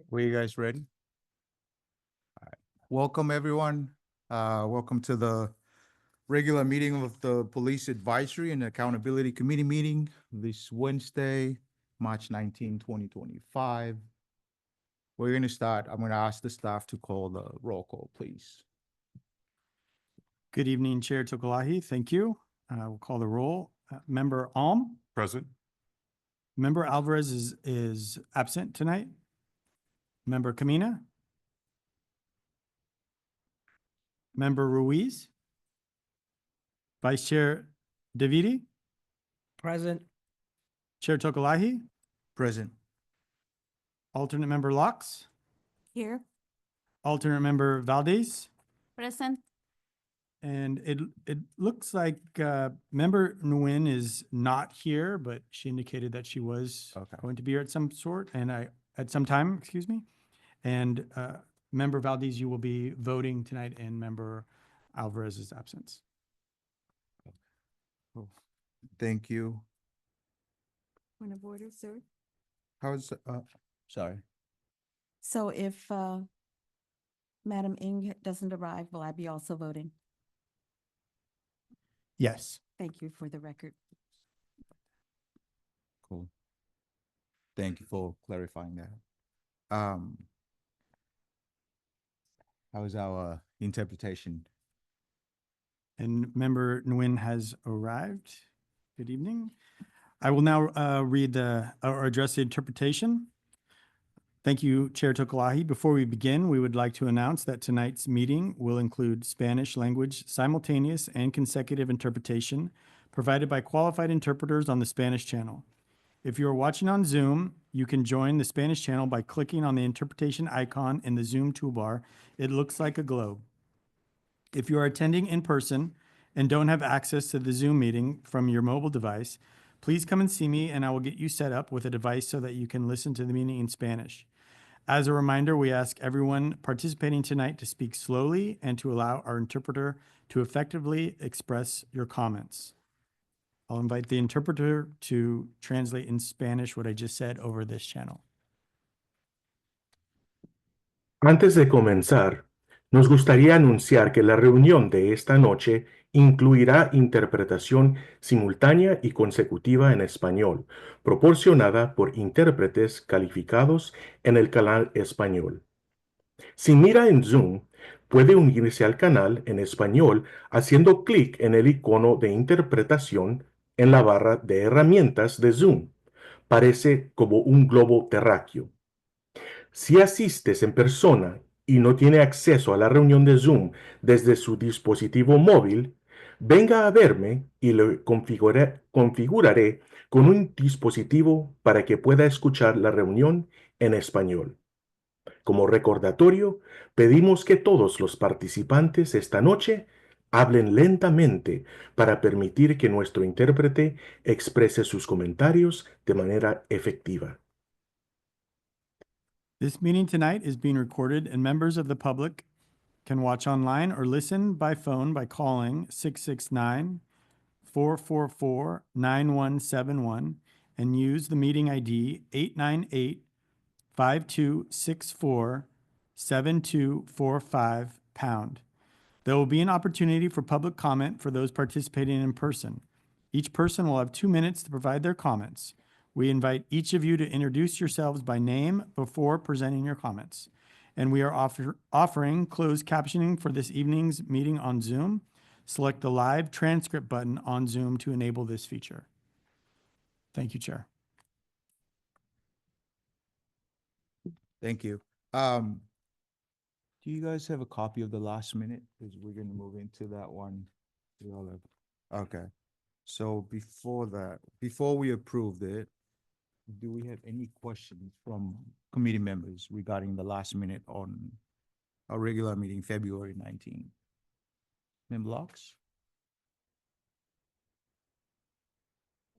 Were you guys ready? All right. Welcome, everyone. Welcome to the regular meeting of the Police Advisory and Accountability Committee meeting this Wednesday, March 19, 2025. We're going to start. I'm going to ask the staff to call the roll call, please. Good evening, Chair Tokolahi. Thank you. We'll call the roll. Member Alm, Present. Member Alvarez is absent tonight. Member Kamina, Member Ruiz, Vice Chair Davidi, Present. Chair Tokolahi, Present. alternate member Locks, Here. alternate member Valdez, Present. and it looks like member Nguyen is not here, but she indicated that she was Okay. going to be here at some sort at some time, excuse me. And member Valdez, you will be voting tonight in member Alvarez's absence. Thank you. Point of order, sir. How's, sorry. So if Madam Ng doesn't arrive, will I be also voting? Yes. Thank you for the record. Cool. Thank you for clarifying that. How's our interpretation? And member Nguyen has arrived. Good evening. I will now read or address the interpretation. Thank you, Chair Tokolahi. Before we begin, we would like to announce that tonight's meeting will include Spanish language simultaneous and consecutive interpretation provided by qualified interpreters on the Spanish channel. If you are watching on Zoom, you can join the Spanish channel by clicking on the interpretation icon in the Zoom toolbar. It looks like a globe. If you are attending in person and don't have access to the Zoom meeting from your mobile device, please come and see me and I will get you set up with a device so that you can listen to the meeting in Spanish. As a reminder, we ask everyone participating tonight to speak slowly and to allow our interpreter to effectively express your comments. I'll invite the interpreter to translate in Spanish what I just said over this channel. Antes de comenzar, nos gustaría anunciar que la reunión de esta noche incluirá interpretación simultánea y consecutiva en español, proporcionada por intérpretes calificados en el canal español. Si mira en Zoom, puede unirse al canal en español haciendo clic en el icono de interpretación en la barra de herramientas de Zoom. Parece como un globo terráqueo. Si asistes en persona y no tiene acceso a la reunión de Zoom desde su dispositivo móvil, venga a verme y lo configuraré con un dispositivo para que pueda escuchar la reunión en español. Como recordatorio, pedimos que todos los participantes esta noche hablen lentamente para permitir que nuestro intérprete exprese sus comentarios de manera efectiva. This meeting tonight is being recorded and members of the public can watch online or listen by phone by calling 669-444-9171 and use the meeting ID 898-5264-7245#. There will be an opportunity for public comment for those participating in person. Each person will have 2 minutes to provide their comments. We invite each of you to introduce yourselves by name before presenting your comments. And we are offering closed captioning for this evening's meeting on Zoom. Select the live transcript button on Zoom to enable this feature. Thank you, Chair. Thank you. Do you guys have a copy of the last minute? Because we're going to move into that one. We all have. Okay. So before that, before we approved it, do we have any questions from committee members regarding the last minute on our regular meeting, February 19? Member Locks?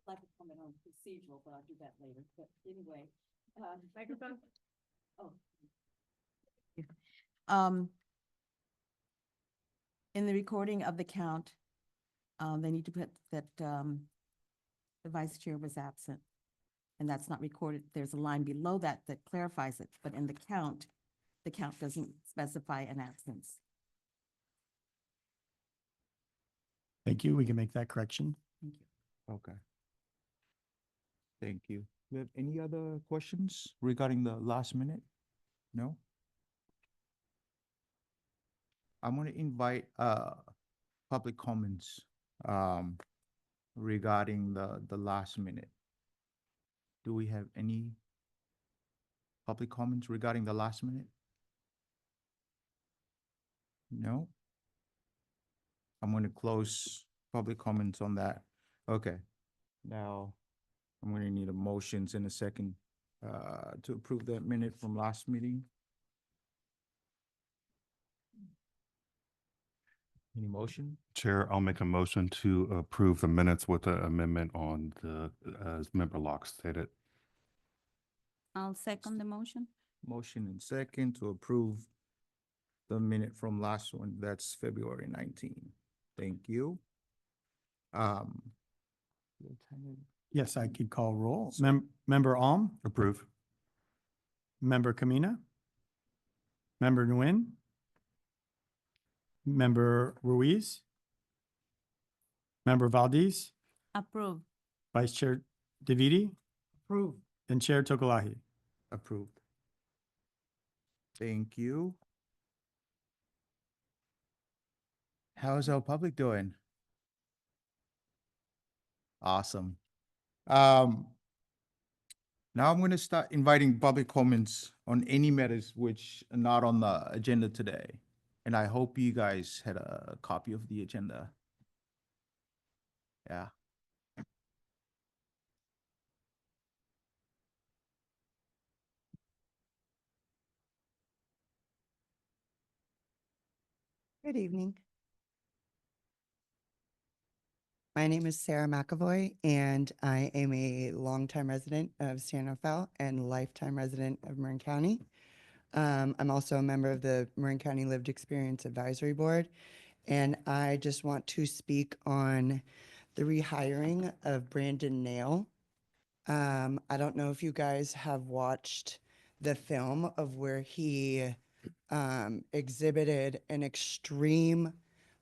I'd like to comment on procedural, but I'll do that later. But anyway, microphone. Oh. In the recording of the count, they need to put that the vice chair was absent. and that's not recorded. There's a line below that that clarifies it, but in the count doesn't specify an absence. Thank you. We can make that correction. Thank you. Okay. Thank you. Do you have any other questions regarding the last minute? No? I'm gonna invite public comments regarding the last minute. Do we have any public comments regarding the last minute? No? I'm gonna close public comments on that. Okay. Now, I'm gonna need a motions in a second to approve that minute from last meeting. Any motion? Chair, I'll make a motion to approve the minutes with the amendment on the, as Member Locke stated. I'll second the motion. Motion and second to approve the minute from last one, that's February 19. Thank you. Lieutenant, Yes, I could call roll. Member Alm, Approve. Member Kamina, Member Nguyen, Member Ruiz, Member Valdez, Approve. Vice Chair DeViti, approved. and Chair Tokolahi. Approved. Thank you. How's our public doing? Awesome. Now I'm going to start inviting public comments on any matters which are not on the agenda today. And I hope you guys had a copy of the agenda. Yeah. Good evening. My name is Sarah McAvoy, and I am a longtime resident of San Rafael and lifetime resident of Marin County. I'm also a member of the Marin County Lived Experience Advisory Board, and I just want to speak on the rehiring of Brandon Nail. I don't know if you guys have watched the film of where he exhibited an extreme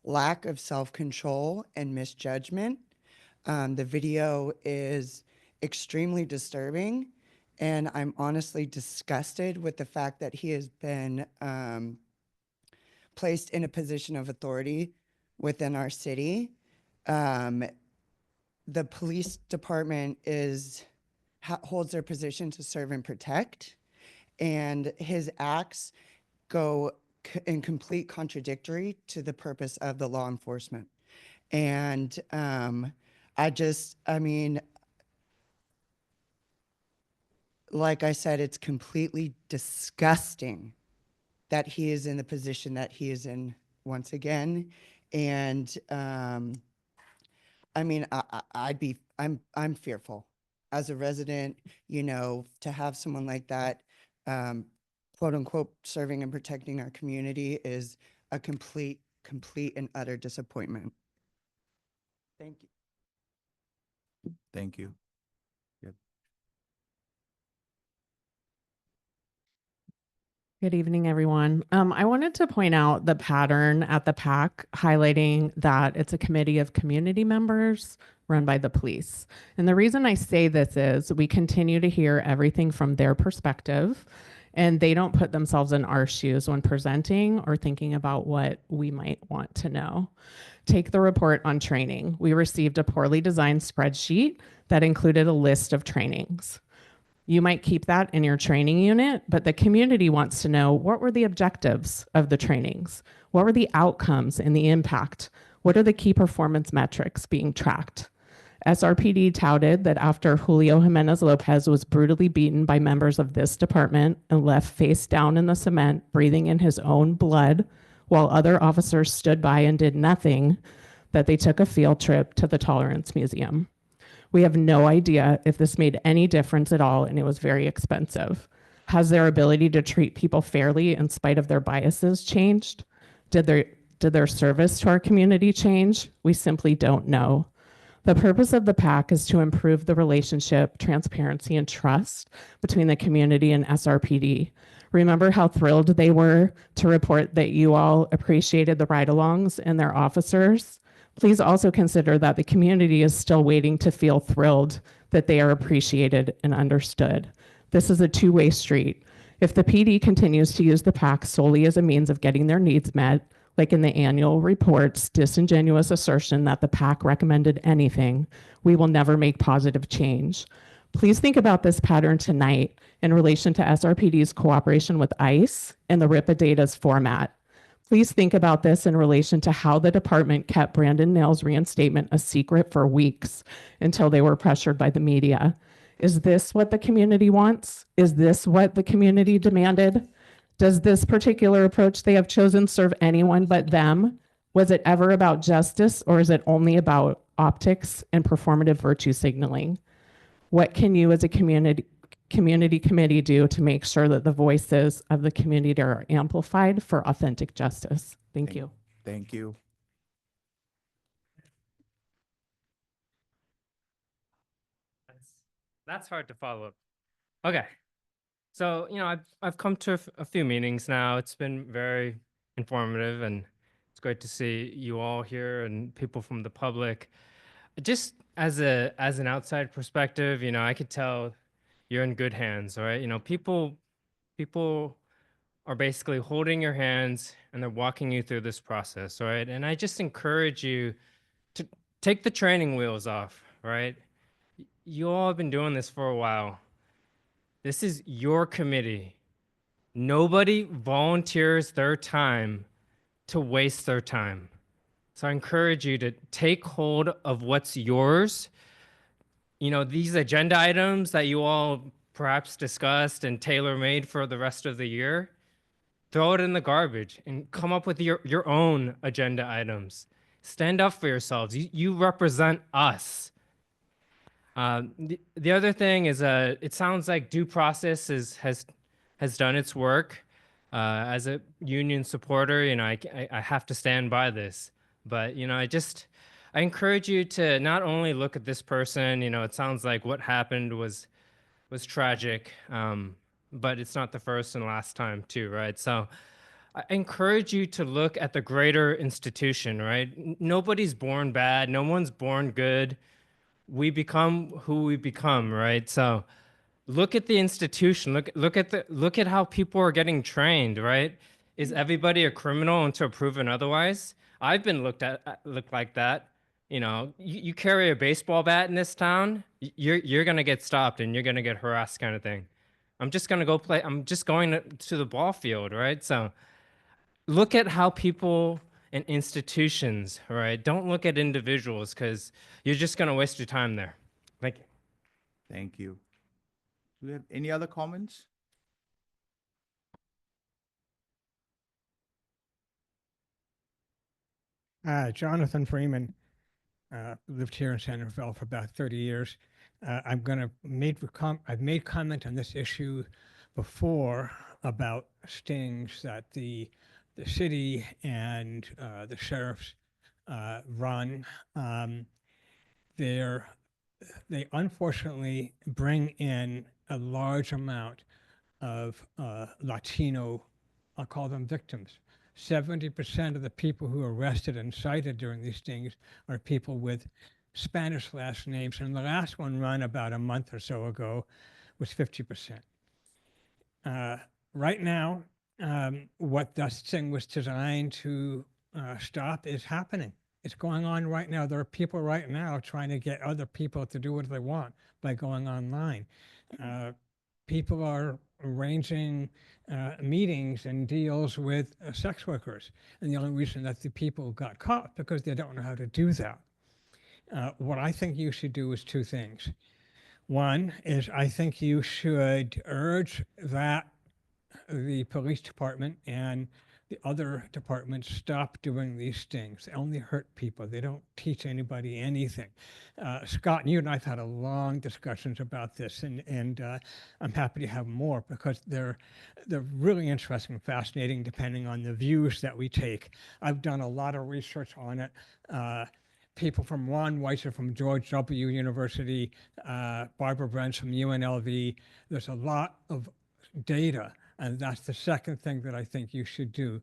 lack of self-control and misjudgment. The video is extremely disturbing, and I'm honestly disgusted with the fact that he has been placed in a position of authority within our city. The police department holds their position to serve and protect, and his acts go in complete contradictory to the purpose of the law enforcement. And I mean, like I said, it's completely disgusting that he is in the position that he is in once again. And I mean, I'm fearful as a resident, you know, to have someone like that, quote unquote, serving and protecting our community is a complete and utter disappointment. Thank you. Thank you. Good evening, everyone. I wanted to point out the pattern at the PAC highlighting that it's a committee of community members run by the police. And the reason I say this is we continue to hear everything from their perspective, and they don't put themselves in our shoes when presenting or thinking about what we might want to know. Take the report on training. We received a poorly designed spreadsheet that included a list of trainings. You might keep that in your training unit, but the community wants to know, what were the objectives of the trainings? What were the outcomes and the impact? What are the key performance metrics being tracked? SRPD touted that after Julio Jimenez Lopez was brutally beaten by members of this department and left face down in the cement, breathing in his own blood, while other officers stood by and did nothing, that they took a field trip to the Tolerance Museum. We have no idea if this made any difference at all, and it was very expensive. Has their ability to treat people fairly in spite of their biases changed? Did their service to our community change? We simply don't know. The purpose of the PAC is to improve the relationship, transparency, and trust between the community and SRPD. Remember how thrilled they were to report that you all appreciated the ride-alongs and their officers? Please also consider that the community is still waiting to feel thrilled that they are appreciated and understood. This is a two-way street. If the PD continues to use the PAC solely as a means of getting their needs met, like in the annual report's disingenuous assertion that the PAC recommended anything, we will never make positive change. Please think about this pattern tonight in relation to SRPD's cooperation with ICE and the RIPA data's format. Please think about this in relation to how the department kept Brandon Nail's reinstatement a secret for weeks until they were pressured by the media. Is this what the community wants? Is this what the community demanded? Does this particular approach they have chosen serve anyone but them? Was it ever about justice, or is it only about optics and performative virtue signaling? What can you as a community committee do to make sure that the voices of the community are amplified for authentic justice? Thank you. Thank you. That's hard to follow up. Okay. So, I've come to a few meetings now. It's been very informative, and it's great to see you all here and people from the public. Just as an outside perspective, I could tell you're in good hands, all right? People are basically holding your hands and they're walking you through this process, all right? And I just encourage you to take the training wheels off, right? You all have been doing this for a while. This is your committee. Nobody volunteers their time to waste their time. So I encourage you to take hold of what's yours. These agenda items that you all perhaps discussed and tailor-made for the rest of the year, throw it in the garbage and come up with your own agenda items. Stand up for yourselves. You represent us. The other thing is, it sounds like due process has done its work. As a union supporter, I have to stand by this. But I encourage you to not only look at this person. It sounds like what happened was tragic, but it's not the first and last time too, right? So I encourage you to look at the greater institution, right? Nobody's born bad. No one's born good. We become who we become, right? So look at the institution. Look at how people are getting trained, right? Is everybody a criminal until proven otherwise? I've been looked like that. You carry a baseball bat in this town, you're gonna get stopped and you're gonna get harassed, kind of thing. I'm just gonna go play. I'm just going to the ball field, right? So look at how people and institutions, right? Don't look at individuals, because you're just going to waste your time there. Thank you. Thank you. Do we have any other comments? Jonathan Freeman, lived here in San Rafael for about 30 years. I've made comment on this issue before about stings that the city and the sheriffs run. They unfortunately bring in a large amount of Latino, I'll call them victims. 70% of the people who are arrested and cited during these stings are people with Spanish last names, and the last one run about a month or so ago was 50%. Right now, what this thing was designed to stop is happening. It's going on right now. There are people right now trying to get other people to do what they want by going online. People are arranging meetings and deals with sex workers. And the only reason that the people got caught because they don't know how to do that. What I think you should do is two things. One is I think you should urge that the police department and the other departments stop doing these things. They only hurt people. They don't teach anybody anything. Scott, you and I have had a long discussions about this, and I'm happy to have more because they're really interesting and fascinating depending on the views that we take. I've done a lot of research on it. people from Ron Weiser from George W. University, Barbara Brents from UNLV. There's a lot of data, and that's the second thing that I think you should do.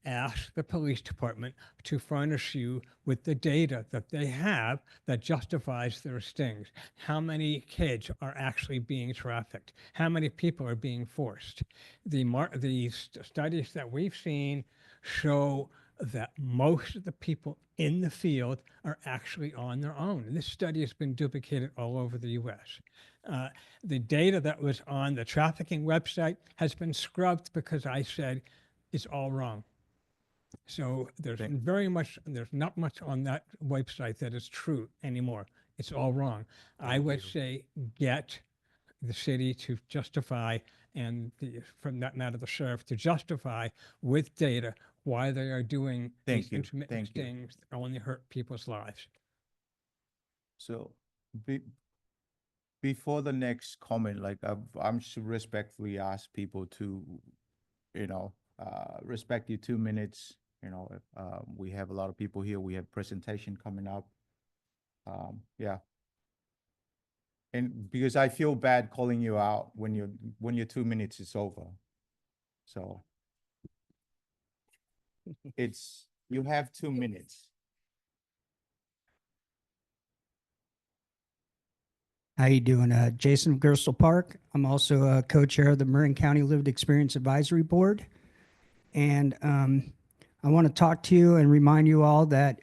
Ask the police department to furnish you with the data that they have that justifies their stings. How many kids are actually being trafficked? How many people are being forced? The studies that we've seen show that most of the people in the field are actually on their own. And this study has been duplicated all over the US. The data that was on the trafficking website has been scrubbed because I said it's all wrong. So there's not much on that website that is true anymore. It's all wrong. I would say get the city to justify, and from that matter, the sheriff to justify with data why they are doing these intermittent things that only hurt people's lives. So before the next comment, like I'm should respectfully ask people to, respect your 2 minutes. We have a lot of people here. We have presentation coming up. Yeah. And because I feel bad calling you out when your 2 minutes is over. So you have 2 minutes. How you doing? Jason Gerstle Park. I'm also a co-chair of the Marin County Lived Experience Advisory Board. And I want to talk to you and remind you all that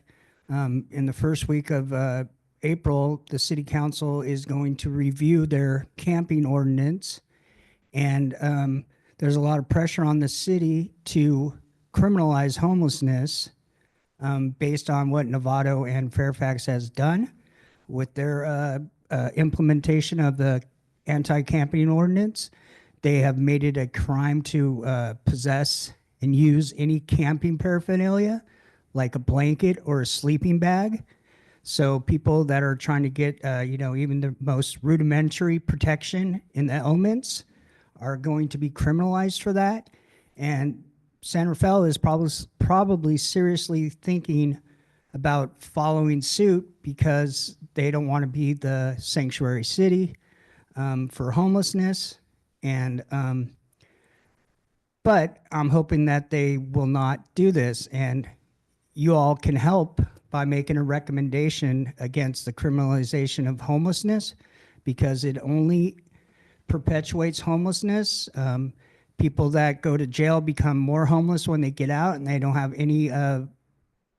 in the first week of April, the City Council is going to review their camping ordinance. And there's a lot of pressure on the city to criminalize homelessness based on what Novato and Fairfax has done with their implementation of the anti-camping ordinance. They have made it a crime to possess and use any camping paraphernalia, like a blanket or a sleeping bag. So people that are trying to get, even the most rudimentary protection in the elements are going to be criminalized for that. And San Rafael is probably seriously thinking about following suit because they don't want to be the sanctuary city for homelessness. And but I'm hoping that they will not do this, and you all can help by making a recommendation against the criminalization of homelessness, because it only perpetuates homelessness. People that go to jail become more homeless when they get out, and they don't have any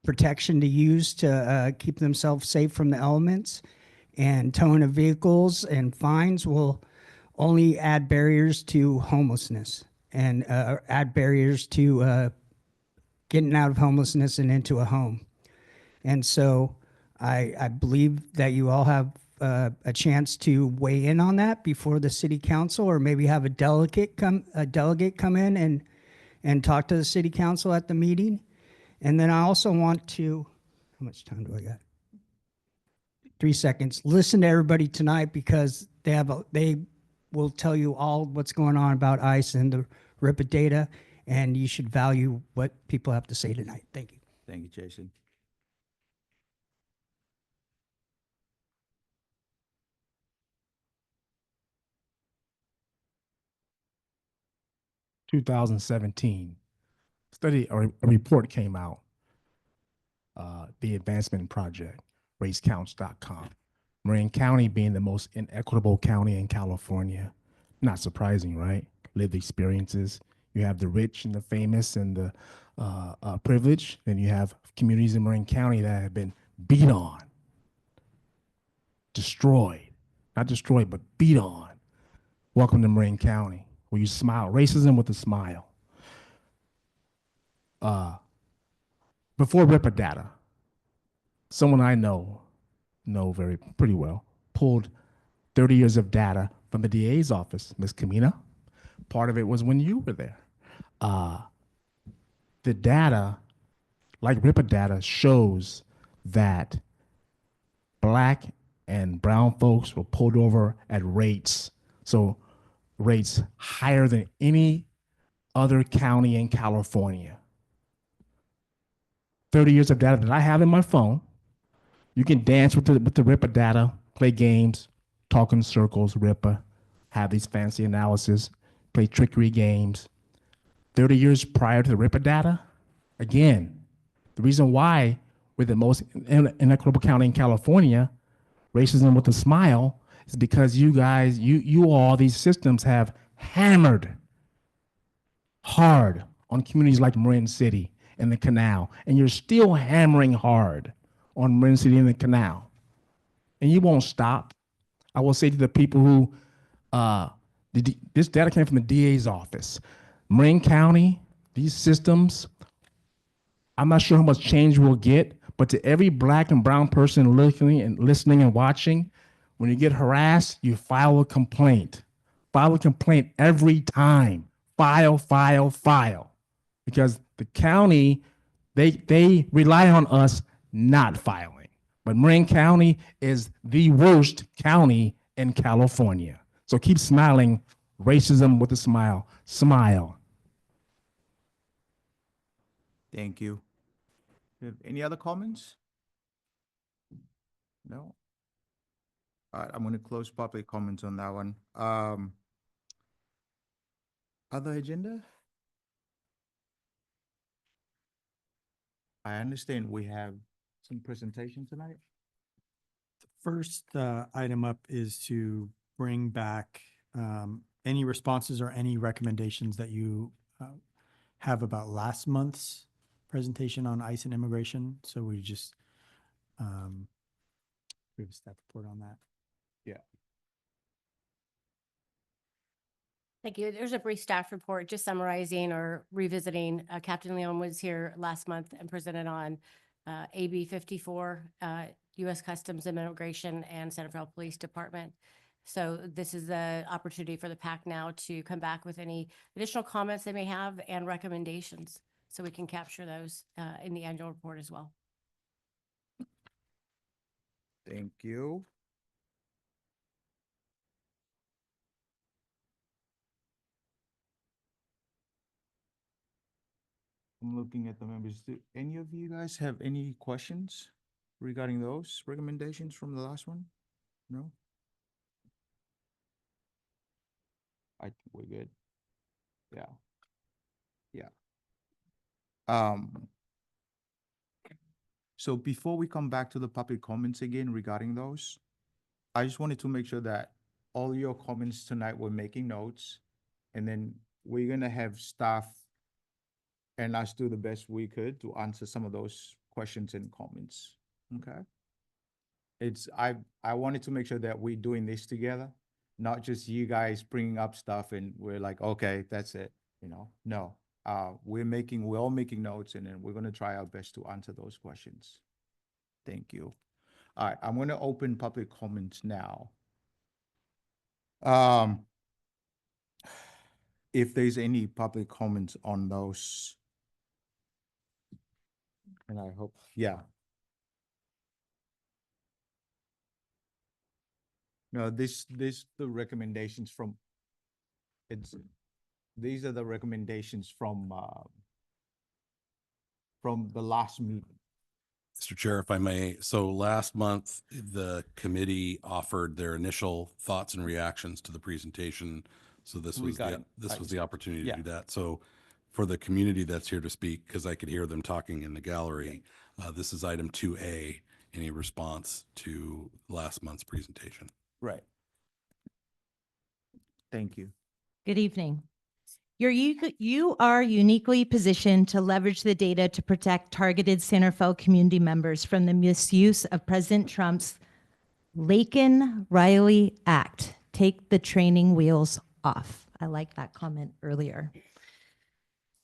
protection to use to keep themselves safe from the elements. And towing of vehicles and fines will only add barriers to homelessness and add barriers to getting out of homelessness and into a home. And so I believe that you all have a chance to weigh in on that before the city council, or maybe have a delegate come in and talk to the city council at the meeting. And then I also want to, how much time do I got? 3 seconds. Listen to everybody tonight, because they will tell you all what's going on about ICE and the RIPA data, and you should value what people have to say tonight. Thank you. Thank you, Jason. In 2017, a report came out, the Advancement Project, racecounts.com. Marin County being the most inequitable county in California. Not surprising, right? Lived experiences. You have the rich and the famous and the privileged. Then you have communities in Marin County that have been beat on, destroyed. Not destroyed, but beat on. Welcome to Marin County, where you smile. Racism with a smile. Before RIPA data, someone I know pretty well, pulled 30 years of data from the DA's office, Ms. Kamina. Part of it was when you were there. The data, like RIPA data, shows that Black and brown folks were pulled over at rates higher than any other county in California. 30 years of data that I have in my phone You can dance with the RIPA data, play games, talk in circles, RIPA, have these fancy analysis, play trickery games. 30 years prior to the RIPA data, again, the reason why we're the most inequitable county in California, racism with a smile, is because you guys, you all, these systems have hammered hard on communities like Marin City and the Canal, and you're still hammering hard on Marin City and the Canal, and you won't stop. I will say to the people who, this data came from the DA's office. Marin County, these systems, I'm not sure how much change we'll get, but to every Black and brown person listening and watching, when you get harassed, you file a complaint. File a complaint every time. File, file, file. Because the county, they rely on us not filing. But Marin County is the worst county in California. So keep smiling, racism with a smile. Smile. Thank you. Any other comments? No? All right, I'm going to close public comments on that one. Other agenda? I understand we have some presentation tonight. First item up is to bring back any responses or any recommendations that you have about last month's presentation on ICE and immigration. So we just, we have a staff report on that. Yeah. Thank you. There's a brief staff report just summarizing or revisiting. Captain Leon was here last month and presented on AB 54, U.S. Customs and Immigration and Santa Fe Police Department. So this is the opportunity for the PAC now to come back with any additional comments they may have and recommendations. So we can capture those in the annual report as well. Thank you. I'm looking at the members. Do any of you guys have any questions regarding those recommendations from the last one? No? I think we're good. Yeah. Yeah. So before we come back to the public comments again regarding those, I just wanted to make sure that all your comments tonight, we're making notes, and then we're gonna have staff and us do the best we could to answer some of those questions and comments, okay? I wanted to make sure that we're doing this together, not just you guys bringing up stuff and we're like, okay, that's it, you know? No, we're all making notes, and then we're gonna try our best to answer those questions. Thank you. All right, I'm gonna open public comments now. If there's any public comments on those. And I hope, yeah. No, the recommendations from, these are the recommendations from the last meeting. Mr. Chair, if I may, so last month, the committee offered their initial thoughts and reactions to the presentation. So this was the opportunity to do that. So for the community that's here to speak, because I could hear them talking in the gallery, this is item 2A, any response to last month's presentation. Right. Thank you. Good evening. You are uniquely positioned to leverage the data to protect targeted Santa Fe community members from the misuse of President Trump's Laken-Riley Act. Take the training wheels off. I like that comment earlier.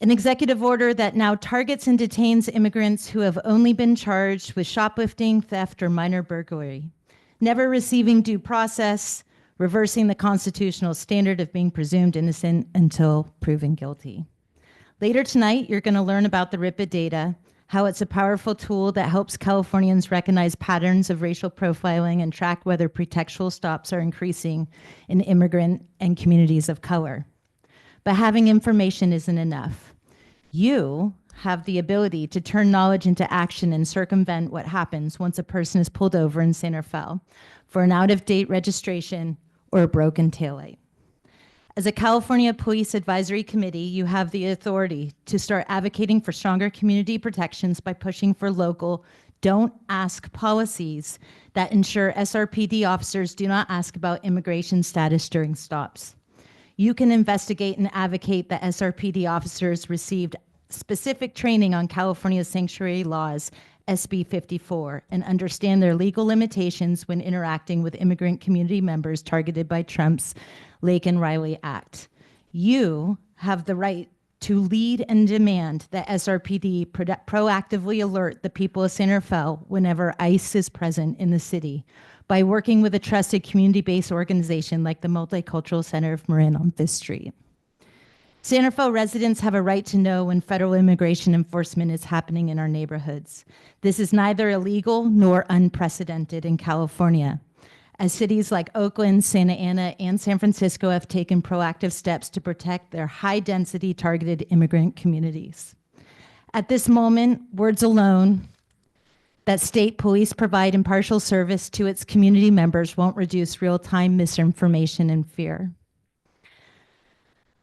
An executive order that now targets and detains immigrants who have only been charged with shoplifting, theft, or minor burglary, never receiving due process, reversing the constitutional standard of being presumed innocent until proven guilty. Later tonight, you're going to learn about the RIPA data, how it's a powerful tool that helps Californians recognize patterns of racial profiling and track whether pretextual stops are increasing in immigrant and communities of color. But having information isn't enough. You, have the ability to turn knowledge into action and circumvent what happens once a person is pulled over in Santa Fe for an out-of-date registration or a broken taillight. As a California Police Advisory Committee, you have the authority to start advocating for stronger community protections by pushing for local don't ask policies that ensure SRPD officers do not ask about immigration status during stops. You can investigate and advocate that SRPD officers received specific training on California's sanctuary laws, SB 54, and understand their legal limitations when interacting with immigrant community members targeted by Trump's Laken Riley Act. You have the right to lead and demand that SRPD proactively alert the people of Santa Fe whenever ICE is present in the city by working with a trusted community-based organization like the Multicultural Center of Marin on 5th Street. Santa Fe residents have a right to know when federal immigration enforcement is happening in our neighborhoods. This is neither illegal nor unprecedented in California, as cities like Oakland, Santa Ana, and San Francisco have taken proactive steps to protect their high-density targeted immigrant communities. At this moment, words alone that state police provide impartial service to its community members won't reduce real-time misinformation and fear.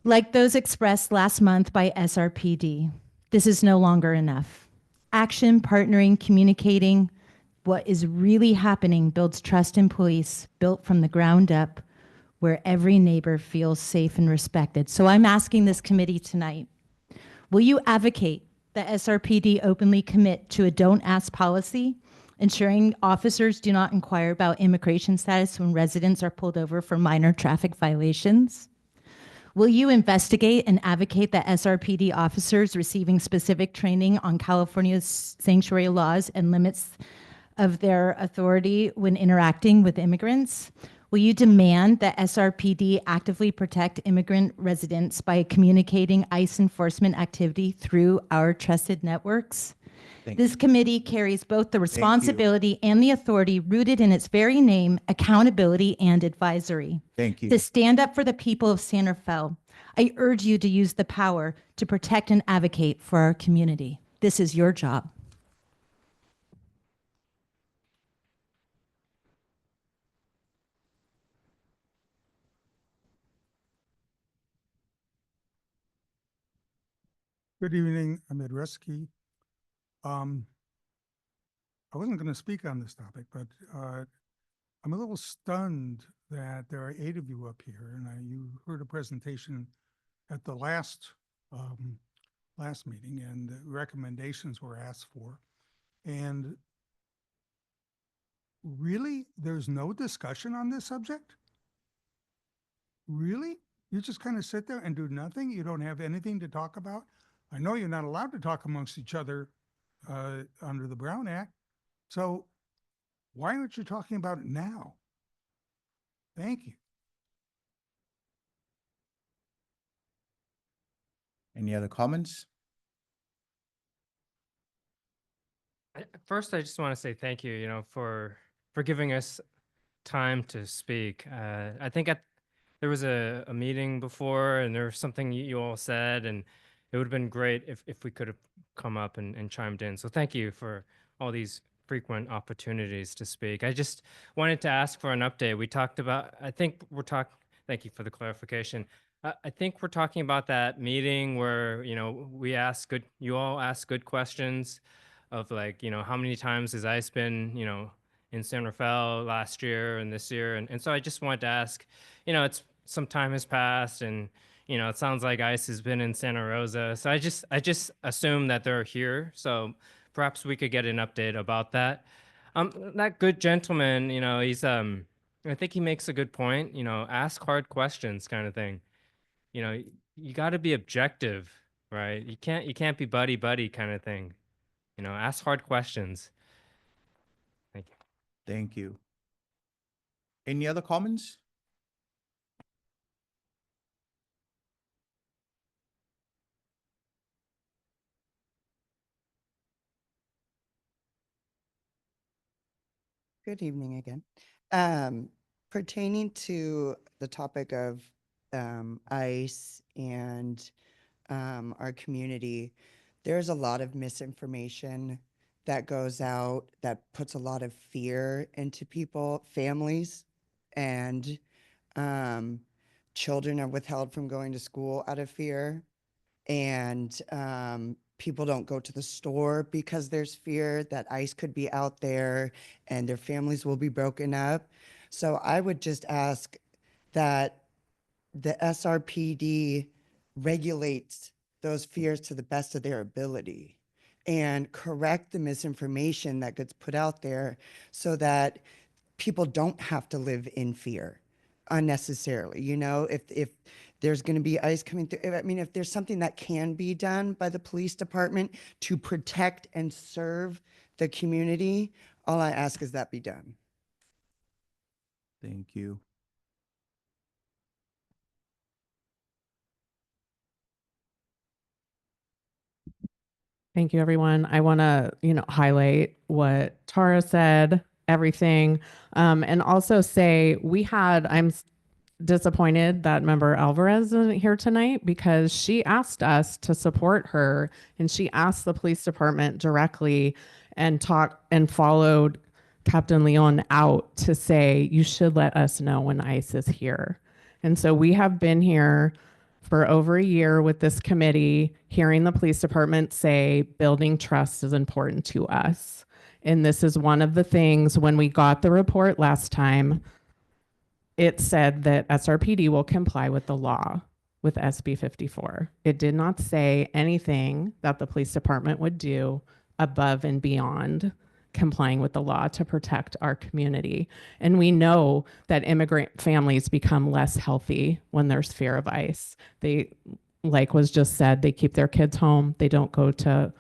Like those expressed last month by SRPD, this is no longer enough. Action, partnering, communicating what is really happening builds trust in police, built from the ground up, where every neighbor feels safe and respected. So I'm asking this committee tonight, will you advocate that SRPD openly commit to a don't ask policy, ensuring officers do not inquire about immigration status when residents are pulled over for minor traffic violations? Will you investigate and advocate that SRPD officers receiving specific training on California's sanctuary laws and limits of their authority when interacting with immigrants? Will you demand that SRPD actively protect immigrant residents by communicating ICE enforcement activity through our trusted networks? This committee carries both the responsibility and the authority rooted in its very name, accountability and advisory. Thank you. To stand up for the people of Santa Fe, I urge you to use the power to protect and advocate for our community. This is your job. Good evening, Ahmed Reski. I wasn't going to speak on this topic, but I'm a little stunned that there are 8 of you up here, and you heard a presentation at the last meeting, and recommendations were asked for. And really, there's no discussion on this subject? Really? You just kind of sit there and do nothing? You don't have anything to talk about? I know you're not allowed to talk amongst each other under the Brown Act. So why aren't you talking about it now? Thank you. Any other comments? First, I just want to say thank you, for giving us time to speak. I think there was a meeting before, and there was something you all said, and it would have been great if we could have come up and chimed in. So thank you for all these frequent opportunities to speak. I just wanted to ask for an update. We talked about, thank you for the clarification. I think we're talking about that meeting where, you all ask good questions of like, how many times has ICE been, in Santa Fe last year and this year. And so I just wanted to ask, it's some time has passed and, it sounds like ICE has been in Santa Rosa. So I just assume that they're here. So perhaps we could get an update about that. That good gentleman, he's, I think he makes a good point, ask hard questions kind of thing. You got to be objective, right? You can't be buddy kind of thing. Ask hard questions. Thank you. Thank you. Any other comments? Good evening again. Pertaining to the topic of ICE and our community, there's a lot of misinformation that goes out that puts a lot of fear into people, families, and children are withheld from going to school out of fear. And people don't go to the store because there's fear that ICE could be out there and their families will be broken up. So I would just ask that the SRPD regulates those fears to the best of their ability and correct the misinformation that gets put out there so that people don't have to live in fear unnecessarily. You know, if there's going to be ICE coming through, I mean, if there's something that can be done by the police department to protect and serve the community, all I ask is that be done. Thank you. Thank you, everyone. I want to, highlight what Tara said, everything, and also say I'm disappointed that member Alvarez isn't here tonight because she asked us to support her and she asked the police department directly and followed Captain Leon out to say, you should let us know when ICE is here. And so we have been here for over a year with this committee, hearing the police department say building trust is important to us. And this is one of the things when we got the report last time, it said that SRPD will comply with the law with SB 54. It did not say anything that the police department would do above and beyond complying with the law to protect our community. And we know that immigrant families become less healthy when there's fear of ICE. They, like was just said, they keep their kids home. They don't go to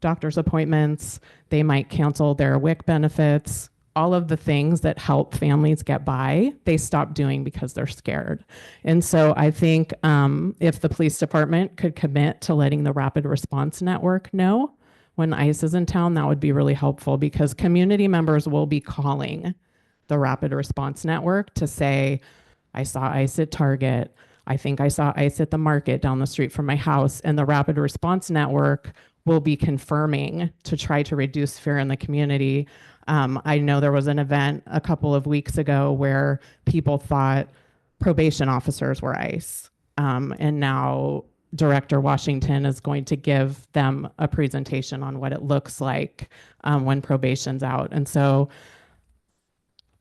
doctor's appointments. They might cancel their WIC benefits. All of the things that help families get by, they stop doing because they're scared. And so I think if the police department could commit to letting the Rapid Response Network know when ICE is in town, that would be really helpful because community members will be calling the Rapid Response Network to say, I saw ICE at Target. I think I saw ICE at the market down the street from my house. And the Rapid Response Network will be confirming to try to reduce fear in the community. I know there was an event a couple of weeks ago where people thought probation officers were ICE. And now Director Washington is going to give them a presentation on what it looks like when probation's out. And so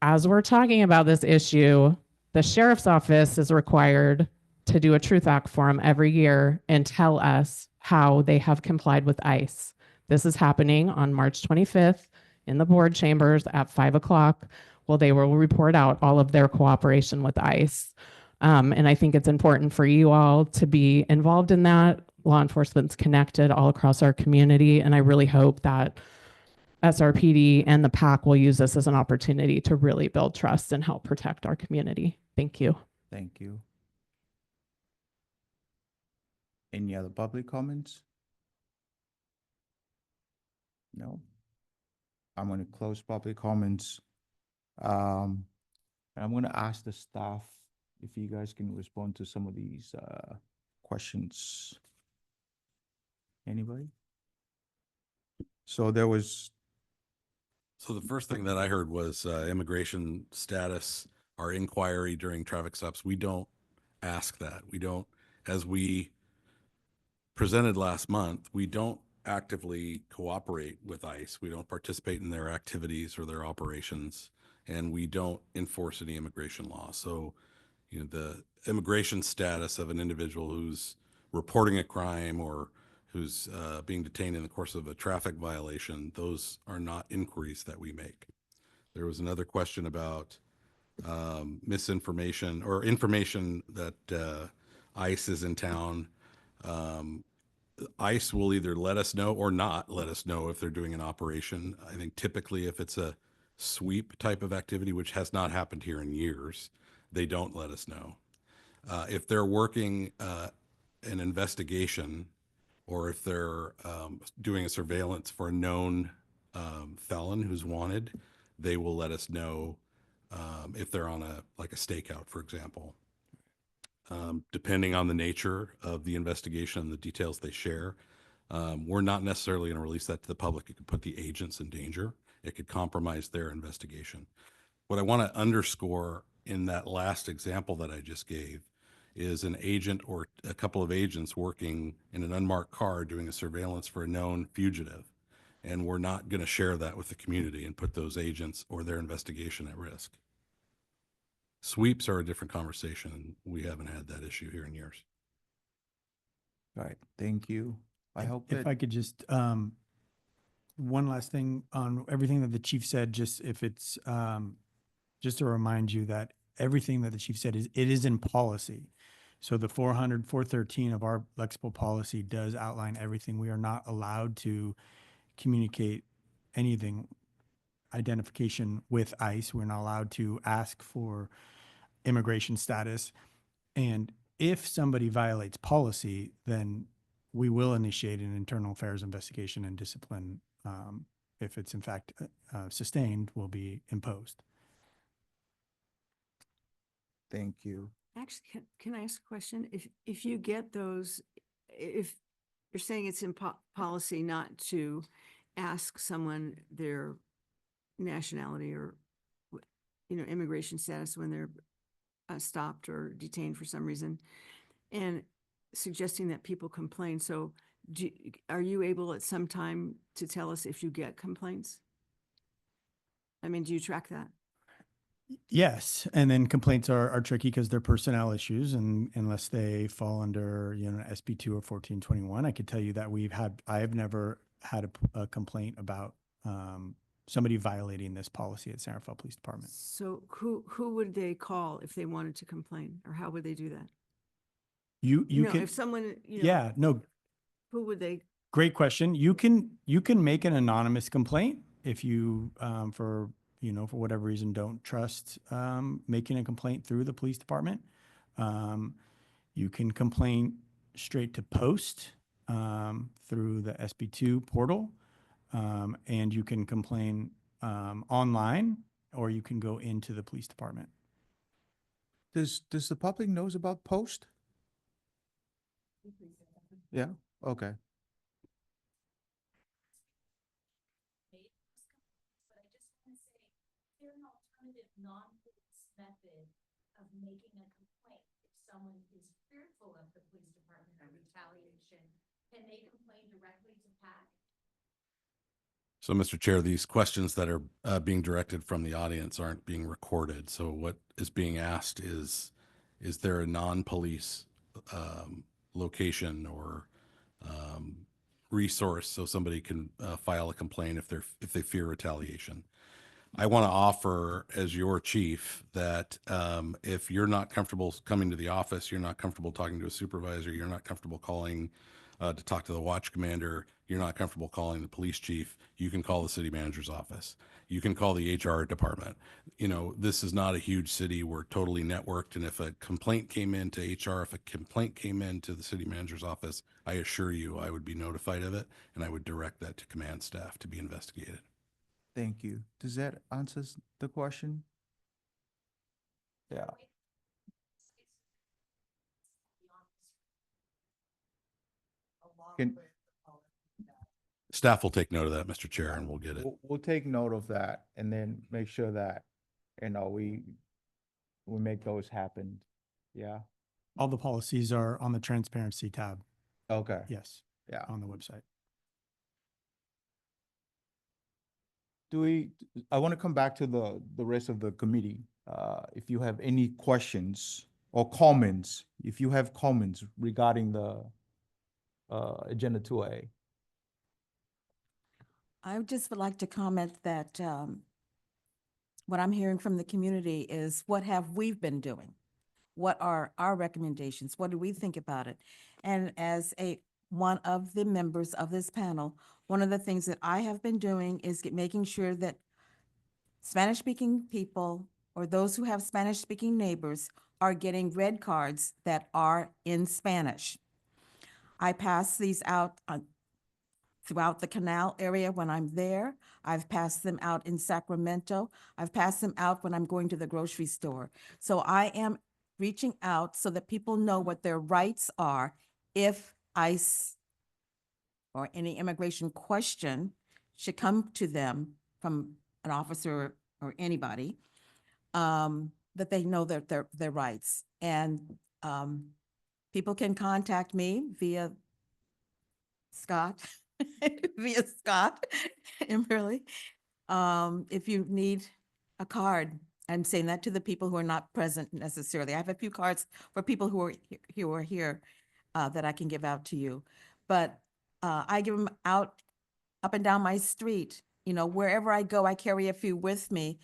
as we're talking about this issue, the sheriff's office is required to do a Truth Act forum every year and tell us how they have complied with ICE. This is happening on March 25th in the board chambers at 5 o'clock. Well, they will report out all of their cooperation with ICE. And I think it's important for you all to be involved in that. Law enforcement's connected all across our community. And I really hope that SRPD and the PAC will use this as an opportunity to really build trust and help protect our community. Thank you. Thank you. Any other public comments? No. I'm going to close public comments. And I'm going to ask the staff if you guys can respond to some of these questions. Anybody? So there was. So the first thing that I heard was immigration status, our inquiry during traffic stops. We don't ask that. We don't, as we presented last month, we don't actively cooperate with ICE. We don't participate in their activities or their operations, and we don't enforce any immigration law. So, the immigration status of an individual who's reporting a crime or who's being detained in the course of a traffic violation, those are not inquiries that we make. There was another question about misinformation or information that ICE is in town. ICE will either let us know or not let us know if they're doing an operation. I think typically if it's a sweep type of activity, which has not happened here in years, they don't let us know. If they're working an investigation or if they're doing a surveillance for a known felon who's wanted, they will let us know if they're on a stakeout, for example. Depending on the nature of the investigation and the details they share, We're not necessarily going to release that to the public. It could put the agents in danger. It could compromise their investigation. What I want to underscore in that last example that I just gave is an agent or a couple of agents working in an unmarked car doing a surveillance for a known fugitive. And we're not going to share that with the community and put those agents or their investigation at risk. Sweeps are a different conversation, and we haven't had that issue here in years. All right, thank you. I hope If that, I could just, one last thing on everything that the chief said, just if it's, just to remind you that everything that the chief said it is in policy. So the 413 of our Lexipol policy does outline everything. We are not allowed to communicate anything, identification with ICE. We're not allowed to ask for immigration status. And if somebody violates policy, then we will initiate an internal affairs investigation, and discipline, if it's in fact sustained, will be imposed. thank you. Actually, can I ask a question? If you get those, if you're saying it's in policy not to ask someone their nationality or, immigration status when they're stopped or detained for some reason, and suggesting that people complain. So are you able at some time to tell us if you get complaints? I mean, do you track that? Yes, and then complaints are tricky because they're personnel issues, and unless they fall under, SB 2 or 1421, I could tell you that I have never had a complaint about somebody violating this policy at San Rafael Police Department. So who would they call if they wanted to complain, or how would they do that? You can, if someone, yeah, no, who would they? great question. You can make an anonymous complaint if you, for whatever reason, don't trust making a complaint through the police department. You can complain straight to post through the SB2 portal, and you can complain online, or you can go into the police department. Does the public knows about Post? Yeah, okay. But I just want to say, is there an alternative non-police method of making a complaint? If someone is fearful of the police department or retaliation, can they complain directly to PAC? So, Mr. Chair, these questions that are being directed from the audience aren't being recorded. So what is being asked is there a non-police location or resource so somebody can file a complaint if they fear retaliation? I want to offer, as your chief, that if you're not comfortable coming to the office, you're not comfortable talking to a supervisor, you're not comfortable calling to talk to the watch commander, you're not comfortable calling the police chief, you can call the city manager's office. You can call the HR department. This is not a huge city. We're totally networked. And if a complaint came into HR, if a complaint came into the city manager's office, I assure you I would be notified of it, and I would direct that to command staff to be investigated. Thank you. Does that answer the question? Yeah. Can, Staff will take note of that, Mr. Chair, and we'll get it. we'll take note of that and then make sure that, we make those happen. Yeah, All the policies are on the transparency tab. okay. Yes, Yeah. on the website. I want to come back to the rest of the committee. If you have any questions or comments, if you have comments regarding the Agenda 2A. I just would like to comment that what I'm hearing from the community is, what have we been doing? What are our recommendations? What do we think about it? And as one of the members of this panel, one of the things that I have been doing is making sure that Spanish-speaking people, or those who have Spanish-speaking neighbors, are getting red cards that are in Spanish. I pass these out throughout the canal area when I'm there. I've passed them out in Sacramento. I've passed them out when I'm going to the grocery store. So I am reaching out so that people know what their rights are if ICE or any immigration question should come to them from an officer or anybody, that they know their rights. And people can contact me via Scott, via Scott Imberly. If you need a card, I'm saying that to the people who are not present necessarily. I have a few cards for people who are here that I can give out to you. But I give them out up and down my street. You know, wherever I go, I carry a few with me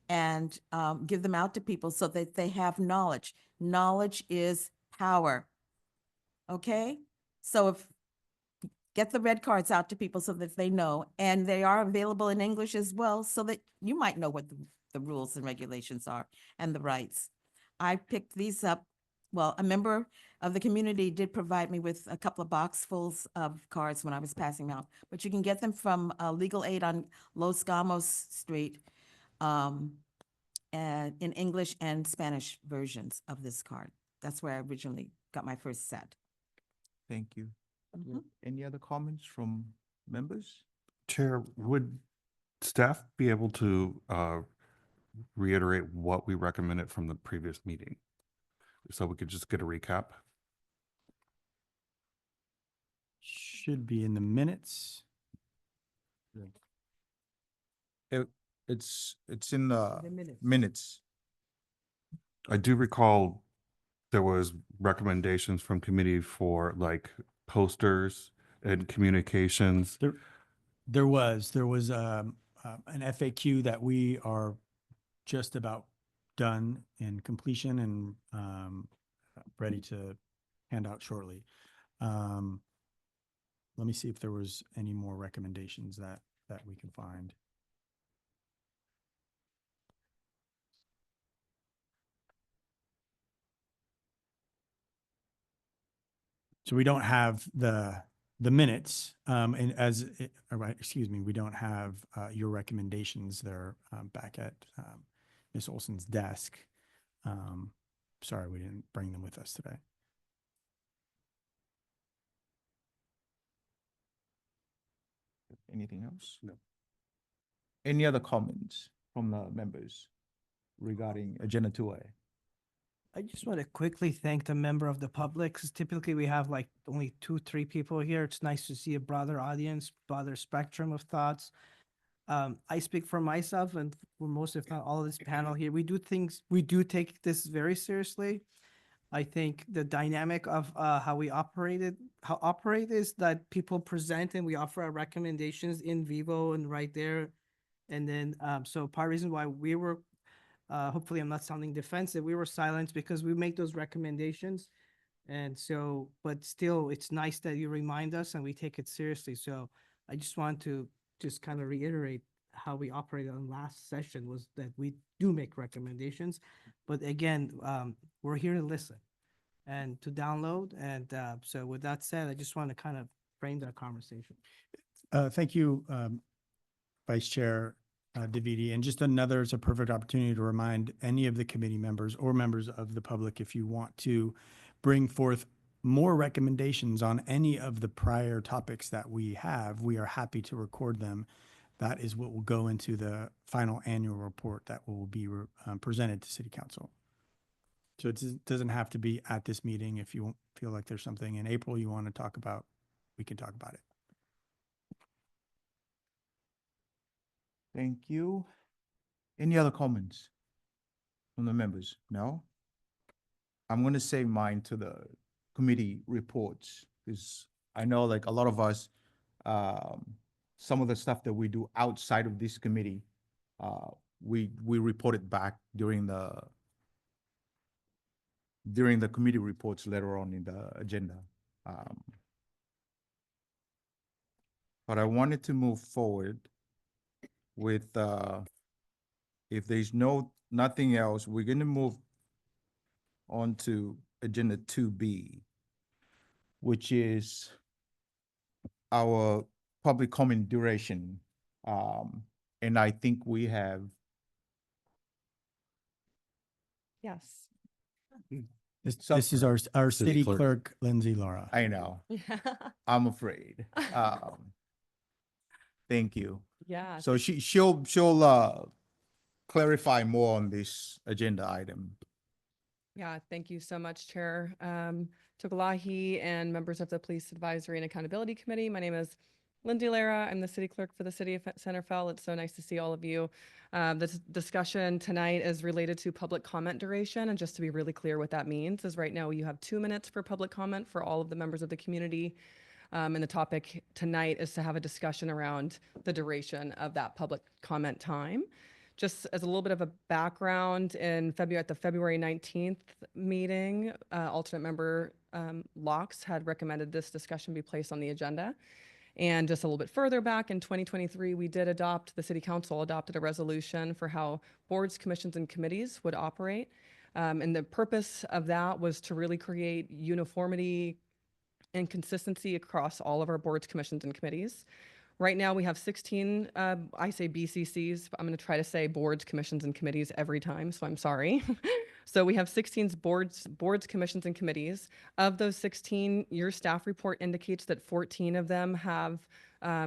and give them out to people so that they have knowledge. Knowledge is power. Okay? So if get the red cards out to people so that they know, and they are available in English as well, so that you might know what the rules and regulations are and the rights. I picked these up. Well, a member of the community did provide me with a couple of boxfuls of cards when I was passing them out, but you can get them from Legal Aid on Los Gamos Street, and in English and Spanish versions of this card. That's where I originally got my first set. Thank you. Mhm. Any other comments from members? Chair, would staff be able to reiterate what we recommended from the previous meeting? So we could just get a recap? Should be in the minutes. It's in the The minutes. minutes. I do recall there was recommendations from committee for like posters and communications. There was an FAQ that we are just about done in completion and ready to hand out shortly. Let me see if there was any more recommendations that we can find. So we don't have the minutes, and excuse me, we don't have your recommendations. They're back at Ms. Olson's desk. Sorry, we didn't bring them with us today. Anything else? No. Any other comments from the members regarding Agenda 2A? I just want to quickly thank the member of the public, because typically we have like only 2-3 people here. It's nice to see a broader audience, broader spectrum of thoughts. I speak for myself and for most, if not all of this panel here. We do take this very seriously. I think the dynamic of how we operate is that people present and we offer our recommendations in vivo and right there. And then, so part of the reason why we were, hopefully I'm not sounding defensive, we were silenced because we make those recommendations. And so, but still, it's nice that you remind us and we take it seriously. So I just want to just kind of reiterate how we operated on last session was that we do make recommendations. But again, we're here to listen and to download. And so with that said, I just want to kind of frame that conversation. Thank you, Vice Chair Davidi. And just another, it's a perfect opportunity to remind any of the committee members or members of the public, if you want to bring forth more recommendations on any of the prior topics that we have, we are happy to record them. That is what will go into the final annual report that will be presented to City Council. So it doesn't have to be at this meeting. If you feel like there's something in April you want to talk about, we can talk about it. Thank you. Any other comments from the members? No? I'm going to save mine to the committee reports because I know like a lot of us, some of the stuff that we do outside of this committee, we report it back during the committee reports later on in the agenda. But I wanted to move forward with, if there's nothing else, we're going to move on to Agenda 2B, which is our public comment duration. And I think we have. Yes. This is our City city clerk. clerk, Lindsay Laura. I know. I'm afraid. Thank you. Yeah. So she'll clarify more on this agenda item. Yeah, thank you so much, Chair Tugalahi and members of the Police Advisory and Accountability Committee. My name is Lindsay Lara. I'm the city clerk for the city of Centerville. It's so nice to see all of you. This discussion tonight is related to public comment duration. And just to be really clear what that means is right now you have 2 minutes for public comment for all of the members of the community. And the topic tonight is to have a discussion around the duration of that public comment time. Just as a little bit of a background, at the February 19th meeting, alternate member Locks had recommended this discussion be placed on the agenda. And just a little bit further back in 2023, the city council adopted a resolution for how boards, commissions, and committees would operate. And the purpose of that was to really create uniformity and consistency across all of our boards, commissions, and committees. Right now, we have 16, I say BCCs, but I'm going to try to say boards, commissions, and committees every time, so I'm sorry. So we have 16 boards, commissions, and committees. Of those 16, your staff report indicates that 14 of them have,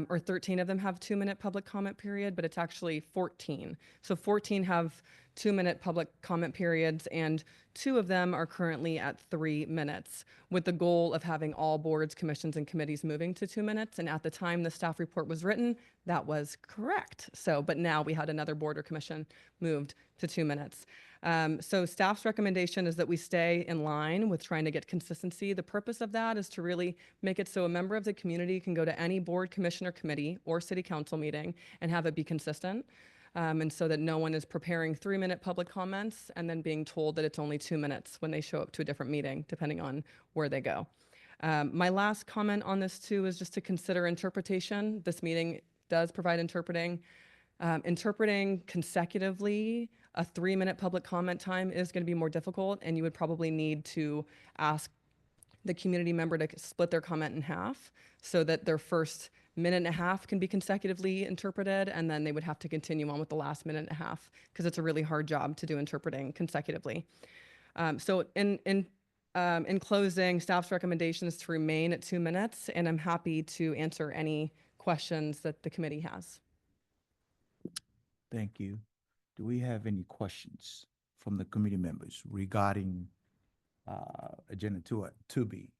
or 13 of them have 2-minute public comment period, but it's actually 14. So 14 have 2-minute public comment periods, and 2 of them are currently at 3 minutes, with the goal of having all boards, commissions, and committees moving to 2 minutes. And at the time the staff report was written, that was correct. So, but now we had another board or commission moved to 2 minutes. So staff's recommendation is that we stay in line with trying to get consistency. The purpose of that is to really make it so a member of the community can go to any board, commission, or committee or city council meeting and have it be consistent. And so that no one is preparing 3-minute public comments and then being told that it's only 2 minutes when they show up to a different meeting, depending on where they go. My last comment on this too is just to consider interpretation. This meeting does provide interpreting. Interpreting consecutively a 3-minute public comment time is going to be more difficult, and you would probably need to ask the community member to split their comment in half so that their first minute and a half can be consecutively interpreted, and then they would have to continue on with the last minute and a half because it's a really hard job to do interpreting consecutively. So in closing, staff's recommendation is to remain at 2 minutes, and I'm happy to answer any questions that the committee has. Thank you. Do we have any questions from the committee members regarding agenda 2B?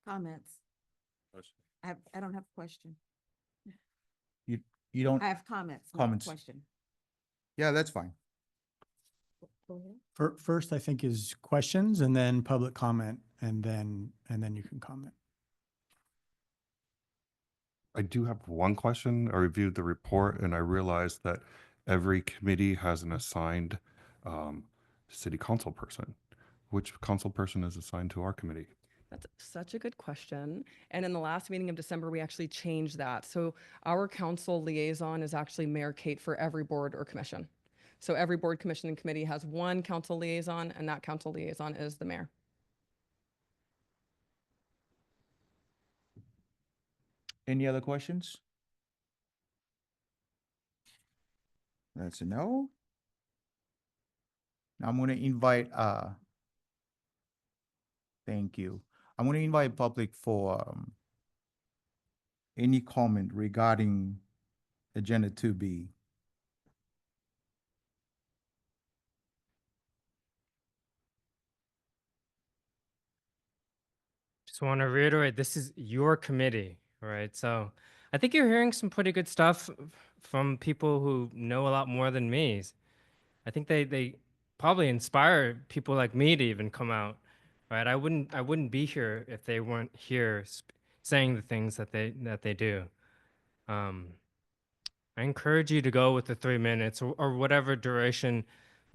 Comments? I don't have a question. You don't? I have comments, not a Comments. question. Yeah, that's fine. Go ahead. First, I think is questions and then public comment, and then you can comment. I do have one question. I reviewed the report and I realized that every committee has an assigned city council person. Which council person is assigned to our committee? That's such a good question. And in the last meeting of December, we actually changed that. So our council liaison is actually Mayor Kate for every board or commission. So every board, commission, and committee has one council liaison, and that council liaison is the mayor. Any other questions? That's a no. Now I'm going to invite, thank you. I'm going to invite public for any comment regarding agenda 2B. Just want to reiterate, this is your committee, right? So I think you're hearing some pretty good stuff from people who know a lot more than me. I think they probably inspire people like me to even come out, right? I wouldn't be here if they weren't here saying the things that they do. I encourage you to go with the 3 minutes or whatever duration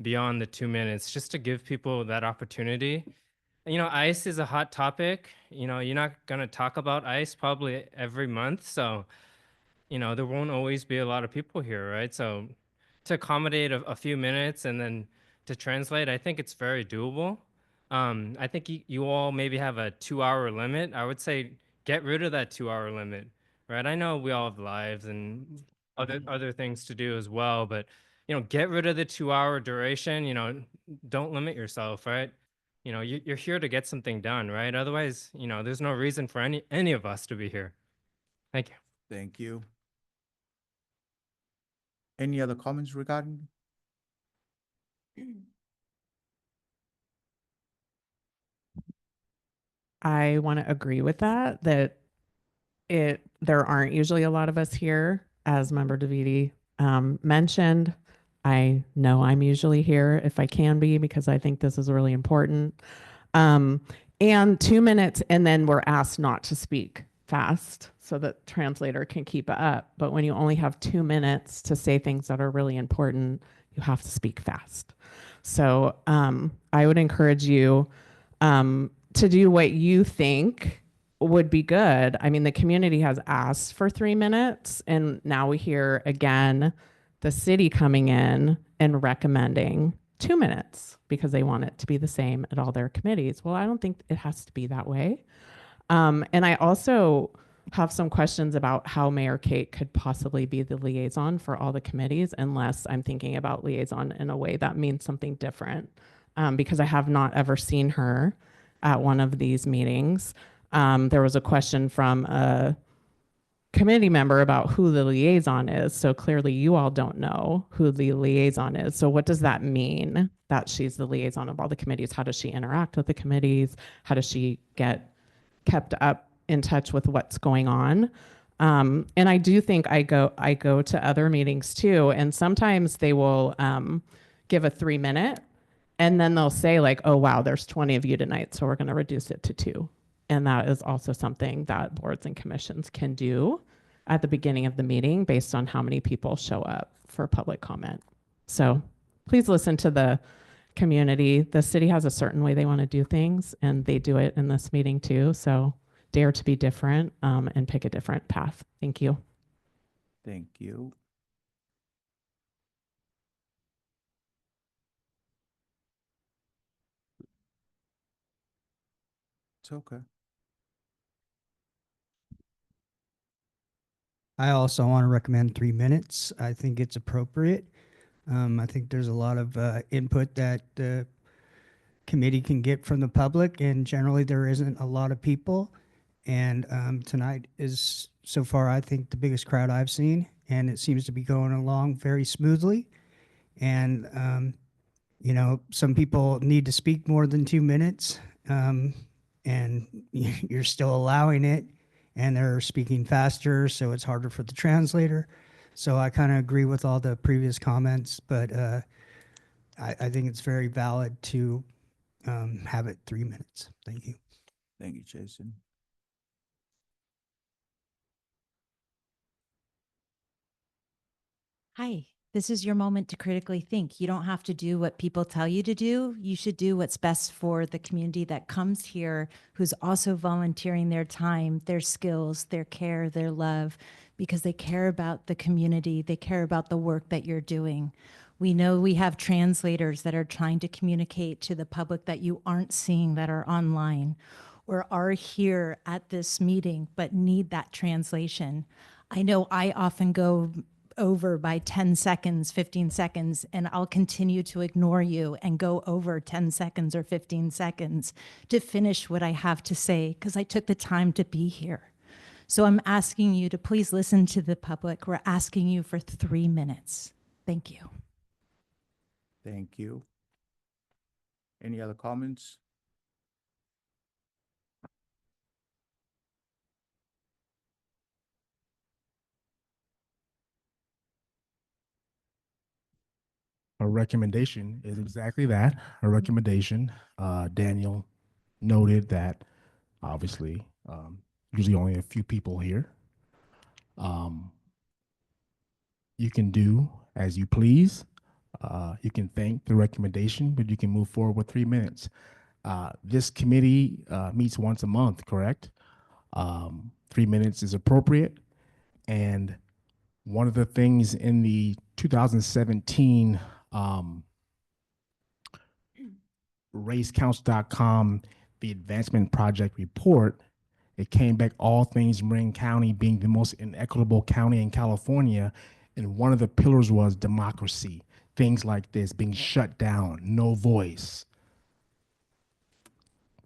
beyond the 2 minutes, just to give people that opportunity. You know, ICE is a hot topic. You know, you're not going to talk about ICE probably every month. So, you know, there won't always be a lot of people here, right? So to accommodate a few minutes and then to translate, I think it's very doable. I think you all maybe have a 2-hour limit. I would say get rid of that 2-hour limit, right? I know we all have lives and other things to do as well, but, you know, get rid of the 2-hour duration. You know, don't limit yourself, right? you know, you're here to get something done, right? Otherwise, you know, there's no reason for any of us to be here. Thank you. Thank you. Any other comments regarding? I want to agree with that, there aren't usually a lot of us here, as Member Davidi mentioned. I know I'm usually here if I can be, because I think this is really important. And 2 minutes, and then we're asked not to speak fast so that translator can keep up. But when you only have 2 minutes to say things that are really important, you have to speak fast. So I would encourage you to do what you think would be good. I mean, the community has asked for 3 minutes, and now we hear again the city coming in and recommending 2 minutes because they want it to be the same at all their committees. Well, I don't think it has to be that way. And I also have some questions about how Mayor Kate could possibly be the liaison for all the committees, unless I'm thinking about liaison in a way that means something different, because I have not ever seen her at one of these meetings. There was a question from a committee member about who the liaison is. So clearly you all don't know who the liaison is. So what does that mean that she's the liaison of all the committees? How does she interact with the committees? How does she get kept up in touch with what's going on? And I do think I go to other meetings too, and sometimes they will give a 3 minute, and then they'll say like, oh wow, there's 20 of you tonight, so we're going to reduce it to 2. And that is also something that boards and commissions can do at the beginning of the meeting based on how many people show up for public comment. So please listen to the community. The city has a certain way they want to do things, and they do it in this meeting too. So dare to be different and pick a different path. Thank you. Thank you. It's okay. I also want to recommend 3 minutes. I think it's appropriate. I think there's a lot of input that the committee can get from the public, and generally there isn't a lot of people. And tonight is, so far, I think the biggest crowd I've seen, and it seems to be going along very smoothly. And, you know, some people need to speak more than 2 minutes, and you're still allowing it, and they're speaking faster, so it's harder for the translator. So I kind of agree with all the previous comments, but I think it's very valid to have it 3 minutes. Thank you. Thank you, Jason. Hi, this is your moment to critically think. You don't have to do what people tell you to do. You should do what's best for the community that comes here, who's also volunteering their time, their skills, their care, their love, because they care about the community. They care about the work that you're doing. We know we have translators that are trying to communicate to the public that you aren't seeing, that are online or are here at this meeting, but need that translation. I know I often go over by 10 seconds, 15 seconds, and I'll continue to ignore you and go over 10 seconds or 15 seconds to finish what I have to say because I took the time to be here. So I'm asking you to please listen to the public. We're asking you for 3 minutes. Thank you. Thank you. Any other comments? A recommendation is exactly that, a recommendation. Daniel noted that obviously, usually only a few people here. You can do as you please. You can thank the recommendation, but you can move forward with 3 minutes. This committee meets once a month, correct? 3 minutes is appropriate. And one of the things in the 2017 RaceCounts.com, the Advancement Project report, it came back all things Marin County being the most inequitable county in California. And one of the pillars was democracy. Things like this being shut down, no voice.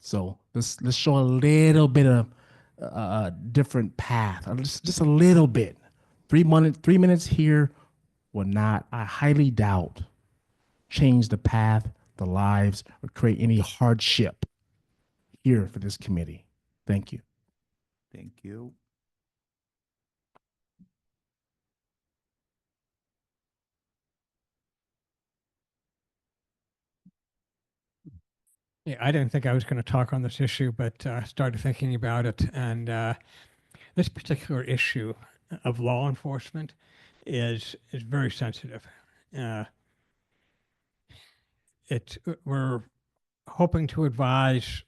So let's show a little bit of different path, just a little bit. 3 minutes here will not, I highly doubt, change the path, the lives, or create any hardship here for this committee. Thank you. Thank you. Yeah, I didn't think I was going to talk on this issue, but started thinking about it. And this particular issue of law enforcement is very sensitive. We're hoping to advise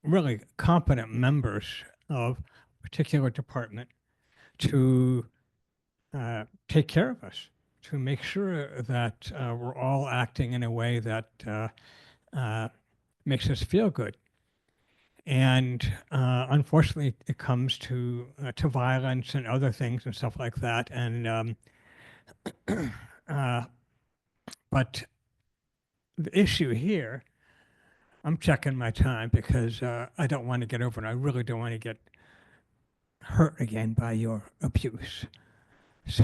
really competent members of a particular department to take care of us, to make sure that we're all acting in a way that makes us feel good. And unfortunately, it comes to violence and other things and stuff like that. And but the issue here, I'm checking my time because I don't want to get over it. I really don't want to get hurt again by your abuse. So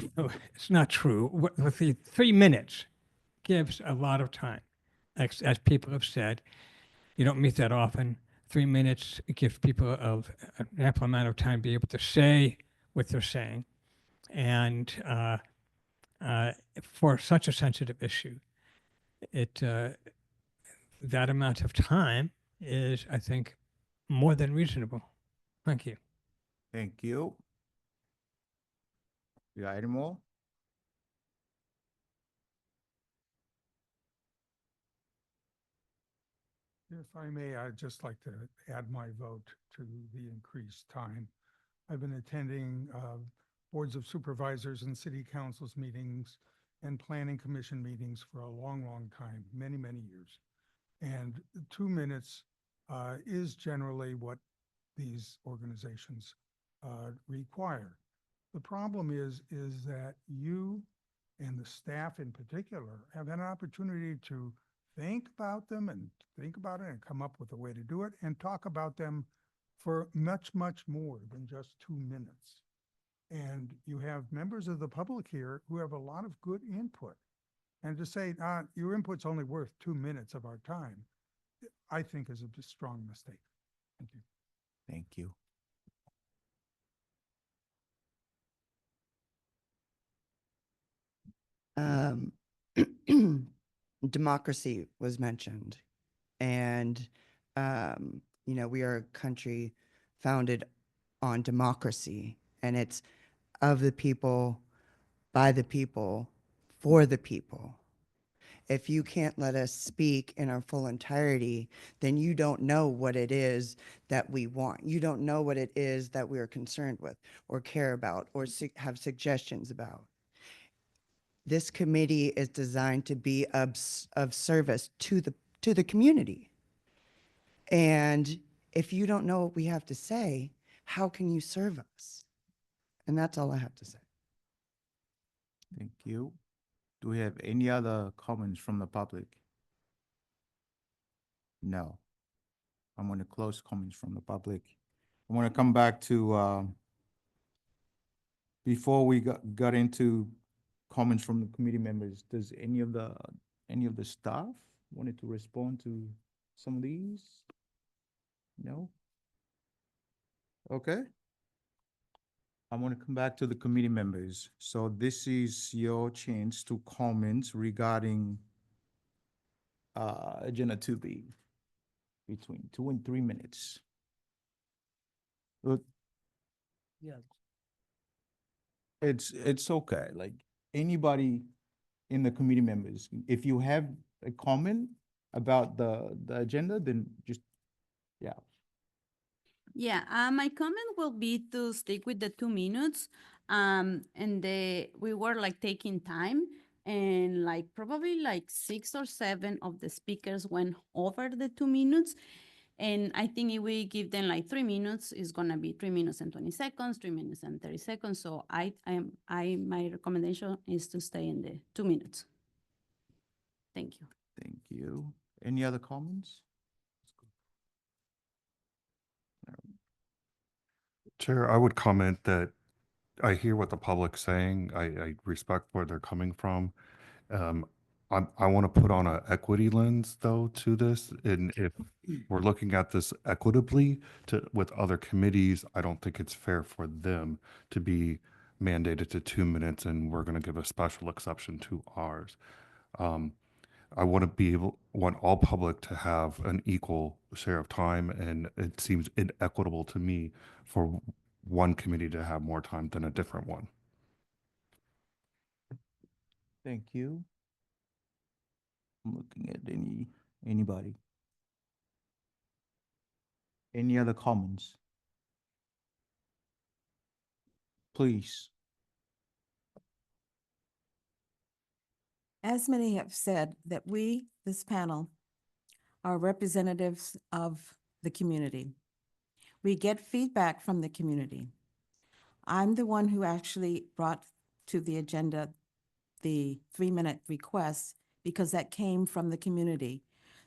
it's not true. With the 3 minutes gives a lot of time. As people have said, you don't meet that often. 3 minutes gives people an ample amount of time to be able to say what they're saying. And for such a sensitive issue, that amount of time is, I think, more than reasonable. Thank you. Thank you. You got any more? If I may, I'd just like to add my vote to the increased time. I've been attending boards of supervisors and city councils meetings and planning commission meetings for a long, long time, many, many years. And 2 minutes is generally what these organizations require. The problem is that you and the staff in particular have had an opportunity to think about them and think about it and come up with a way to do it and talk about them for much, much more than just 2 minutes. And you have members of the public here who have a lot of good input. And to say, your input's only worth 2 minutes of our time, I think is a strong mistake. Thank you. Thank you. Democracy was mentioned. And, we are a country founded on democracy, and it's of the people, by the people, for the people. If you can't let us speak in our full entirety, then you don't know what it is that we want. You don't know what it is that we're concerned with or care about or have suggestions about. This committee is designed to be of service to the community. And if you don't know what we have to say, how can you serve us? And that's all I have to say. Thank you. Do we have any other comments from the public? No. I'm going to close comments from the public. I want to come back to, before we got into comments from the committee members, does any of the staff wanted to respond to some of these? No? Okay. I want to come back to the committee members. So this is your chance to comment regarding Agenda 2B between 2 and 3 minutes. Look, Yeah. it's okay. Like anybody in the committee members, if you have a comment about the agenda, then just, yeah. Yeah, my comment will be to stick with the 2 minutes. And we were like taking time, and like probably like 6 or 7 of the speakers went over the 2 minutes. And I think if we give them like 3 minutes, it's gonna be 3 minutes and 20 seconds, 3 minutes and 30 seconds. So my recommendation is to stay in the 2 minutes. Thank you. Thank you. Any other comments? Chair, I would comment that I hear what the public's saying. I respect where they're coming from. I want to put on an equity lens though to this. And if we're looking at this equitably with other committees, I don't think it's fair for them to be mandated to 2 minutes and we're going to give a special exception to ours. I want all public to have an equal share of time, and it seems inequitable to me for one committee to have more time than a different one. Thank you. I'm looking at anybody. Any other comments? Please. As many have said, that we, this panel, are representatives of the community. We get feedback from the community. I'm the one who actually brought to the agenda the 3-minute request because that came from the community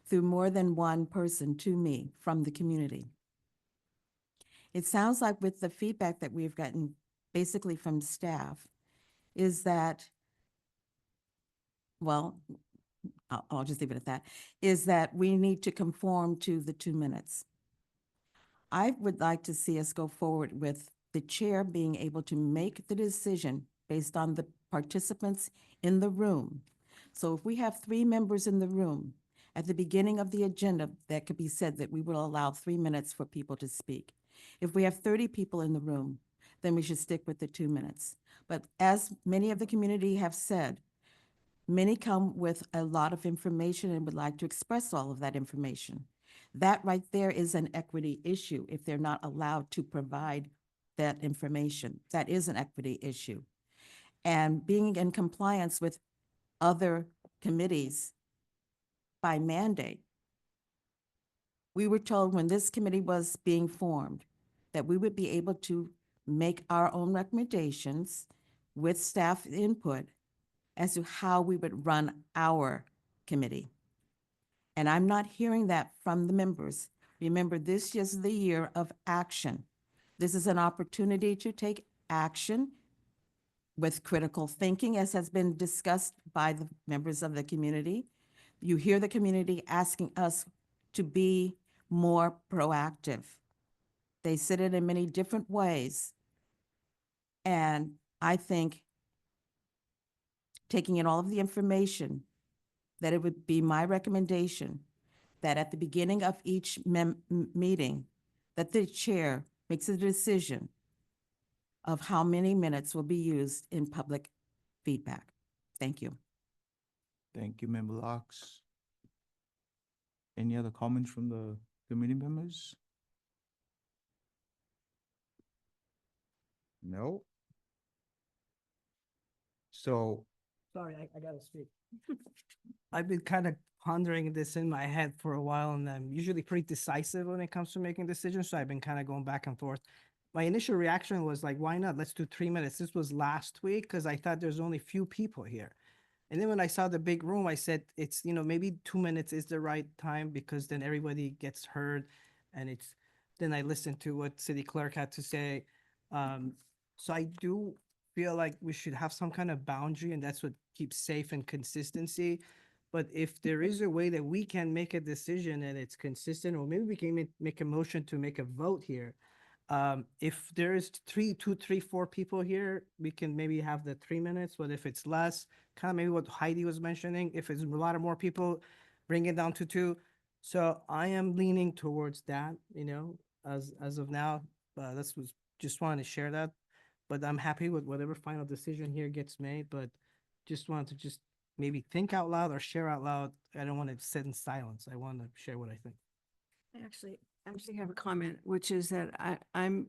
through more than one person to me from the community. It sounds like with the feedback that we've gotten basically from staff is that, well, I'll just leave it at that, is that we need to conform to the 2 minutes. I would like to see us go forward with the chair being able to make the decision based on the participants in the room. So if we have 3 members in the room, at the beginning of the agenda, that could be said that we will allow 3 minutes for people to speak. If we have 30 people in the room, then we should stick with the 2 minutes. But as many of the community have said, many come with a lot of information and would like to express all of that information. That right there is an equity issue if they're not allowed to provide that information. That is an equity issue. And being in compliance with other committees by mandate, we were told when this committee was being formed that we would be able to make our own recommendations with staff input as to how we would run our committee. And I'm not hearing that from the members. Remember, this is the year of action. This is an opportunity to take action with critical thinking, as has been discussed by the members of the community. You hear the community asking us to be more proactive. They said it in many different ways. And I think taking in all of the information, that it would be my recommendation that at the beginning of each meeting, that the chair makes a decision of how many minutes will be used in public feedback. Thank you. Thank you, Member Locks. Any other comments from the committee members? No. So, Sorry, I gotta speak. I've been kind of pondering this in my head for a while, and I'm usually pretty decisive when it comes to making decisions, so I've been kind of going back and forth. My initial reaction was like, why not? Let's do 3 minutes. This was last week because I thought there's only few people here. And then when I saw the big room, I said, it's, maybe 2 minutes is the right time because then everybody gets heard. And then I listened to what city clerk had to say. So I do feel like we should have some kind of boundary, and that's what keeps safe and consistency. But if there is a way that we can make a decision and it's consistent, or maybe we can make a motion to make a vote here. If there is 2, 3, 4 people here, we can maybe have the 3 minutes, but if it's less, kind of maybe what Heidi was mentioning, if it's a lot of more people, bring it down to 2. So I am leaning towards that, as of now. Just wanted to share that, but I'm happy with whatever final decision here gets made, but just wanted to maybe think out loud or share out loud. I don't want to sit in silence. I want to share what I think. I actually have a comment, which is that I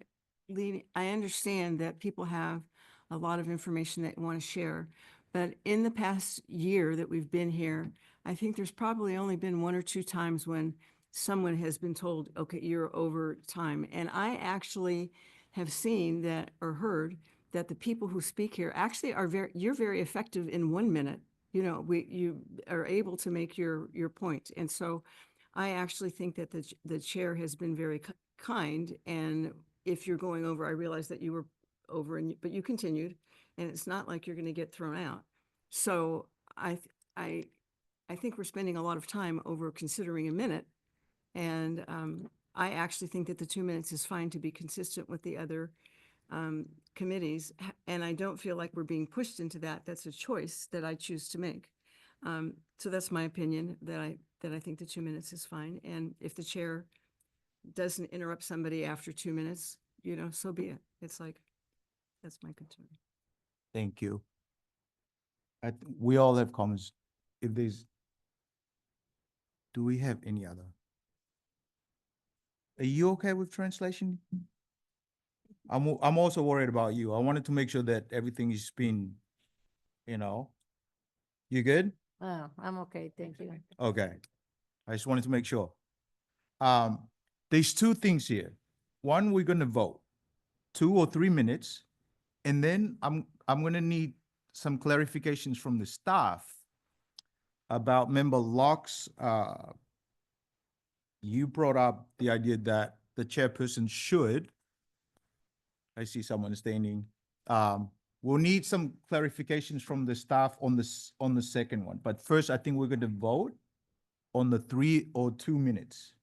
understand that people have a lot of information that want to share, but in the past year that we've been here, I think there's probably only been 1 or 2 times when someone has been told, okay, you're over time. And I actually have seen that or heard that the people who speak here actually you're very effective in 1 minute. You are able to make your point. And so I actually think that the chair has been very kind, and if you're going over, I realize that you were over but you continued, and it's not like you're going to get thrown out. So I think we're spending a lot of time over considering a minute. And I actually think that the 2 minutes is fine to be consistent with the other committees. And I don't feel like we're being pushed into that. That's a choice that I choose to make. So that's my opinion, that I think the 2 minutes is fine. And if the chair doesn't interrupt somebody after 2 minutes, so be it. It's like, that's my concern. Thank you. We all have comments. Do we have any other? Are you okay with translation? I'm also worried about you. I wanted to make sure that everything is being, you good? Oh, I'm okay, thank you. Okay. I just wanted to make sure. There's two things here. One, we're gonna vote, 2 or 3 minutes, and then I'm gonna need some clarifications from the staff about Member Locke's, you brought up the idea that the chairperson should, I see someone standing, we'll need some clarifications from the staff on the second one. But first, I think we're going to vote on the 3 or 2 minutes.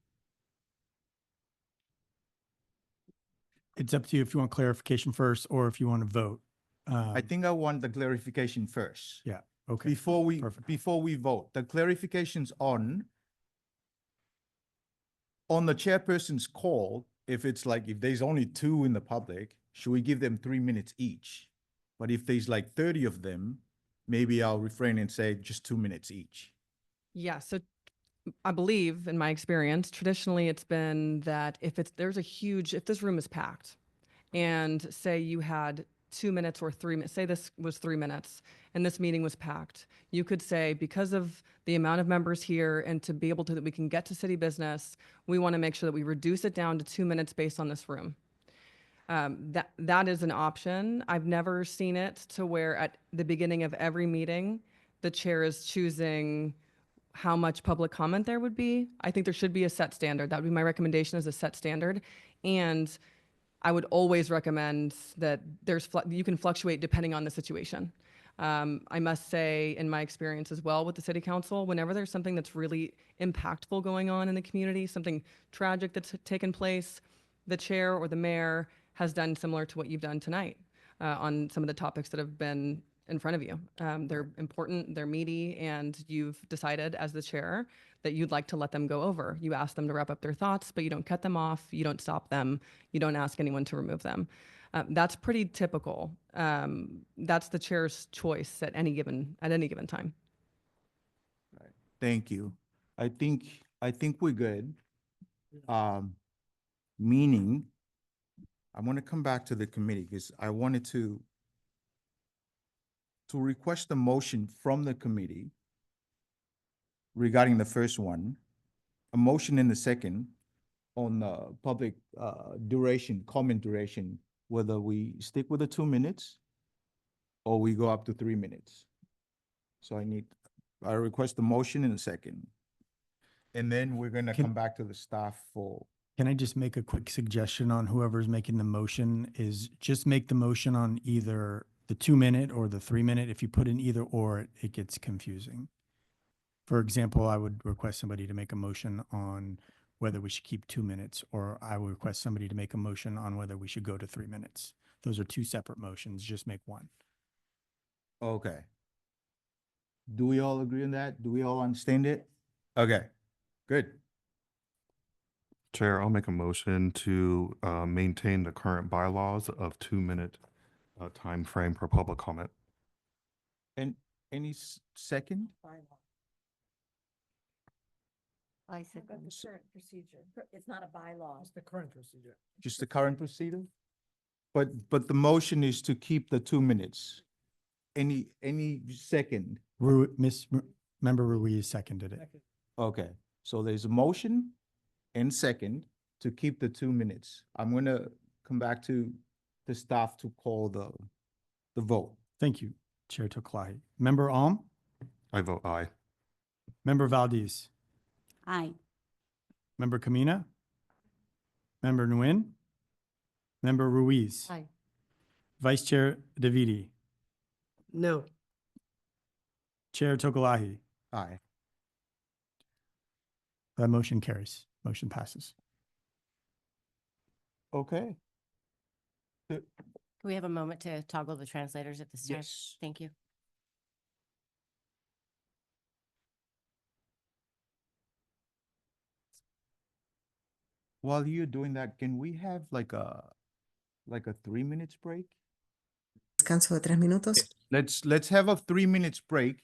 It's up to you if you want clarification first or if you want to vote. I think I want the clarification first. Yeah, okay. Before we Perfect. vote, the clarifications on the chairperson's call, if there's only 2 in the public, should we give them 3 minutes each? But if there's like 30 of them, maybe I'll refrain and say just 2 minutes each. Yeah, so I believe in my experience, traditionally it's been that if this room is packed and say you had 2 minutes or 3 minutes, say this was 3 minutes and this meeting was packed, you could say, because of the amount of members here and to be able to, that we can get to city business, we want to make sure that we reduce it down to 2 minutes based on this room. That is an option. I've never seen it to where at the beginning of every meeting, the chair is choosing how much public comment there would be. I think there should be a set standard. That would be my recommendation, as a set standard. And I would always recommend that you can fluctuate depending on the situation. I must say, in my experience as well with the city council, whenever there's something that's really impactful going on in the community, something tragic that's taken place, the chair or the mayor has done similar to what you've done tonight on some of the topics that have been in front of you. They're important, they're meaty, and you've decided as the chair that you'd like to let them go over. You ask them to wrap up their thoughts, but you don't cut them off, you don't stop them, you don't ask anyone to remove them. That's pretty typical. That's the chair's choice at any given time. Thank you. I think we're good. Meaning, I want to come back to the committee because I wanted to request a motion from the committee regarding the first one, a motion in the second on the public comment duration, whether we stick with the 2 minutes or we go up to 3 minutes. So I request a motion in a second. And then we're gonna come back to the staff for. Can I just make a quick suggestion on whoever's making the motion is just make the motion on either the 2 minute or the 3 minute. If you put in either or, it gets confusing. For example, I would request somebody to make a motion on whether we should keep 2 minutes, or I would request somebody to make a motion on whether we should go to 3 minutes. Those are 2 separate motions. Just make one. Okay. Do we all agree on that? Do we all understand it? Okay, good. Chair, I'll make a motion to maintain the current bylaws of 2-minute time frame for public comment. And any second? I said, The current procedure. It's not a bylaw. It's the current procedure. Just the current procedure? But the motion is to keep the 2 minutes. Any second? Member Ruiz seconded it. Okay, so there's a motion and second to keep the 2 minutes. I'm gonna come back to the staff to call the vote. Thank you, Chair Toklai. Member Alm? I vote aye. Member Valdez? Aye. Member Kamina? Member Nguyen? Member Ruiz. Aye. Vice Chair Davidi. No. Chair Tokalahi. Aye. That motion carries. Motion passes. Okay. Can we have a moment to toggle the translators at this time? Yes. Thank you. While you're doing that, can we have like a 3 minutes break? Descanso de 3 minutos. Let's have a 3 minutes break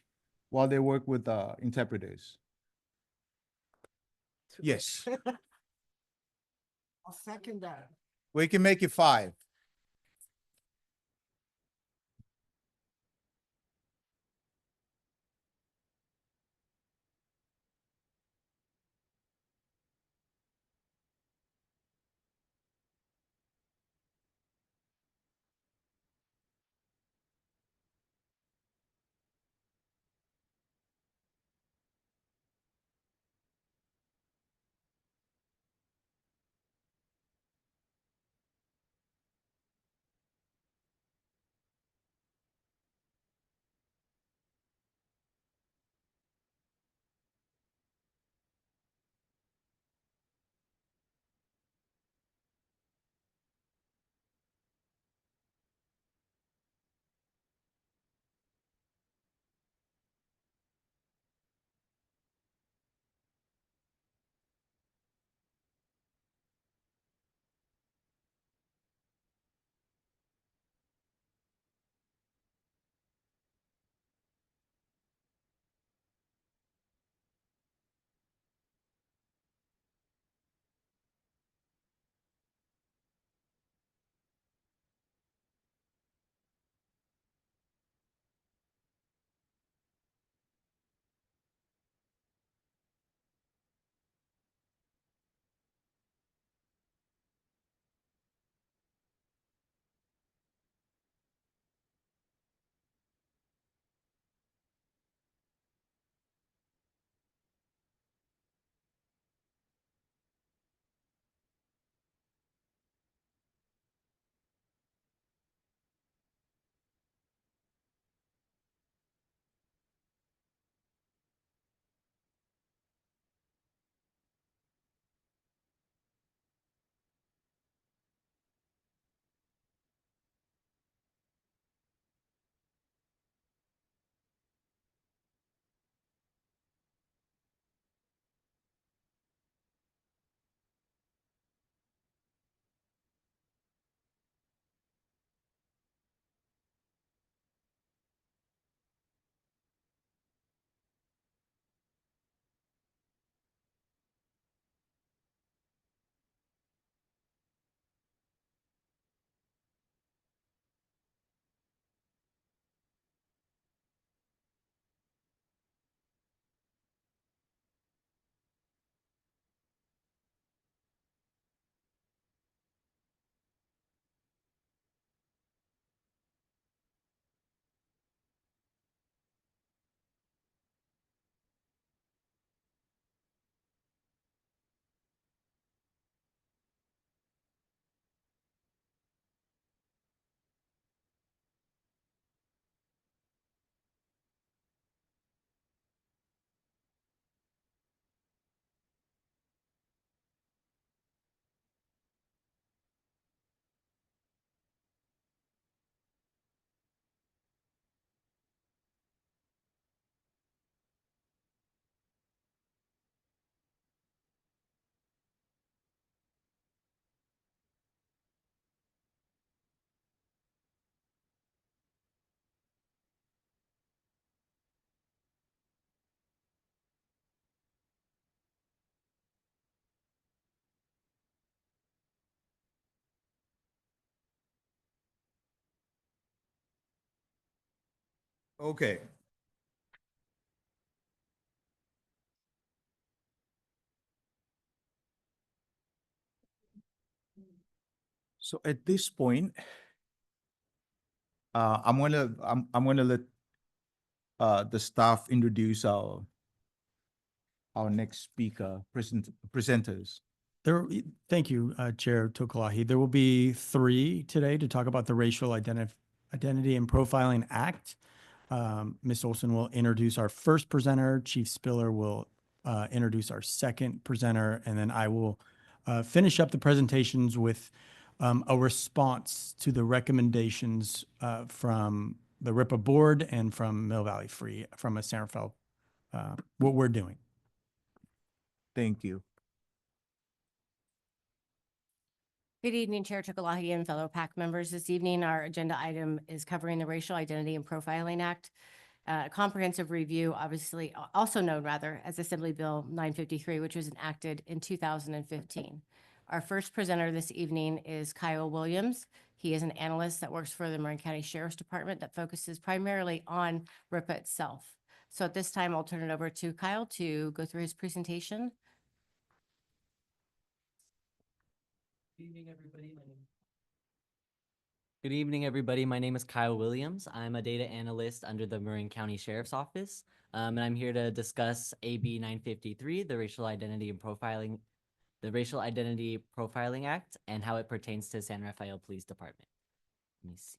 while they work with interpreters. Yes, I'll second that. we can make it 5. Okay. So at this point, I'm gonna let the staff introduce our next speaker presenters. Thank you, Chair Tokalahi. There will be 3 today to talk about the Racial Identity and Profiling Act. Ms. Olson will introduce our first presenter. Chief Spiller will introduce our second presenter, and then I will finish up the presentations with a response to the recommendations from the RIPA board and from Mill Valley Free, from a San Rafael, what we're doing. Thank you. Good evening, Chair Tokalahi and fellow PAC members. This evening, our agenda item is covering the Racial Identity and Profiling Act, comprehensive review, obviously also known rather as Assembly Bill 953, which was enacted in 2015. Our first presenter this evening is Kyle Williams. He is an analyst that works for the Marin County Sheriff's Department that focuses primarily on RIPA itself. So at this time, I'll turn it over to Kyle to go through his presentation. Good evening, everybody. My name is Kyle Williams. I'm a data analyst under the Marin County Sheriff's Office, and I'm here to discuss AB 953, the Racial Identity Profiling Act, and how it pertains to San Rafael Police Department. Let me see.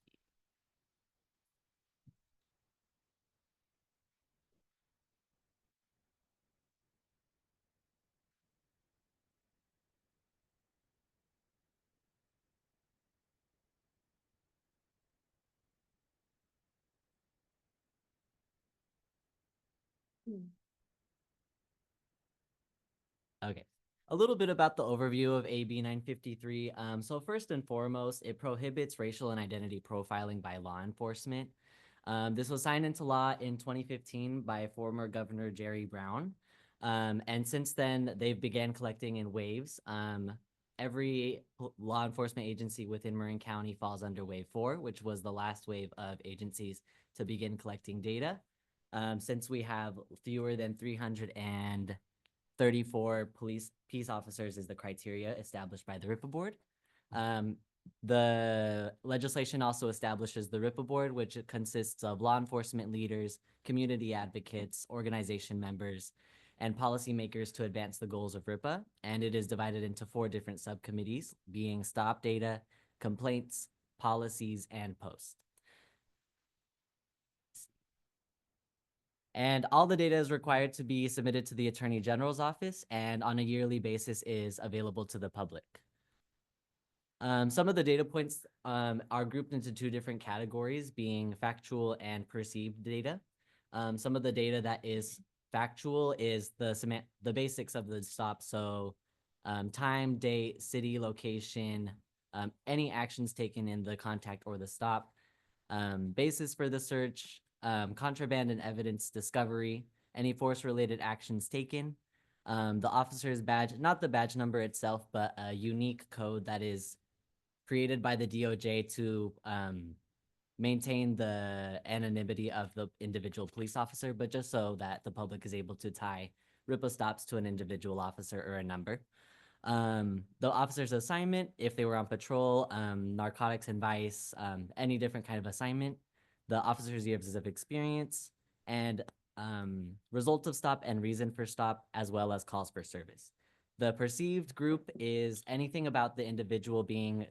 Okay, a little bit about the overview of AB 953. So first and foremost, it prohibits racial and identity profiling by law enforcement. This was signed into law in 2015 by former Governor Jerry Brown. And since then, they've began collecting in waves. Every law enforcement agency within Marin County falls under Wave 4, which was the last wave of agencies to begin collecting data. Since we have fewer than 334 peace officers is the criteria established by the RIPA board. The legislation also establishes the RIPA board, which consists of law enforcement leaders, community advocates, organization members, and policymakers to advance the goals of RIPA. And it is divided into 4 different subcommittees, being stop data, complaints, policies, and post. And all the data is required to be submitted to the Attorney General's office and on a yearly basis is available to the public. Some of the data points are grouped into 2 different categories, being factual and perceived data. Some of the data that is factual is the basics of the stop. So time, date, city, location, any actions taken in the contact or the stop, basis for the search, contraband and evidence discovery, any force-related actions taken, the officer's badge, not the badge number itself, but a unique code that is created by the DOJ to maintain the anonymity of the individual police officer, but just so that the public is able to tie RIPA stops to an individual officer or a number. The officer's assignment, if they were on patrol, narcotics and vice, any different kind of assignment, the officer's years of experience, and result of stop and reason for stop, as well as calls for service. The perceived group is anything about the individual being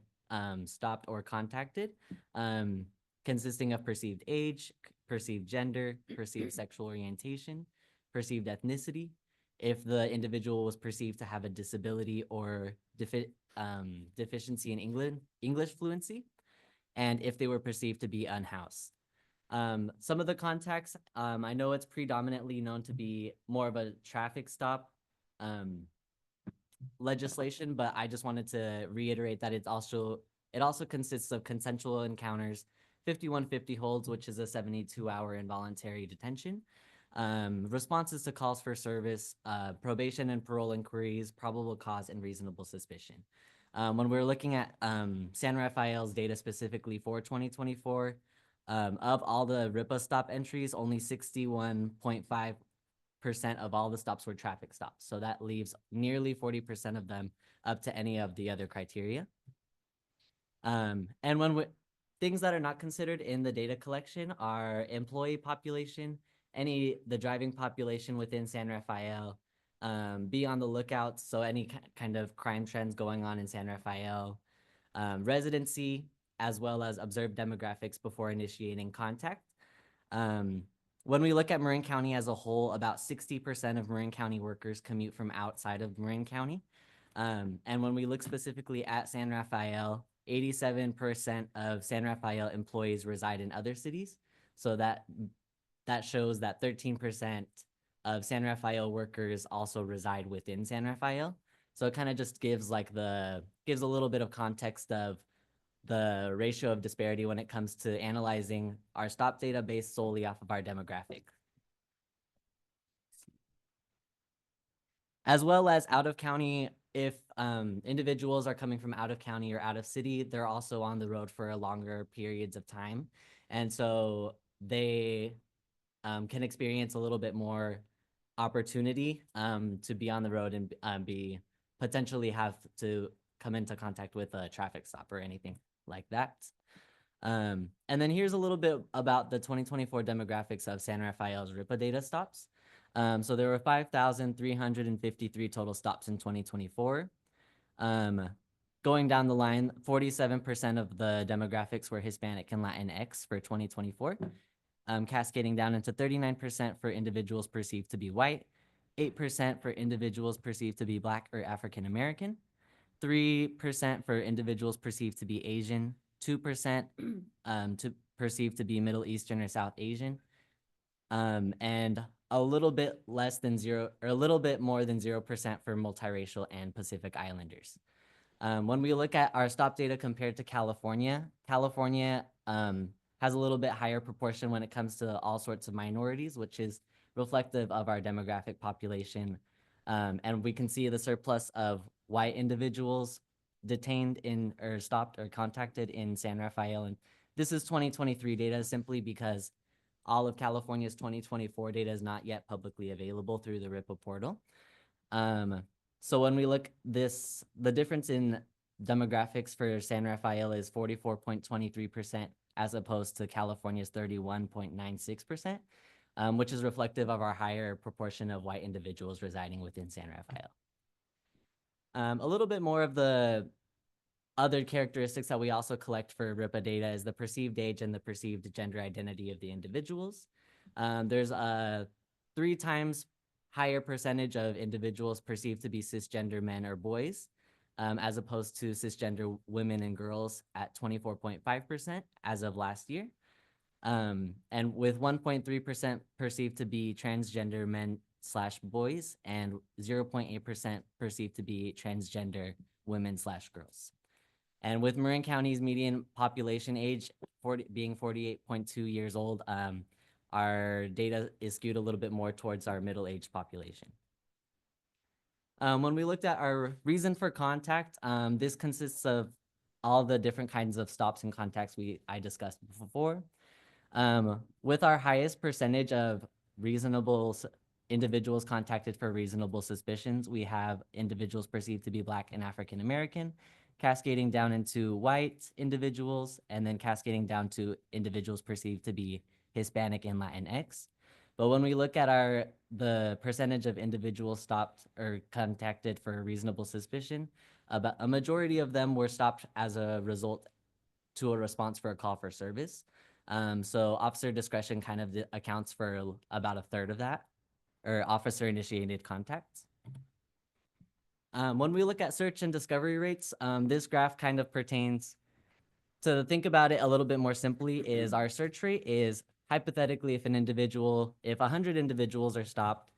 stopped or contacted, consisting of perceived age, perceived gender, perceived sexual orientation, perceived ethnicity, if the individual was perceived to have a disability or deficiency in English fluency, and if they were perceived to be unhoused. Some of the contacts, I know it's predominantly known to be more of a traffic stop legislation, but I just wanted to reiterate that it also consists of consensual encounters, 5150 holds, which is a 72-hour involuntary detention, responses to calls for service, probation and parole inquiries, probable cause, and reasonable suspicion. When we're looking at San Rafael's data specifically for 2024, of all the RIPA stop entries, only 61.5% of all the stops were traffic stops. So that leaves nearly 40% of them up to any of the other criteria. And things that are not considered in the data collection are employee population, the driving population within San Rafael, be on the lookout. So any kind of crime trends going on in San Rafael, residency, as well as observe demographics before initiating contact. When we look at Marin County as a whole, about 60% of Marin County workers commute from outside of Marin County. And when we look specifically at San Rafael, 87% of San Rafael employees reside in other cities. So that shows that 13% of San Rafael workers also reside within San Rafael. So it kind of just gives gives a little bit of context of the ratio of disparity when it comes to analyzing our stop data based solely off of our demographic. As well as out of county, if individuals are coming from out of county or out of city, they're also on the road for longer periods of time. And so they can experience a little bit more opportunity to be on the road and potentially have to come into contact with a traffic stop or anything like that. And then here's a little bit about the 2024 demographics of San Rafael's RIPA data stops. So there were 5,353 total stops in 2024. Going down the line, 47% of the demographics were Hispanic and Latinx for 2024, cascading down into 39% for individuals perceived to be white, 8% for individuals perceived to be Black or African American, 3% for individuals perceived to be Asian, 2% perceived to be Middle Eastern or South Asian, and a little bit less than a little bit more than 0% for multiracial and Pacific Islanders. When we look at our stop data compared to California, California has a little bit higher proportion when it comes to all sorts of minorities, which is reflective of our demographic population. And we can see the surplus of white individuals detained in or stopped or contacted in San Rafael. And this is 2023 data simply because all of California's 2024 data is not yet publicly available through the RIPA portal. So when we look the difference in demographics for San Rafael is 44.23% as opposed to California's 31.96%, which is reflective of our higher proportion of white individuals residing within San Rafael. A little bit more of the other characteristics that we also collect for RIPA data is the perceived age and the perceived gender identity of the individuals. There's a 3 times higher percentage of individuals perceived to be cisgender men or boys, as opposed to cisgender women and girls at 24.5% as of last year. And with 1.3% perceived to be transgender men/boys and 0.8% perceived to be transgender women/girls. And with Marin County's median population age being 48.2 years old, our data is skewed a little bit more towards our middle-aged population. When we looked at our reason for contact, this consists of all the different kinds of stops and contacts I discussed before. With our highest percentage of reasonable individuals contacted for reasonable suspicions, we have individuals perceived to be Black and African American, cascading down into white individuals, and then cascading down to individuals perceived to be Hispanic and Latinx. But when we look at the percentage of individuals stopped or contacted for reasonable suspicion, about a majority of them were stopped as a result to a response for a call for service. So officer discretion kind of accounts for about a third of that, or officer initiated contacts. When we look at search and discovery rates, this graph kind of pertains to think about it a little bit more simply is our search rate is hypothetically if 100 individuals are stopped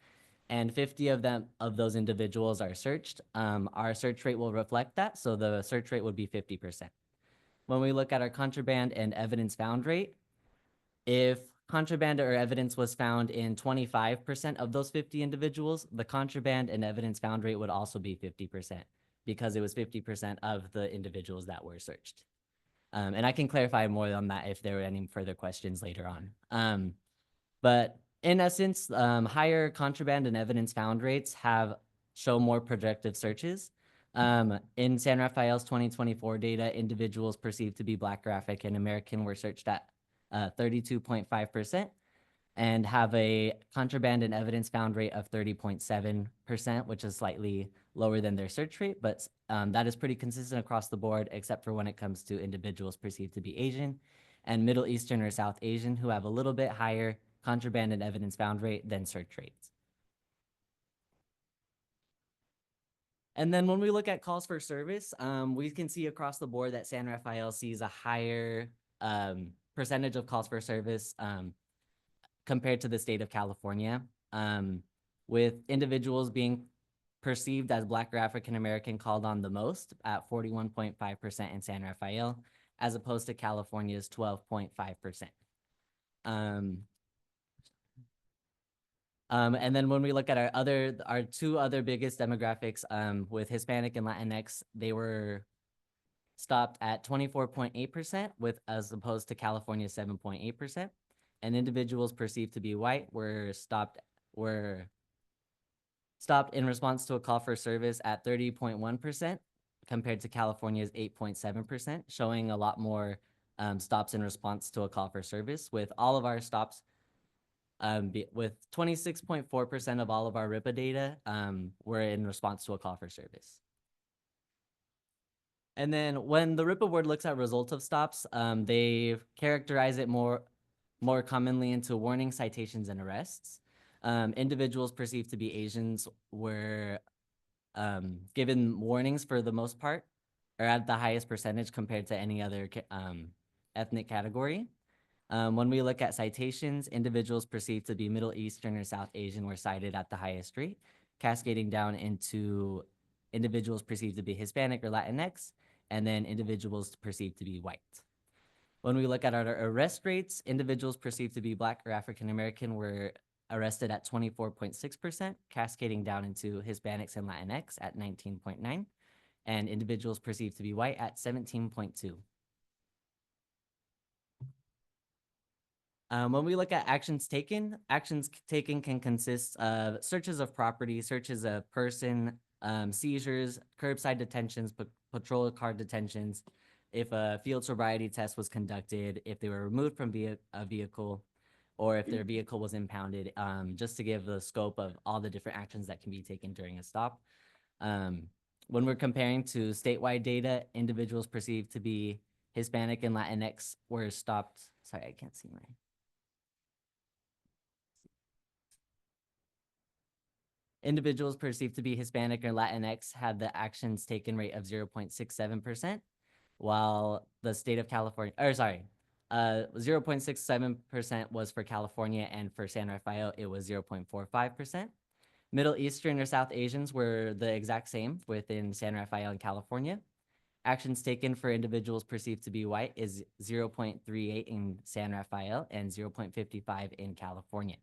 and 50 of those individuals are searched, our search rate will reflect that. So the search rate would be 50%. When we look at our contraband and evidence found rate, if contraband or evidence was found in 25% of those 50 individuals, the contraband and evidence found rate would also be 50% because it was 50% of the individuals that were searched. And I can clarify more on that if there were any further questions later on. But in essence, higher contraband and evidence found rates show more projective searches. In San Rafael's 2024 data, individuals perceived to be Black or African American were searched at 32.5%. and have a contraband and evidence found rate of 30.7%, which is slightly lower than their search rate, but that is pretty consistent across the board, except for when it comes to individuals perceived to be Asian and Middle Eastern or South Asian, who have a little bit higher contraband and evidence found rate than search rates. And then when we look at calls for service, we can see across the board that San Rafael sees a higher percentage of calls for service compared to the state of California, with individuals being perceived as Black or African American called on the most at 41.5% in San Rafael, as opposed to California's 12.5%. And then when we look at our two other biggest demographics, with Hispanic and Latinx, they were stopped at 24.8% as opposed to California's 7.8%. And individuals perceived to be white were stopped in response to a call for service at 30.1% compared to California's 8.7%, showing a lot more stops in response to a call for service, with all of our stops with 26.4% of all of our RIPA data were in response to a call for service. And then when the RIPA board looks at results of stops, they characterize it more commonly into warnings, citations, and arrests. Individuals perceived to be Asians were given warnings for the most part, or at the highest percentage compared to any other ethnic category. When we look at citations, individuals perceived to be Middle Eastern or South Asian were cited at the highest rate, cascading down into individuals perceived to be Hispanic or Latinx, and then individuals perceived to be white. When we look at our arrest rates, individuals perceived to be Black or African American were arrested at 24.6%, cascading down into Hispanics and Latinx at 19.9%, and individuals perceived to be white at 17.2%. When we look at actions taken can consist of searches of property, searches of person, seizures, curbside detentions, patrol car detentions, if a field sobriety test was conducted, if they were removed from a vehicle, or if their vehicle was impounded, just to give the scope of all the different actions that can be taken during a stop. When we're comparing to statewide data, individuals perceived to be Hispanic and Latinx were stopped. Sorry, I can't see my. Individuals perceived to be Hispanic or Latinx had the actions taken rate of 0.67%, while the state of California, 0.67% was for California, and for San Rafael, it was 0.45%. Middle Eastern or South Asians were the exact same within San Rafael and California. Actions taken for individuals perceived to be white is 0.38 in San Rafael and 0.55 in California.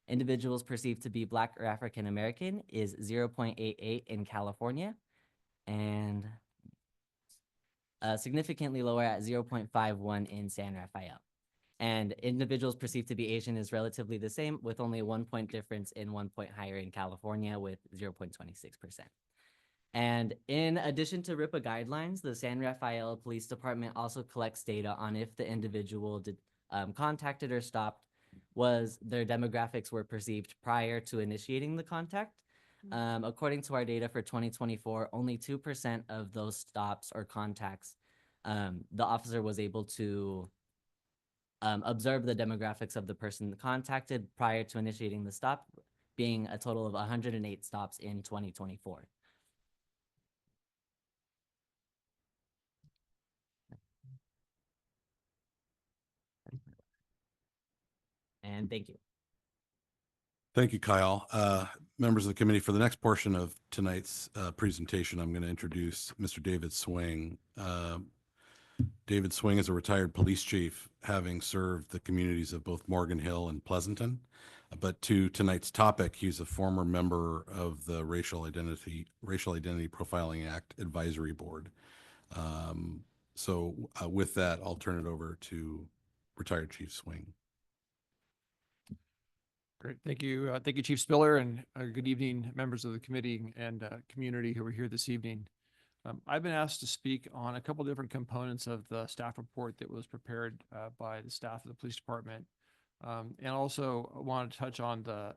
Individuals perceived to be Black or African American is 0.88 in California, and significantly lower at 0.51 in San Rafael. And individuals perceived to be Asian is relatively the same, with only 1 point difference in 1 point higher in California with 0.26%. And in addition to RIPA guidelines, the San Rafael Police Department also collects data on if the individual contacted or stopped their demographics were perceived prior to initiating the contact. According to our data for 2024, only 2% of those stops or contacts, the officer was able to observe the demographics of the person contacted prior to initiating the stop, being a total of 108 stops in 2024. And thank you. Thank you, Kyle. Members of the committee, for the next portion of tonight's presentation, I'm going to introduce Mr. David Swing. David Swing is a retired police chief, having served the communities of both Morgan Hill and Pleasanton. But to tonight's topic, he's a former member of the Racial Identity Profiling Act Advisory Board. With that, I'll turn it over to retired Chief Swing. Great. Thank you. Thank you, Chief Spiller, and good evening, members of the committee and community who are here this evening. I've been asked to speak on a couple different components of the staff report that was prepared by the staff of the police department And also I want to touch on the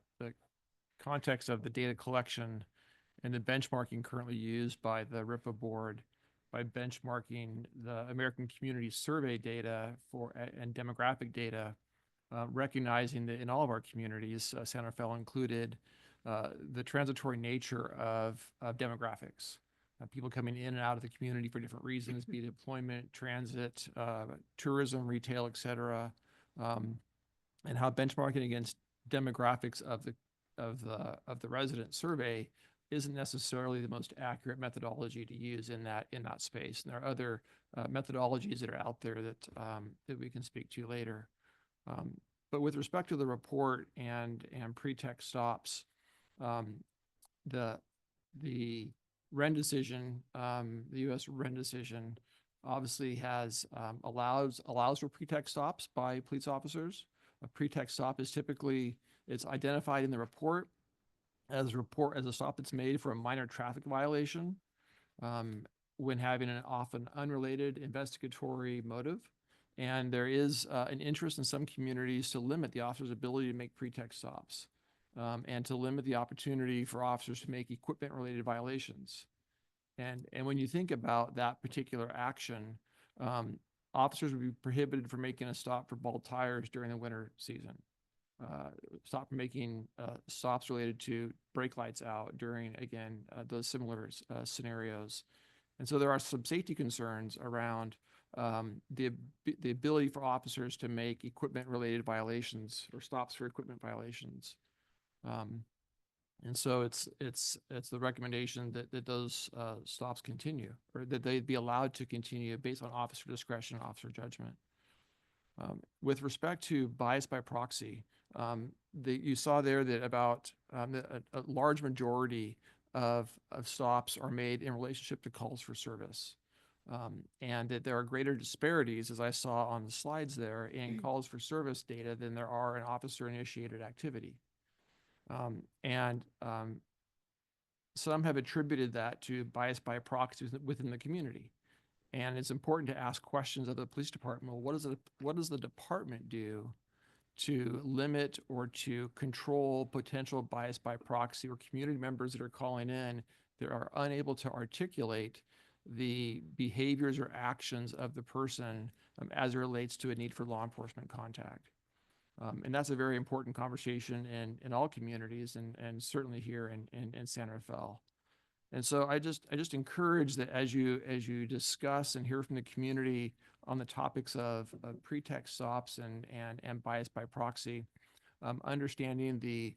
context of the data collection and the benchmarking currently used by the RIPA board by benchmarking the American Community Survey data and demographic data, recognizing that in all of our communities, Santa Fe included, the transitory nature of demographics. People coming in and out of the community for different reasons, be it employment, transit, tourism, retail, et cetera, and how benchmarking against demographics of the resident survey isn't necessarily the most accurate methodology to use in that space. And there are other methodologies that are out there that we can speak to later. But with respect to the report and pretext stops, the Wren decision, the U.S. Wren decision, obviously has allows for pretext stops by police officers. A pretext stop is typically, it's identified in the report as a stop that's made for a minor traffic violation, when having an often unrelated investigatory motive. And there is an interest in some communities to limit the officer's ability to make pretext stops, and to limit the opportunity for officers to make equipment-related violations. And when you think about that particular action, officers would be prohibited from making a stop for bald tires during the winter season. Stop from making stops related to brake lights out during, again, those similar scenarios. And so there are some safety concerns around the ability for officers to make equipment-related violations or stops for equipment violations. And so it's the recommendation that those stops continue, or that they'd be allowed to continue based on officer discretion and officer judgment. With respect to bias by proxy, you saw there that about a large majority of stops are made in relationship to calls for service. And that there are greater disparities, as I saw on the slides there, in calls for service data than there are in officer-initiated activity. Some have attributed that to bias by proxy within the community. And it's important to ask questions of the police department. Well, what does the department do to limit or to control potential bias by proxy, or community members that are calling in that are unable to articulate the behaviors or actions of the person as it relates to a need for law enforcement contact? And that's a very important conversation in all communities, and certainly here in San Rafael. And so I just encourage that as you discuss and hear from the community on the topics of pretext stops and bias by proxy, understanding the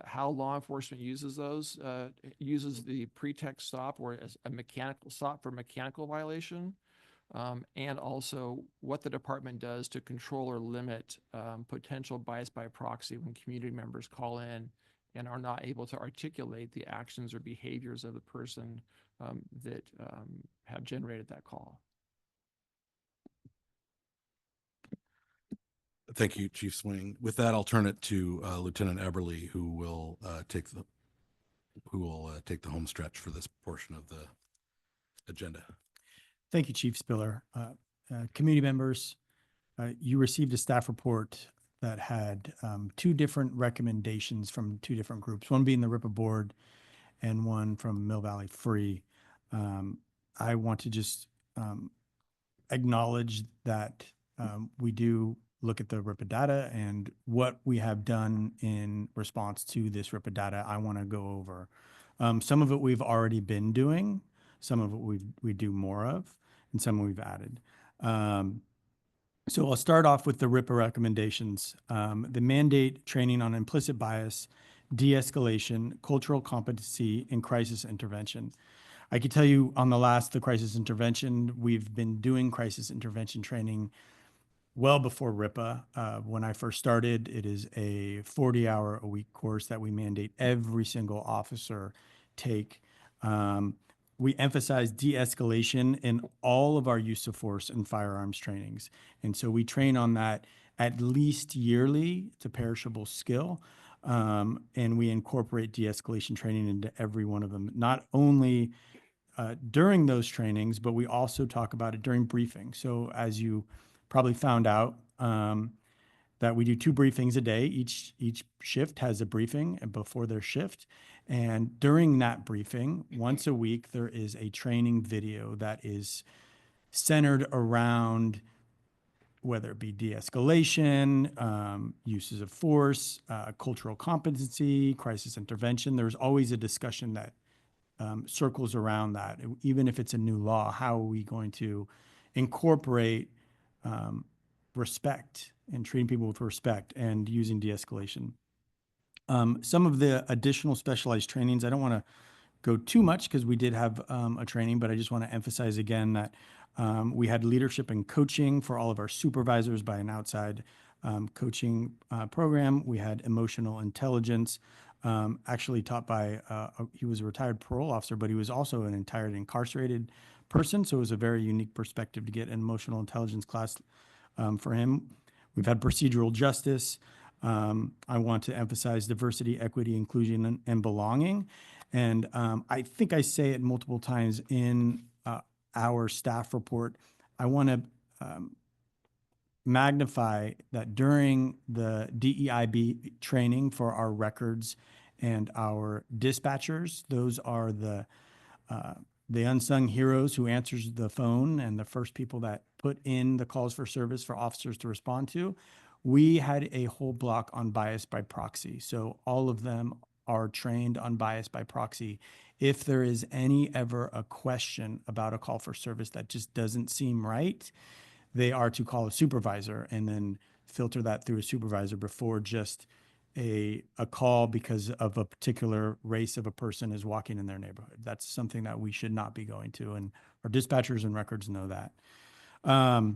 how law enforcement uses those, uses the pretext stop or as a mechanical stop for mechanical violation, and also what the department does to control or limit potential bias by proxy when community members call in and are not able to articulate the actions or behaviors of the person that have generated that call. Thank you, Chief Swing. With that, I'll turn it to Lieutenant Eberly, who will take the home stretch for this portion of the agenda. Thank you, Chief Spiller. Community members, you received a staff report that had two different recommendations from two different groups, one being the RIPA board and one from Mill Valley Free. I want to just acknowledge that we do look at the RIPA data and what we have done in response to this RIPA data. I want to go over. Some of it we've already been doing, some of it we do more of, and some we've added. So I'll start off with the RIPA recommendations. The mandate training on implicit bias, de-escalation, cultural competency, and crisis intervention. I can tell you on the crisis intervention, we've been doing crisis intervention training well before RIPA. When I first started, it is a 40-hour-a-week course that we mandate every single officer take. We emphasize de-escalation in all of our use of force and firearms trainings. And so we train on that at least yearly. It's a perishable skill. And we incorporate de-escalation training into every one of them, not only during those trainings, but we also talk about it during briefing. So as you probably found out, that we do 2 briefings a day. Each shift has a briefing before their shift. And during that briefing, once a week, there is a training video that is centered around whether it be de-escalation, uses of force, cultural competency, crisis intervention. There's always a discussion that circles around that. Even if it's a new law, how are we going to incorporate respect and treating people with respect and using de-escalation? Some of the additional specialized trainings, I don't want to go too much because we did have a training, but I just want to emphasize again that we had leadership and coaching for all of our supervisors by an outside coaching program. We had emotional intelligence, actually taught by, he was a retired parole officer, but he was also an entire incarcerated person. So it was a very unique perspective to get an emotional intelligence class for him. We've had procedural justice. I want to emphasize diversity, equity, inclusion, and belonging. And I think I say it multiple times in our staff report. I want to magnify that during the DEIB training for our records and our dispatchers, those are the unsung heroes who answers the phone and the first people that put in the calls for service for officers to respond to. We had a whole block on bias by proxy. So all of them are trained on bias by proxy. If there is ever a question about a call for service that just doesn't seem right, they are to call a supervisor and then filter that through a supervisor before just a call because of a particular race of a person is walking in their neighborhood. That's something that we should not be going to, and our dispatchers and records know that. I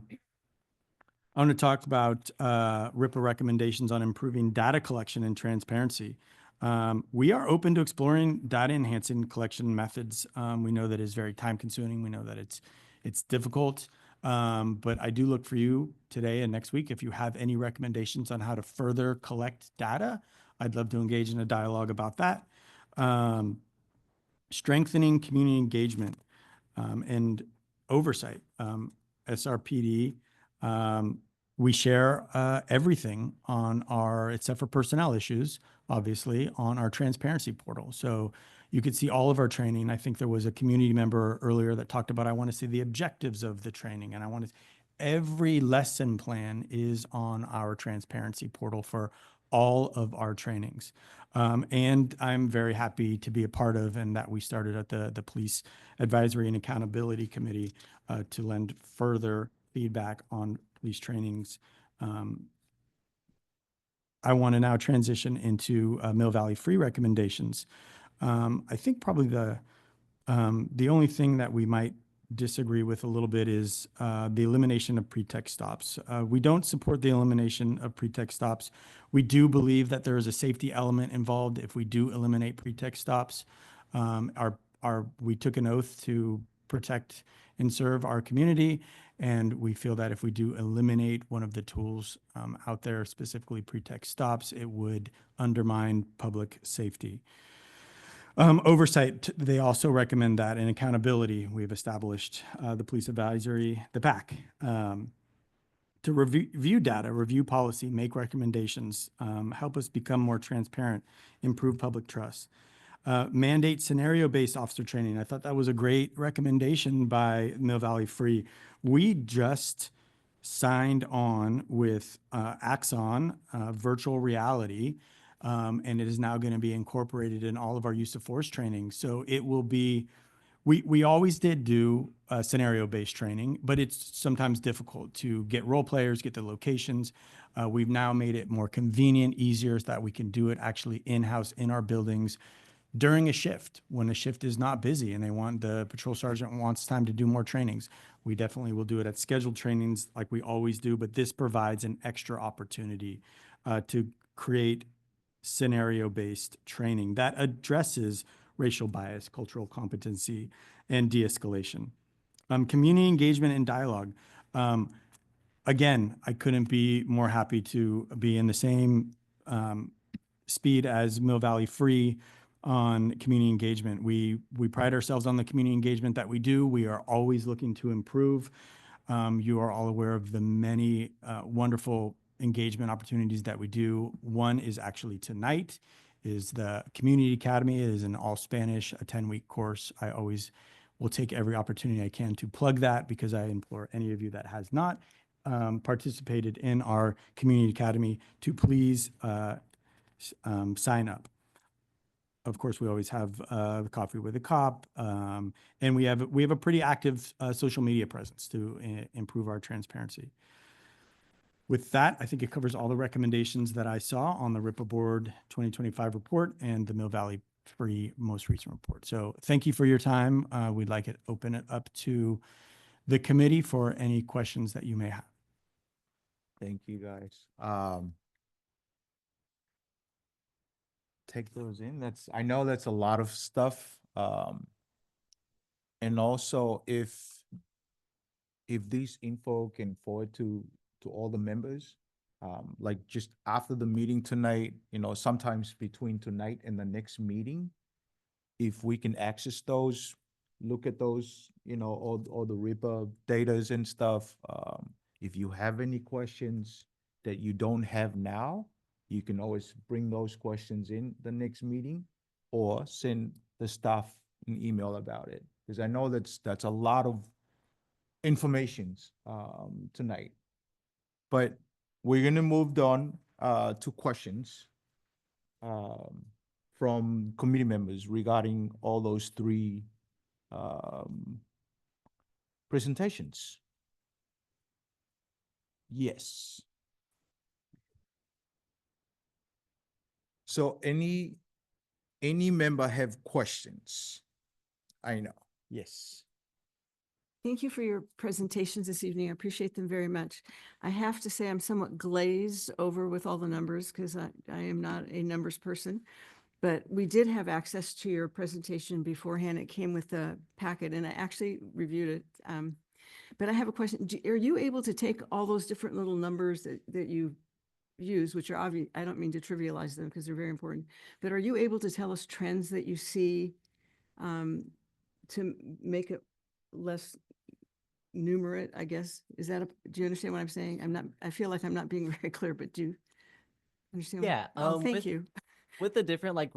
want to talk about RIPA recommendations on improving data collection and transparency. We are open to exploring data enhancing collection methods. We know that it's very time consuming. We know that it's difficult, but I do look for you today and next week. If you have any recommendations on how to further collect data, I'd love to engage in a dialogue about that. Strengthening community engagement and oversight. SRPD, we share everything on our, except for personnel issues, obviously, on our transparency portal. So you could see all of our training. I think there was a community member earlier that talked about, I want to see the objectives of the training. And I want to, every lesson plan is on our transparency portal for all of our trainings. And I'm very happy to be a part of, and that we started at the Police Advisory and Accountability Committee to lend further feedback on police trainings. I want to now transition into Mill Valley Free recommendations. I think probably the only thing that we might disagree with a little bit is the elimination of pretext stops. We don't support the elimination of pretext stops. We do believe that there is a safety element involved if we do eliminate pretext stops. We took an oath to protect and serve our community, and we feel that if we do eliminate one of the tools out there, specifically pretext stops, it would undermine public safety. Oversight, they also recommend that in accountability, we've established the Police Advisory, the PAC, to review data, review policy, make recommendations, help us become more transparent, improve public trust. Mandate scenario-based officer training. I thought that was a great recommendation by Mill Valley Free. We just signed on with Axon virtual reality, and it is now going to be incorporated in all of our use of force training. So it will be, we always did do scenario-based training, but it's sometimes difficult to get role players, get the locations. We've now made it more convenient, easier, so that we can do it actually in-house in our buildings during a shift, when a shift is not busy and the patrol sergeant wants time to do more trainings. We definitely will do it at scheduled trainings like we always do, but this provides an extra opportunity to create scenario-based training that addresses racial bias, cultural competency, and de-escalation. Community engagement and dialogue. Again, I couldn't be more happy to be in the same speed as Mill Valley Free on community engagement. We pride ourselves on the community engagement that we do. We are always looking to improve. You are all aware of the many wonderful engagement opportunities that we do. One is actually tonight, is the Community Academy. It is an all Spanish, a 10-week course. I always will take every opportunity I can to plug that because I implore any of you that has not participated in our Community Academy to please sign up. Of course, we always have Coffee with a Cop, and we have a pretty active social media presence to improve our transparency. With that, I think it covers all the recommendations that I saw on the RIPA Board 2025 report and the Mill Valley Free most recent report. So thank you for your time. We'd like to open it up to the committee for any questions that you may have. Thank you, guys. Take those in. I know that's a lot of stuff. And also if these info can forward to all the members, like just after the meeting tonight, sometimes between tonight and the next meeting, if we can access those, look at those, all the RIPA datas and stuff. If you have any questions that you don't have now, you can always bring those questions in the next meeting or send the staff an email about it. Because I know that's a lot of information tonight. But we're gonna move on to questions from committee members regarding all those three presentations. Yes. So any member have questions? I know. Yes. Thank you for your presentations this evening. I appreciate them very much. I have to say I'm somewhat glazed over with all the numbers because I am not a numbers person, but we did have access to your presentation beforehand. It came with the packet and I actually reviewed it. But I have a question. Are you able to take all those different little numbers that you use, which are obvious? I don't mean to trivialize them because they're very important, but are you able to tell us trends that you see to make it less numerate, I guess? Do you understand what I'm saying? I feel like I'm not being very clear, but do you understand? Yeah. Thank you. With the different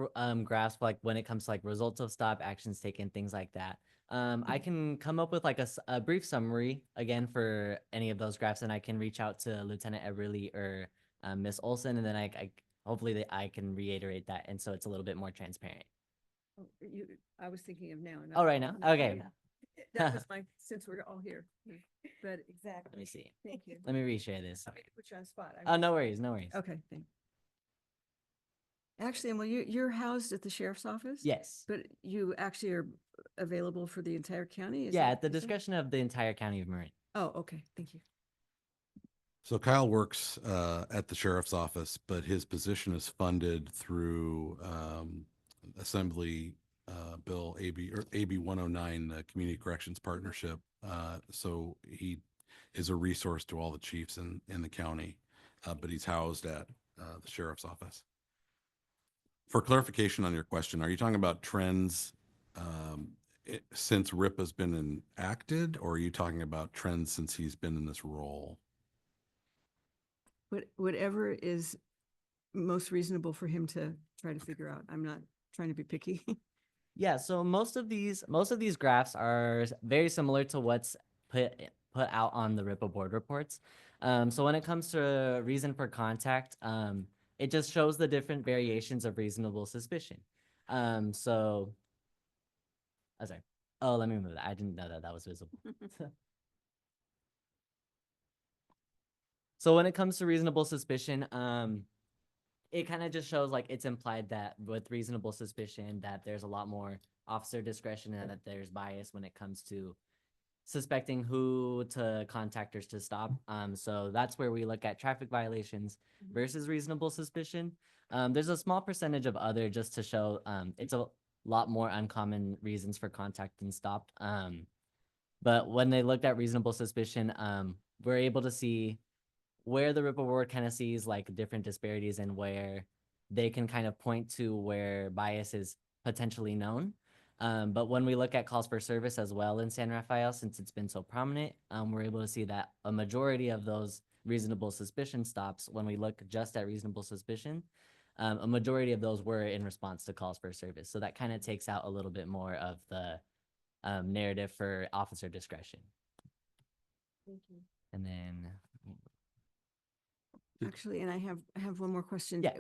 graphs, like when it comes to like results of stop, actions taken, things like that. I can come up with like a brief summary again for any of those graphs, and I can reach out to Lieutenant Everly or Miss Olson, and then I hopefully I can reiterate that, and so it's a little bit more transparent. I was thinking of now. Oh, right now? Okay. That was since we're all here, but exactly. Let me see. Thank you. Let me reshare this. Okay, put you on the spot. Oh, no worries, no worries. Okay, thanks. Actually, well, you're housed at the sheriff's office? Yes. But you actually are available for the entire county? Yeah, at the discretion of the entire county of Marin. Oh, okay, thank you. So Kyle works at the sheriff's office, but his position is funded through Assembly Bill AB 109, the Community Corrections Partnership. So he is a resource to all the chiefs in the county, but he's housed at the sheriff's office. For clarification on your question, are you talking about trends since RIP has been enacted, or are you talking about trends since he's been in this role? Whatever is most reasonable for him to try to figure out. I'm not trying to be picky. Yeah, so most of these graphs are very similar to what's put out on the RIPA board reports. So when it comes to reason for contact, it just shows the different variations of reasonable suspicion. So, oh, sorry. Oh, let me move that. I didn't know that was visible. So when it comes to reasonable suspicion, it kind of just shows like it's implied that with reasonable suspicion that there's a lot more officer discretion and that there's bias when it comes to suspecting who to contactors to stop. So that's where we look at traffic violations versus reasonable suspicion. There's a small percentage of other just to show it's a lot more uncommon reasons for contact than stopped. But when they looked at reasonable suspicion, we're able to see where the RIPA board kind of sees like different disparities and where they can kind of point to where bias is potentially known. But when we look at calls for service as well in San Rafael, since it's been so prominent, we're able to see that a majority of those reasonable suspicion stops, when we look just at reasonable suspicion, a majority of those were in response to calls for service. So that kind of takes out a little bit more of the narrative for officer discretion. Thank you. And then, Actually, and I have one more question. Yeah.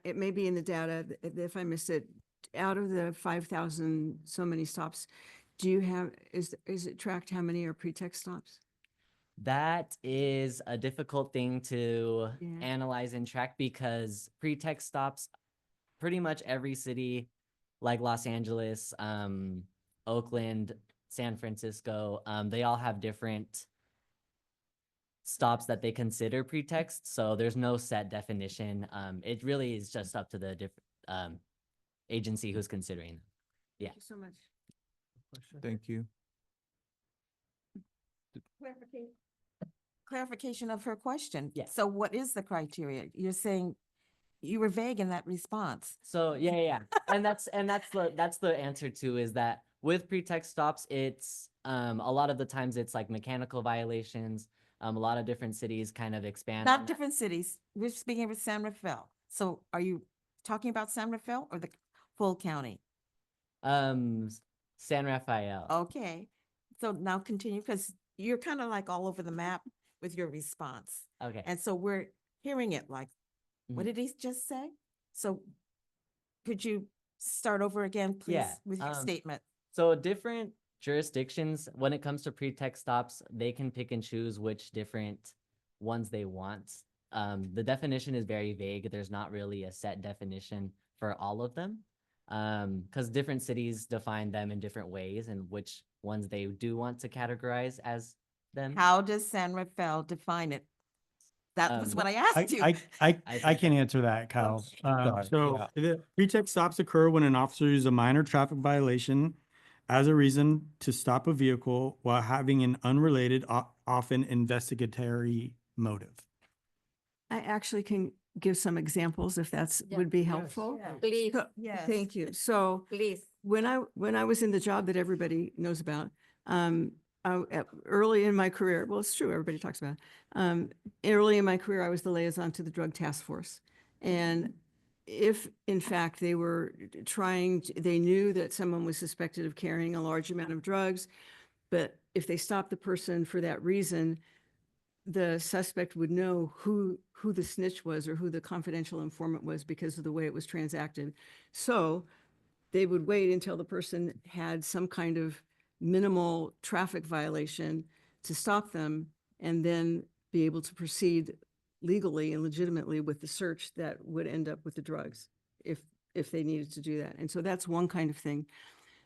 It may be in the data, if I missed it, out of the 5,000 so many stops, do you have, is it tracked how many are pretext stops? that is a difficult thing to Yeah. analyze and track because pretext stops, pretty much every city like Los Angeles, Oakland, San Francisco, they all have different stops that they consider pretext. So there's no set definition. It really is just up to the different agency who's considering. Yeah. Thank you so much. Thank you. Clarification of her question. Yeah. So what is the criteria? You're saying you were vague in that response. So yeah. And that's the answer too, is that with pretext stops, it's a lot of the times it's like mechanical violations. A lot of different cities kind of expand. on Not that. different cities. We're speaking with San Rafael. So are you talking about San Rafael or the full county? San Rafael. Okay. So now continue because you're kind of like all over the map with your response. Okay. And so we're hearing it like, what Mhm. did he just say? So could you start over again, please, Yeah, with your statement? So different jurisdictions, when it comes to pretext stops, they can pick and choose which different ones they want. The definition is very vague. There's not really a set definition for all of them. Because different cities define them in different ways and which ones they do want to categorize as them. How does San Rafael define it? That was what I asked you. I can answer that, Kyle. ahead. So the pretext stops occur when an officer uses a minor traffic violation as a reason to stop a vehicle while having an unrelated, often investigatory motive. I actually can give some examples if that's would be helpful. Please, Yes. Thank you. So please. when I was in the job that everybody knows about, early in my career, well, it's true, everybody talks about it. Early in my career, I was the liaison to the Drug Task Force. And if in fact they were they knew that someone was suspected of carrying a large amount of drugs, but if they stopped the person for that reason, the suspect would know who the snitch was or who the confidential informant was because of the way it was transacted. So they would wait until the person had some kind of minimal traffic violation to stop them and then be able to proceed legally and legitimately with the search that would end up with the drugs if they needed to do that. And so that's one kind of thing.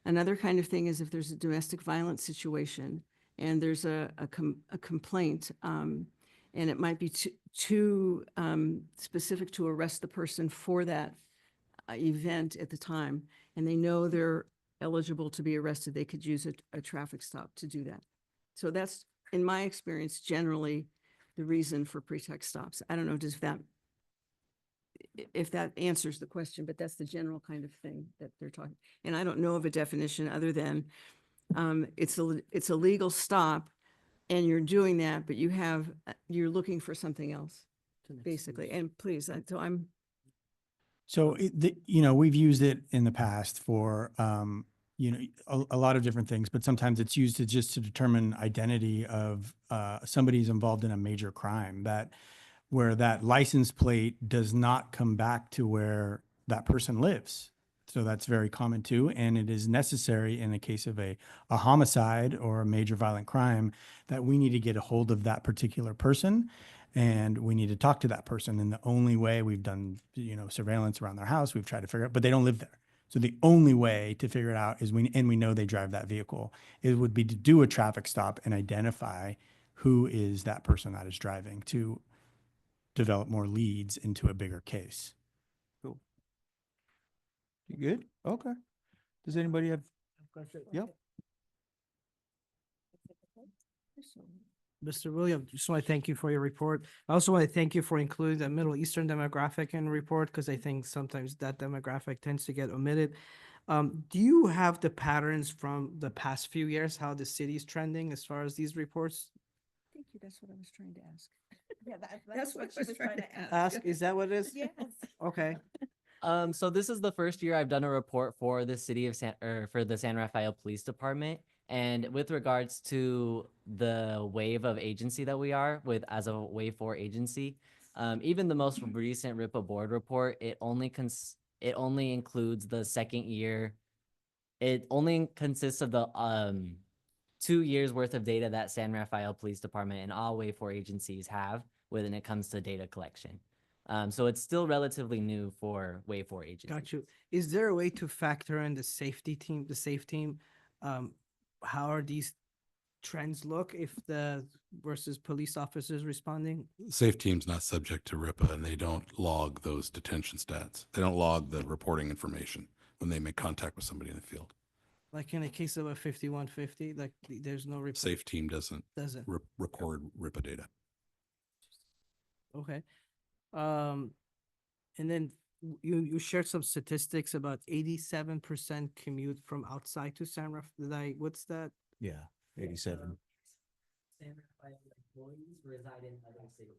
Another kind of thing is if there's a domestic violence situation and there's a complaint, and it might be too specific to arrest the person for that event at the time, and they know they're eligible to be arrested, they could use a traffic stop to do that. So that's, in my experience, generally the reason for pretext stops. I don't know, if that answers the question, but that's the general kind of thing that they're talking. And I don't know of a definition other than it's a legal stop and you're doing that, but you're looking for something else, basically. And please, So, we've used it in the past for, a lot of different things, but sometimes it's used to determine identity of somebody's involved in a major crime, where that license plate does not come back to where that person lives. So that's very common too. And it is necessary in the case of a homicide or a major violent crime that we need to get a hold of that particular person. And we need to talk to that person. And the only way we've done, surveillance around their house, we've tried to figure out, but they don't live there. So the only way to figure it out is we know they drive that vehicle. It would be to do a traffic stop and identify who is that person that is driving to develop more leads into a bigger case. Cool. You good? Okay. Does anybody have? Yep. Mr. Williams, just want to thank you for your report. I also want to thank you for including the Middle Eastern demographic in the report because I think sometimes that demographic tends to get omitted. Do you have the patterns from the past few years, how the city's trending as far as these reports? thank you, that's what I was trying to ask. Yeah, that's what she was trying to Ask, is that what it is? Yes. Okay. So this is the first year I've done a report for the city of for the San Rafael Police Department. And with regards to the wave of agency that we are with as a wave 4 agency, even the most recent RIPA board report, it only includes the second year. It only consists of the 2 years worth of data that San Rafael Police Department and all wave 4 agencies have when it comes to data collection. So it's still relatively new for wave 4 agencies. Got you. Is there a way to factor in the safety team, the SAFE team? How are these trends look if the versus police officers responding? Safe Team's not subject to RIPA and they don't log those detention stats. They don't log the reporting information when they make contact with somebody in the field. Like in the case of a 5150, like there's no report. Safe Team doesn't Doesn't. record RIPA data. Okay. And then you shared some statistics about 87% commute from outside to San Rafael. What's that? Yeah, 87. San Rafael employees reside in other cities.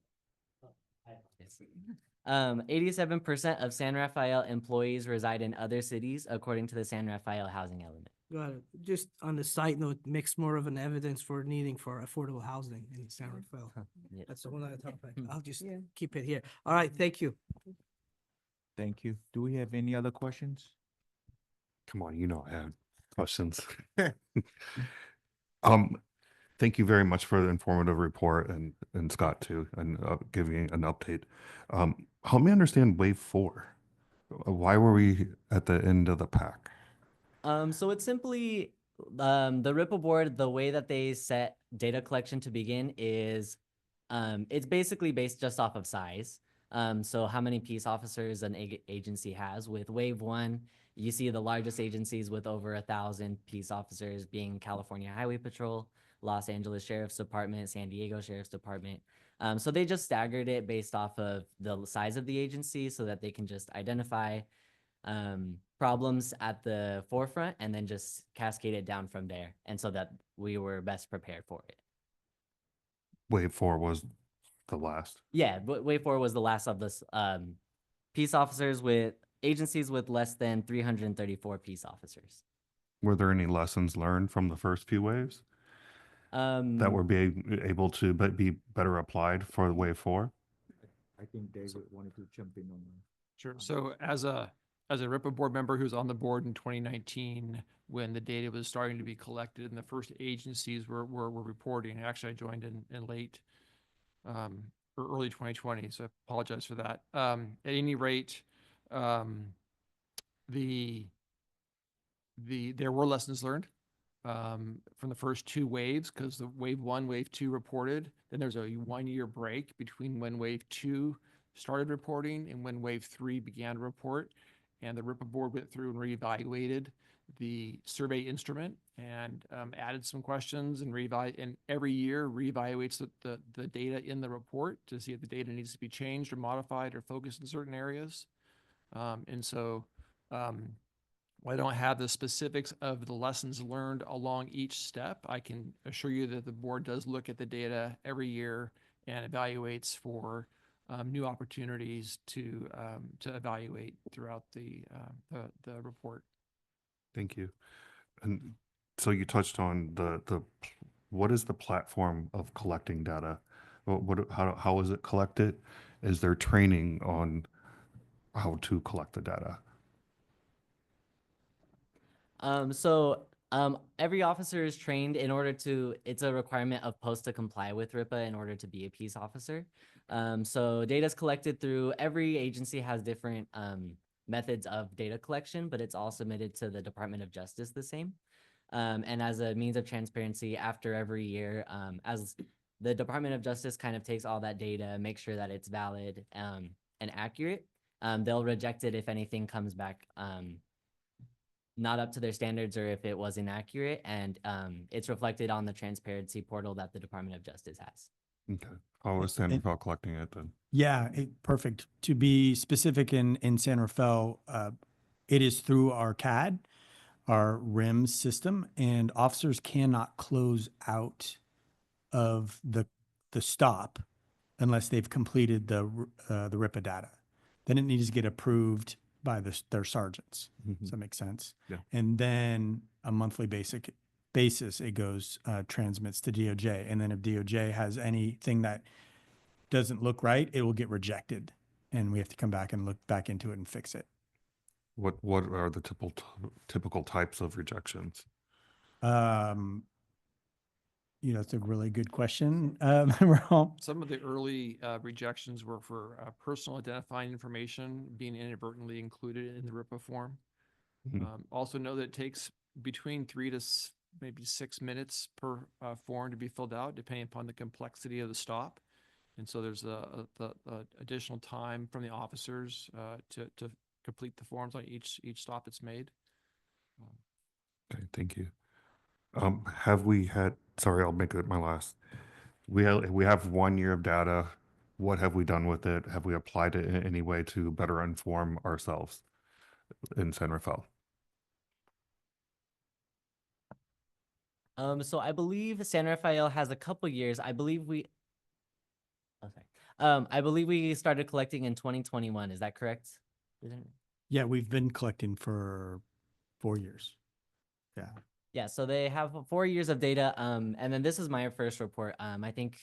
87% of San Rafael employees reside in other cities, according to the San Rafael housing element. Got it. Just on the side note, makes more of an evidence for needing for affordable housing in San Rafael. Yeah. That's a whole other topic. I'll just keep it here. All right, thank you. Thank you. Do we have any other questions? Come on, you know I have questions. Thank you very much for the informative report and Scott too, and giving an update. Help me understand wave 4. Why were we at the end of the pack? So it's simply the RIPA board, the way that they set data collection to begin is it's basically based just off of size. So how many peace officers an agency has. With wave 1, you see the largest agencies with over 1,000 peace officers being California Highway Patrol, Los Angeles Sheriff's Department, San Diego Sheriff's Department. So they just staggered it based off of the size of the agency so that they can just identify problems at the forefront and then just cascade it down from there. And so that we were best prepared for it. Wave 4 was the last. Yeah, but wave 4 was the last of this peace officers with agencies with less than 334 peace officers. Were there any lessons learned from the first few waves that were being able to be better applied for wave 4? I think David wanted to jump in on that. Sure. So as a RIPA board member who's on the board in 2019, when the data was starting to be collected and the first agencies were reporting, actually I joined in late or early 2020, so I apologize for that. At any rate, there were lessons learned from the first 2 waves, because the wave 1, wave 2 reported. Then there's a 1-year break between when wave 2 started reporting and when wave 3 began to report. And the RIPA board went through and reevaluated the survey instrument and added some questions and every year reevaluates the data in the report to see if the data needs to be changed or modified or focused in certain areas. And so while I don't have the specifics of the lessons learned along each step, I can assure you that the board does look at the data every year and evaluates for new opportunities to evaluate throughout the report. Thank you. And so you touched on what is the platform of collecting data? How is it collected? Is there training on how to collect the data? Every officer is trained in order to, it's a requirement of post to comply with RIPA in order to be a peace officer. So data is collected through, every agency has different methods of data collection, but it's all submitted to the Department of Justice the same. And as a means of transparency, after every year, as the Department of Justice kind of takes all that data, make sure that it's valid and accurate, they'll reject it if anything comes back not up to their standards or if it was inaccurate, and it's reflected on the transparency portal that the Department of Justice has. Okay. How is San Rafael collecting it then? Yeah, perfect. To be specific in San Rafael, it is through our CAD, our RIMS system, and officers cannot close out of the stop unless they've completed the RIPA data. Then it needs to get approved by their sergeants. Does that make sense? Yeah. And then a monthly basis, it goes, transmits to DOJ. And then if DOJ has anything that doesn't look right, it will get rejected. And we have to come back and look back into it and fix it. What are the typical types of rejections? That's a really good question. Raul. Some of the early rejections were for personal identifying information being inadvertently included in the RIPA form. Also know that it takes between 3 to maybe 6 minutes per form to be filled out, depending upon the complexity of the stop. And so there's the additional time from the officers to complete the forms on each stop that's made. Okay, thank you. Have we had, sorry, I'll make it my last. We have 1 year of data. What have we done with it? Have we applied it in any way to better inform ourselves in San Rafael? So I believe San Rafael has a couple years. I believe we started collecting in 2021. Is that correct? Yeah, we've been collecting for 4 years. Yeah. Yeah, so they have 4 years of data. And then this is my first report. I think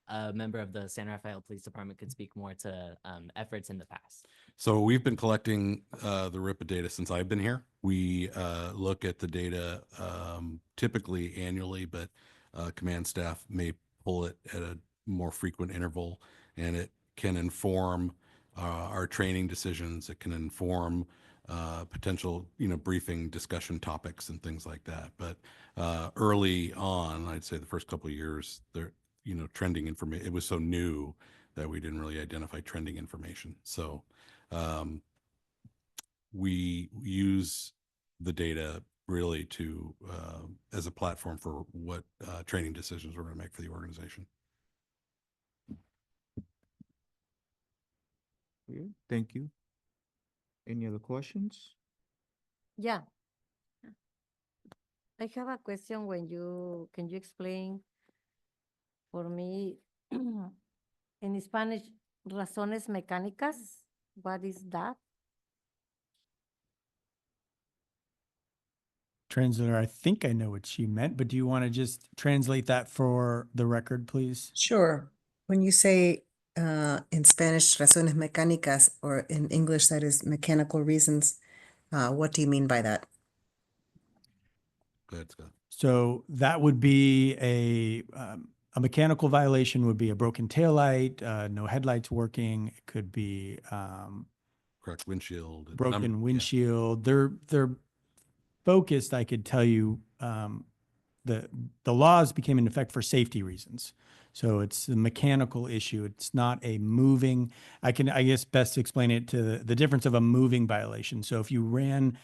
a member of the San Rafael Police Department could speak more to efforts in the past. So we've been collecting the RIPA data since I've been here. We look at the data typically annually, but command staff may pull it at a more frequent interval, and it can inform our training decisions. It can inform potential, briefing discussion topics and things like that. But early on, I'd say the first couple of years, there, trending information, it was so new that we didn't really identify trending information. So we use the data really to as a platform for what training decisions we're going to make for the organization. Thank you. Any other questions? Yeah. I have a question can you explain for me in Spanish, razones mecánicas? What is that? Translator, I think I know what she meant, but do you want to just translate that for the record, please? Sure. When you say in Spanish, razones mecánicas, or in English, that is mechanical reasons, what do you mean by that? Go ahead, Scott. So that would be a mechanical violation would be a broken taillight, no headlights working. It could be Correct windshield. broken windshield. They're focused. I could tell you the laws became in effect for safety reasons. So it's a mechanical issue. It's not a moving. I guess best explain it to the difference of a moving violation. So if you ran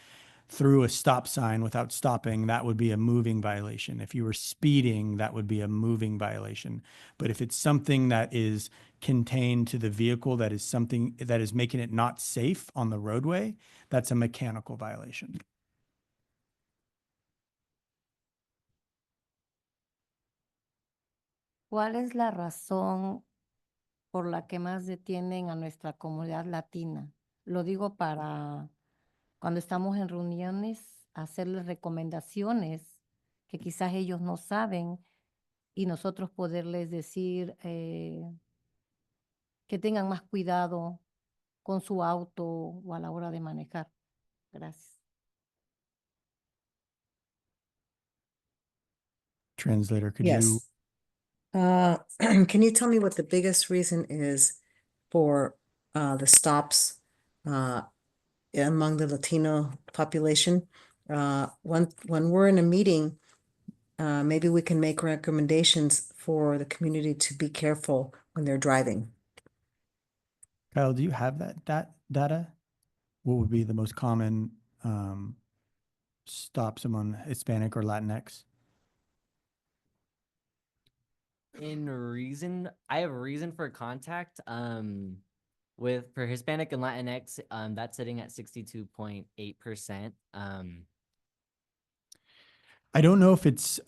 through a stop sign without stopping, that would be a moving violation. If you were speeding, that would be a moving violation. But if it's something that is contained to the vehicle, that is something that is making it not safe on the roadway, that's a mechanical violation. ¿Cuál es la razón por la que más detienen a nuestra comunidad latina? Lo digo para cuando estamos en reuniones, hacerles recomendaciones que quizás ellos no saben y nosotros poderles decir que tengan más cuidado con su auto o a la hora de manejar. Gracias. Translator, could you? Yes. Can you tell me what the biggest reason is for the stops among the Latino population? When we're in a meeting, maybe we can make recommendations for the community to be careful when they're driving. Kyle, do you have that data? What would be the most common stops among Hispanic or Latinx? I have a reason for contact for Hispanic and Latinx, that's sitting at 62.8%. I don't know if it's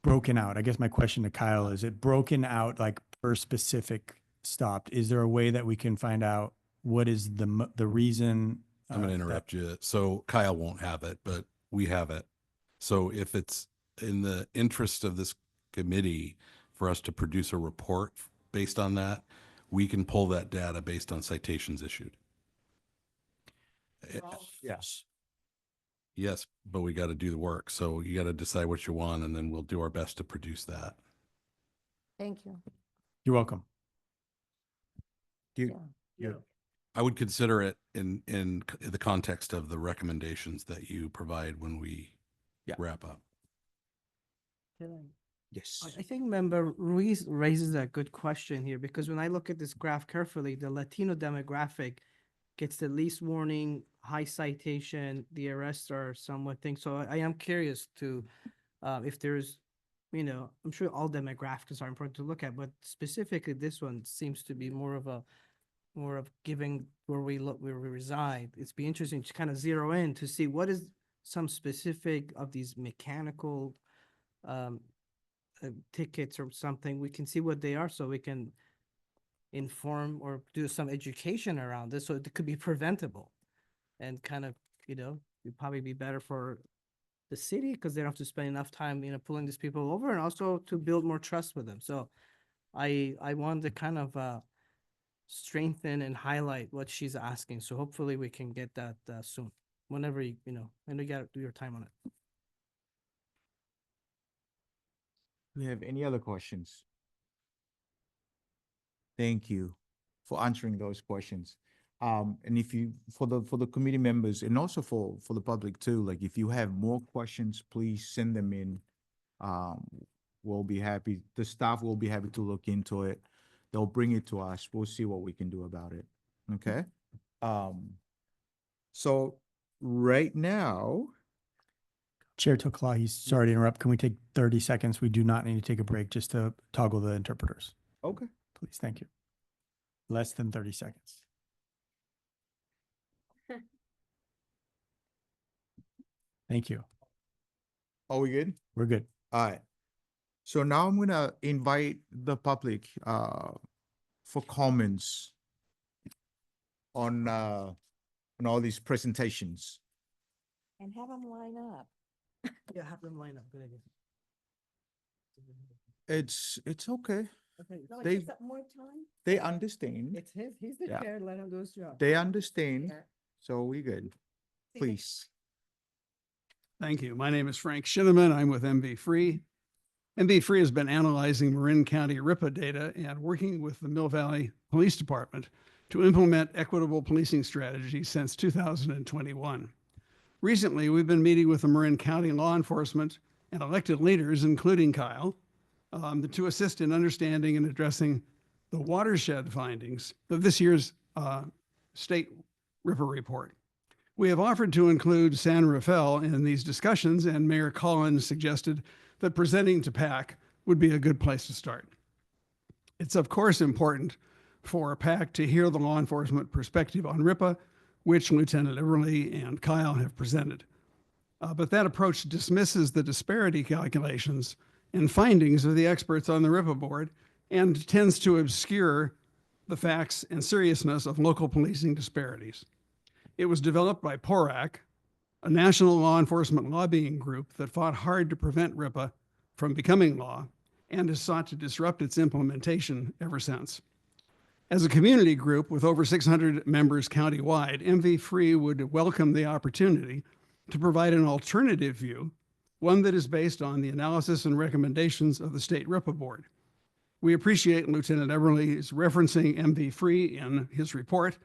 broken out. I guess my question to Kyle is it broken out like per specific stopped. Is there a way that we can find out what is the reason? I'm going to that- interrupt you. So Kyle won't have it, but we have it. So if it's in the interest of this committee for us to produce a report based on that, we can pull that data based on citations issued. Yes. Yes, but we got to do the work. So you got to decide what you want, and then we'll do our best to produce that. Thank you. You're welcome. I would consider it in the context of the recommendations that you provide when we wrap up. Yes. I think member Ruiz raises a good question here, because when I look at this graph carefully, the Latino demographic gets the least warning, high citation, the arrests are somewhat things. So I am curious to, if there's, I'm sure all demographics are important to look at, but specifically this one seems to be more of giving where we look, where we reside. It's be interesting to kind of zero in to see what is some specific of these mechanical tickets or something. We can see what they are so we can inform or do some education around this so it could be preventable and kind of, it'd probably be better for the city because they don't have to spend enough time, pulling these people over, and also to build more trust with them. So I wanted to kind of strengthen and highlight what she's asking. So hopefully we can get that soon, whenever I know you gotta do your time on it. Do you have any other questions? Thank you for answering those questions. And if you, for the committee members and also for the public too, like if you have more questions, please send them in. We'll be happy, the staff will be happy to look into it. They'll bring it to us. We'll see what we can do about it. Okay? So right now, Chair Tokalahi, sorry to interrupt. Can we take 30 seconds? We do not need to take a break, just to toggle the interpreters. okay. Please, thank you. Less than 30 seconds. Thank you. Are we good? We're good. All right. So now I'm gonna invite the public for comments on all these presentations. And have them line up. Yeah, have them line up. Good idea. It's okay. Okay, No, They- just more time. They understand. it's he's the Yeah. chair, let him do his job. They understand. So we good. Please. Thank you. My name is Frank Shinneman. I'm with MV Free. MV Free has been analyzing Marin County RIPA data and working with the Mill Valley Police Department to implement equitable policing strategies since 2021. Recently, we've been meeting with the Marin County law enforcement and elected leaders, including Kyle, to assist in understanding and addressing the watershed findings of this year's state RIPA report. We have offered to include San Rafael in these discussions, and Mayor Collins suggested that presenting to PAC would be a good place to start. It's of course important for PAC to hear the law enforcement perspective on RIPA, which Lieutenant Everly and Kyle have presented. But that approach dismisses the disparity calculations and findings of the experts on the RIPA board and tends to obscure the facts and seriousness of local policing disparities. It was developed by PORAC, a national law enforcement lobbying group that fought hard to prevent RIPA from becoming law and has sought to disrupt its implementation ever since. As a community group with over 600 members countywide, MV Free would welcome the opportunity to provide an alternative view, one that is based on the analysis and recommendations of the State RIPA Board. We appreciate Lieutenant Everly's referencing MV Free in his report,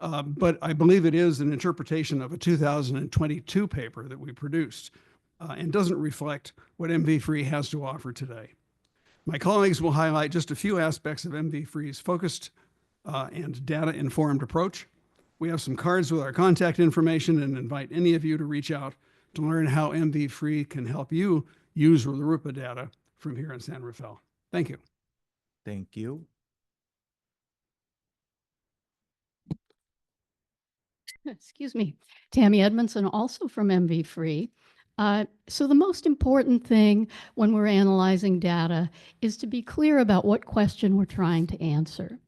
but I believe it is an interpretation of a 2022 paper that we produced and doesn't reflect what MV Free has to offer today. My colleagues will highlight just a few aspects of MV Free's focused and data-informed approach. We have some cards with our contact information and invite any of you to reach out to learn how MV Free can help you use the RIPA data from here in San Rafael. Thank you. Thank you. Excuse me, Tammy Edmondson, also from MV Free. So the most important thing when we're analyzing data is to be clear about what question we're trying to answer.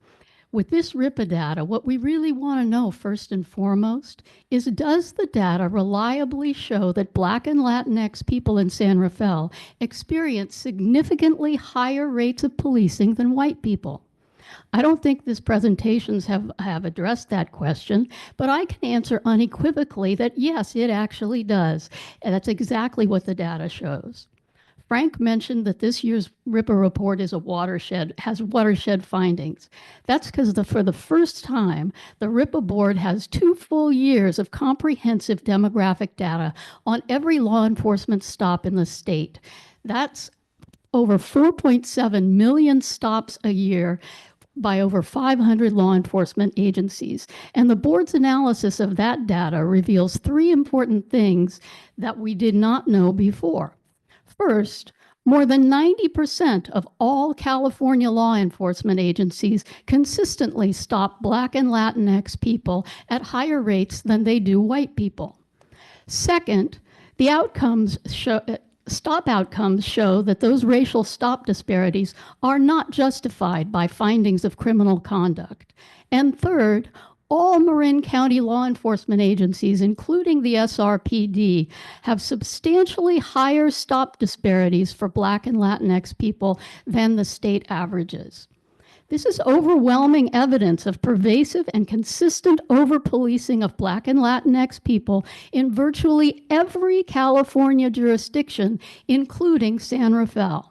With this RIPA data, what we really want to know first and foremost is, does the data reliably show that Black and Latinx people in San Rafael experience significantly higher rates of policing than white people? I don't think these presentations have addressed that question, but I can answer unequivocally that yes, it actually does. And that's exactly what the data shows. Frank mentioned that this year's RIPA report is has watershed findings. That's because for the first time, the RIPA board has 2 full years of comprehensive demographic data on every law enforcement stop in the state. That's over 4.7 million stops a year by over 500 law enforcement agencies. And the board's analysis of that data reveals 3 important things that we did not know before. First, more than 90% of all California law enforcement agencies consistently stop Black and Latinx people at higher rates than they do white people. Second, the stop outcomes show that those racial stop disparities are not justified by findings of criminal conduct. And third, all Marin County law enforcement agencies, including the SRPD, have substantially higher stop disparities for Black and Latinx people than the state averages. This is overwhelming evidence of pervasive and consistent over-policing of Black and Latinx people in virtually every California jurisdiction, including San Rafael.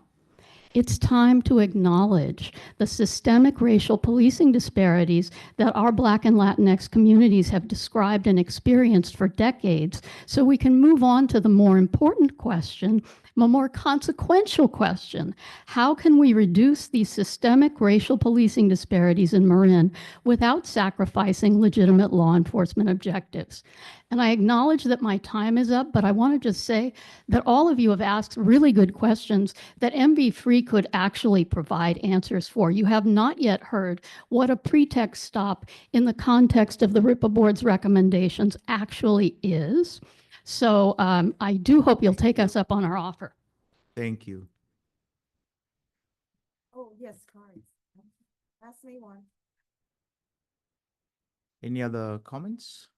It's time to acknowledge the systemic racial policing disparities that our Black and Latinx communities have described and experienced for decades, so we can move on to the more important question, a more consequential question. How can we reduce these systemic racial policing disparities in Marin without sacrificing legitimate law enforcement objectives? And I acknowledge that my time is up, but I want to just say that all of you have asked really good questions that MV Free could actually provide answers for. You have not yet heard what a pretext stop in the context of the RIPA board's recommendations actually is. So I do hope you'll take us up on our offer. Thank you. Oh, yes, cards. Pass me one. Any other comments?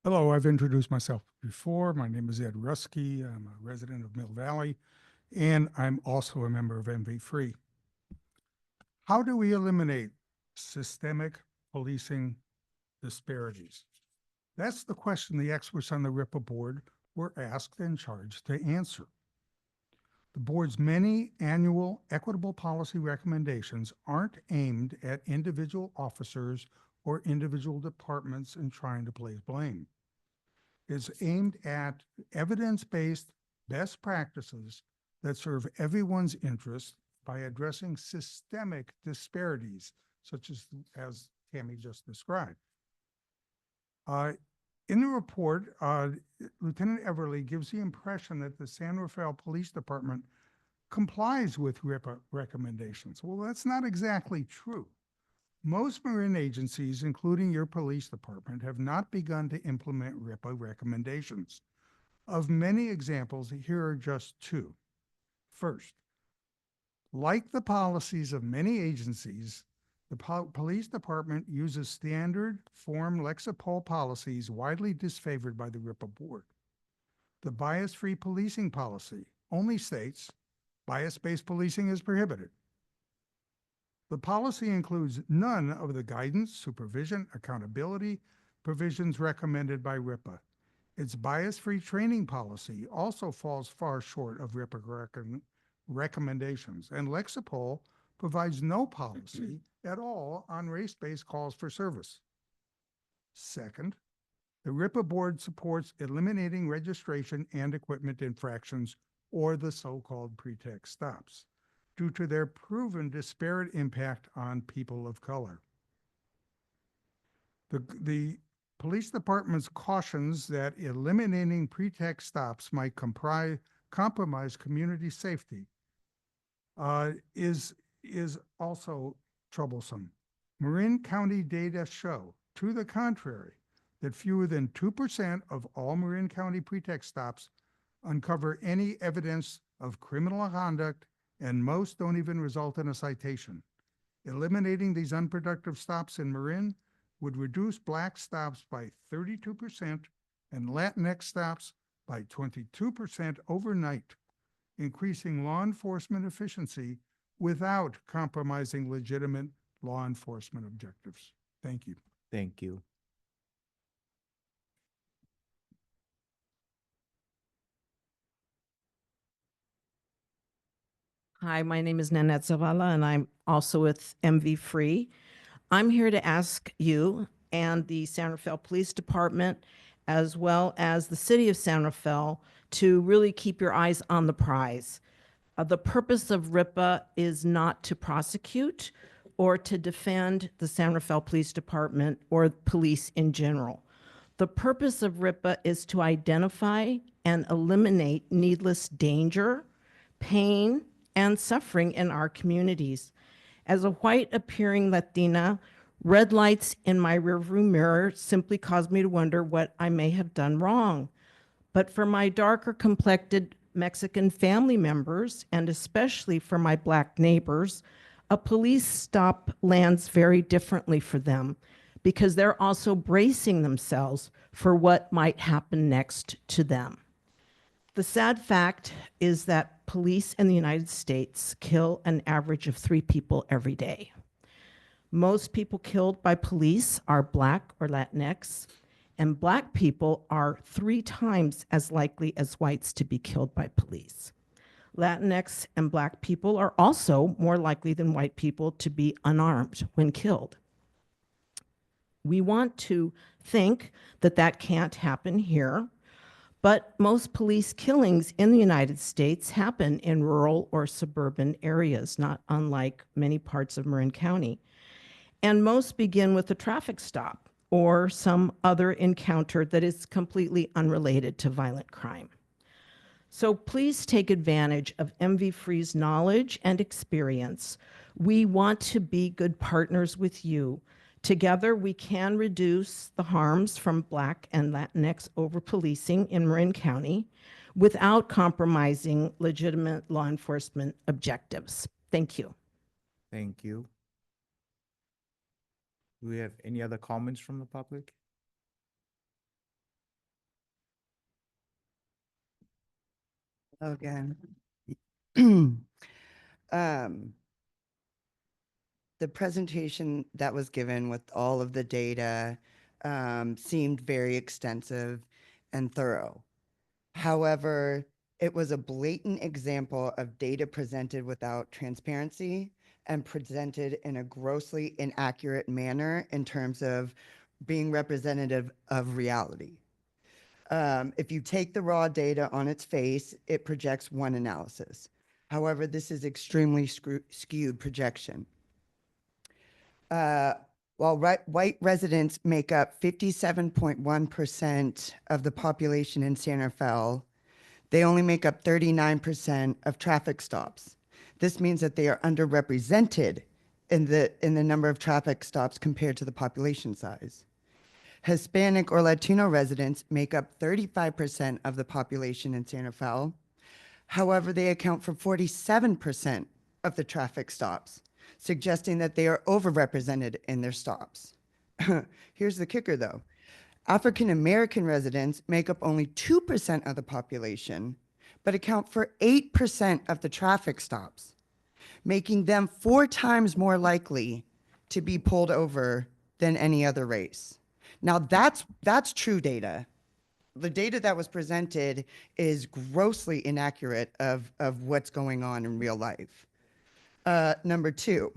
Hello, I've introduced myself before. My name is Ed Rusky. I'm a resident of Mill Valley, and I'm also a member of MV Free. How do we eliminate systemic policing disparities? That's the question the experts on the RIPA board were asked and charged to answer. The board's many annual equitable policy recommendations aren't aimed at individual officers or individual departments in trying to place blame. It's aimed at evidence-based best practices that serve everyone's interest by addressing systemic disparities, such as Tammy just described. In the report, Lieutenant Everly gives the impression that the San Rafael Police Department complies with RIPA recommendations. Well, that's not exactly true. Most Marin agencies, including your police department, have not begun to implement RIPA recommendations. Of many examples, here are just 2. First, like the policies of many agencies, the police department uses standard form Lexipol policies widely disfavored by the RIPA board. The bias-free policing policy only states bias-based policing is prohibited. The policy includes none of the guidance, supervision, accountability provisions recommended by RIPA. Its bias-free training policy also falls far short of RIPA recommendations, and Lexipol provides no policy at all on race-based calls for service. Second, the RIPA board supports eliminating registration and equipment infractions, or the so-called pretext stops, due to their proven disparate impact on people of color. The police department's cautions that eliminating pretext stops might compromise community safety is also troublesome. Marin County data show, to the contrary, that fewer than 2% of all Marin County pretext stops uncover any evidence of criminal conduct, and most don't even result in a citation. Eliminating these unproductive stops in Marin would reduce Black stops by 32% and Latinx stops by 22% overnight, increasing law enforcement efficiency without compromising legitimate law enforcement objectives. Thank you. Thank you. Hi, my name is Nanette Zavala, and I'm also with MV Free. I'm here to ask you and the San Rafael Police Department, as well as the City of San Rafael, to really keep your eyes on the prize. The purpose of RIPA is not to prosecute or to defend the San Rafael Police Department or police in general. The purpose of RIPA is to identify and eliminate needless danger, pain, and suffering in our communities. As a white appearing Latina, red lights in my rearview mirror simply cause me to wonder what I may have done wrong. But for my darker complected Mexican family members, and especially for my Black neighbors, a police stop lands very differently for them because they're also bracing themselves for what might happen next to them. The sad fact is that police in the United States kill an average of 3 people every day. Most people killed by police are Black or Latinx, and Black people are 3 times as likely as whites to be killed by police. Latinx and Black people are also more likely than white people to be unarmed when killed. We want to think that that can't happen here, but most police killings in the United States happen in rural or suburban areas, not unlike many parts of Marin County. And most begin with a traffic stop or some other encounter that is completely unrelated to violent crime. So please take advantage of MV Free's knowledge and experience. We want to be good partners with you. Together, we can reduce the harms from Black and Latinx over-policing in Marin County without compromising legitimate law enforcement objectives. Thank you. Thank you. Do we have any other comments from the public? Again. The presentation that was given with all of the data seemed very extensive and thorough. However, it was a blatant example of data presented without transparency and presented in a grossly inaccurate manner in terms of being representative of reality. If you take the raw data on its face, it projects one analysis. However, this is extremely skewed projection. While white residents make up 57.1% of the population in San Rafael, they only make up 39% of traffic stops. This means that they are underrepresented in the number of traffic stops compared to the population size. Hispanic or Latino residents make up 35% of the population in San Rafael. However, they account for 47% of the traffic stops, suggesting that they are overrepresented in their stops. Here's the kicker though. African American residents make up only 2% of the population, but account for 8% of the traffic stops, making them 4 times more likely to be pulled over than any other race. Now that's true data. The data that was presented is grossly inaccurate of what's going on in real life. Number 2,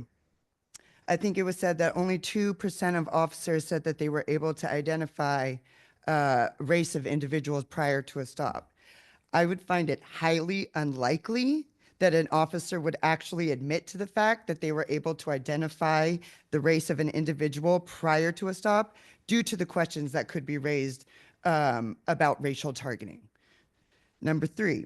I think it was said that only 2% of officers said that they were able to identify race of individuals prior to a stop. I would find it highly unlikely that an officer would actually admit to the fact that they were able to identify the race of an individual prior to a stop due to the questions that could be raised about racial targeting. Number 3,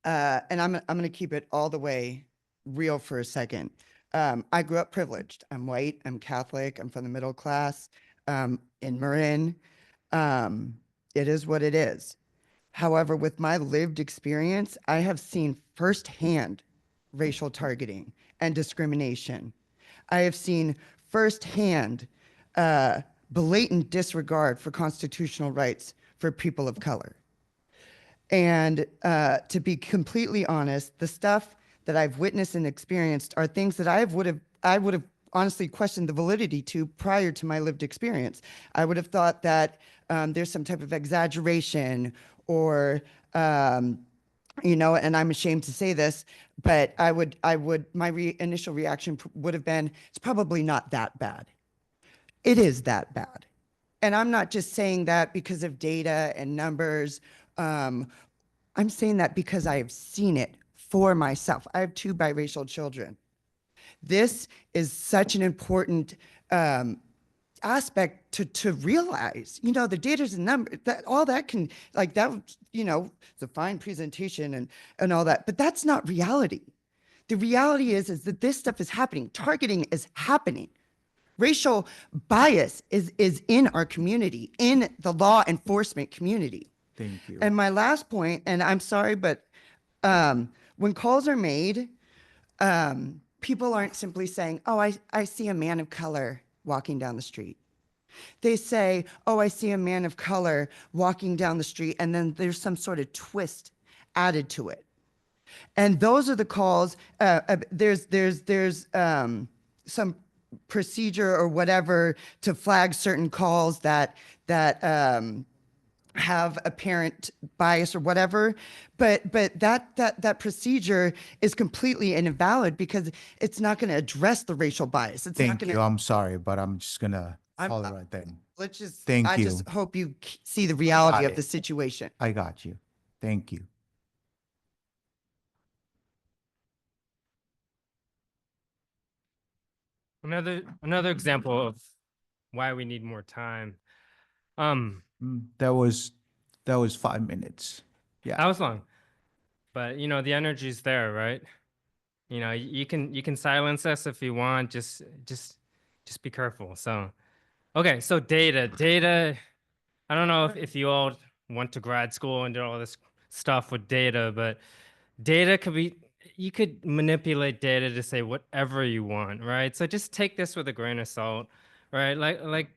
and I'm going to keep it all the way real for a second. I grew up privileged. I'm white, I'm Catholic, I'm from the middle class in Marin. It is what it is. However, with my lived experience, I have seen firsthand racial targeting and discrimination. I have seen firsthand blatant disregard for constitutional rights for people of color. And to be completely honest, the stuff that I've witnessed and experienced are things that I would have honestly questioned the validity to prior to my lived experience. I would have thought that there's some type of exaggeration or, you know, and I'm ashamed to say this, but my initial reaction would have been, it's probably not that bad. It is that bad. And I'm not just saying that because of data and numbers. I'm saying that because I have seen it for myself. I have 2 biracial children. This is such an important aspect to realize. You know, the data's and numbers, that all that can, like that, you know, it's a fine presentation and all that, but that's not reality. The reality is that this stuff is happening. Targeting is happening. Racial bias is in our community, in the law enforcement community. Thank you. And my last point, and I'm sorry, but when calls are made, people aren't simply saying, oh, I see a man of color walking down the street. They say, oh, I see a man of color walking down the street, and then there's some sort of twist added to it. And those are the calls. There's some procedure or whatever to flag certain calls that have apparent bias or whatever, but that procedure is completely invalid because it's not going to address the racial bias. It's not Thank going you. to. I'm sorry, but I'm just gonna I'm- call it right then. Let's just. Thank I you. just hope you see the reality Got of the it. situation. I got you. Thank you. Another example of why we need more time. That was 5 minutes. Yeah. That was long, but you know the energy's there, right? You know you can silence us if you want. Just be careful. So, okay. So data. I don't know if you all went to grad school and did all this stuff with data, but data could be. You could manipulate data to say whatever you want, right? So just take this with a grain of salt, right? Like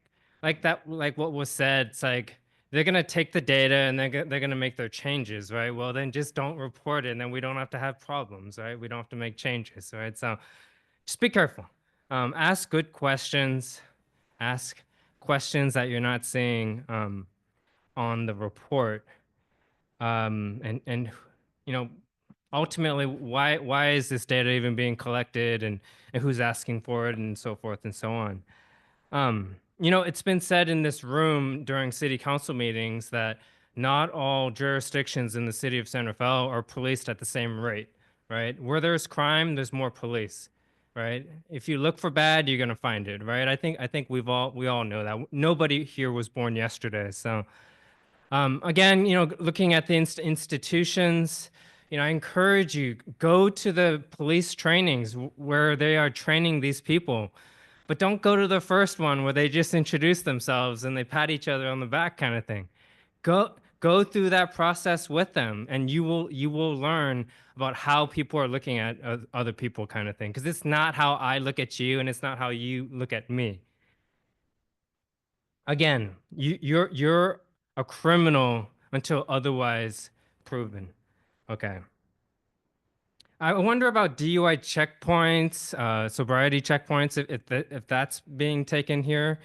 what was said. It's like they're gonna take the data and they're gonna make their changes, right? Well, then just don't report it, and then we don't have to have problems, right? We don't have to make changes, right? So just be careful. Ask good questions. Ask questions that you're not seeing on the report, and you know. Ultimately, why is this data even being collected, and who's asking for it, and so forth and so on. You know, it's been said in this room during city council meetings that not all jurisdictions in the city of San Rafael are policed at the same rate, right? Where there's crime, there's more police, right? If you look for bad, you're gonna find it, right? I think we all know that. Nobody here was born yesterday, so. Again, you know, looking at the institutions, you know, I encourage you, go to the police trainings where they are training these people, but don't go to the first one where they just introduce themselves and they pat each other on the back kind of thing. Go through that process with them, and you will learn about how people are looking at other people kind of thing, because it's not how I look at you and it's not how you look at me. Again, you're a criminal until otherwise proven. Okay. I wonder about DUI checkpoints, sobriety checkpoints, if that's being taken here,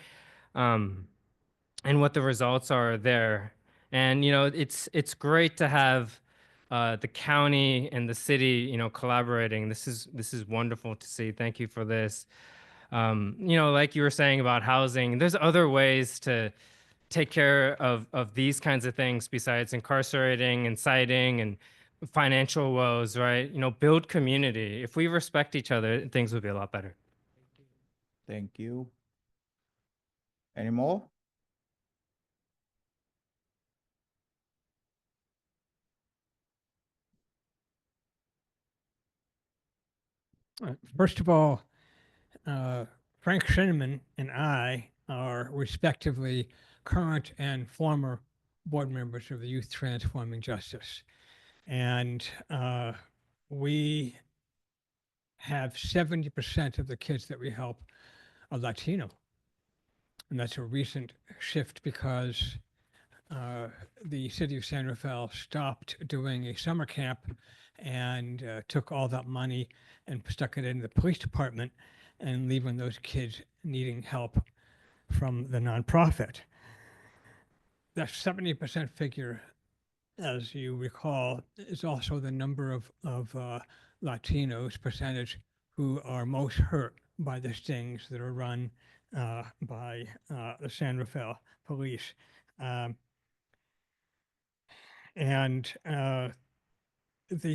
and what the results are there. And you know, it's great to have the county and the city, you know, collaborating. This is wonderful to see. Thank you for this. You know, like you were saying about housing, there's other ways to take care of these kinds of things besides incarcerating and citing and financial woes, right? You know, build community. If we respect each other, things would be a lot better. Thank you. Any more? First of all, Frank Shinneman and I are respectively current and former board members of the Youth Transforming Justice. And we have 70% of the kids that we help are Latino. And that's a recent shift because the city of San Rafael stopped doing a summer camp and took all that money and stuck it into the police department and leaving those kids needing help from the nonprofit. That 70% figure, as you recall, is also the number of Latinos percentage who are most hurt by the stings that are run by the San Rafael police. The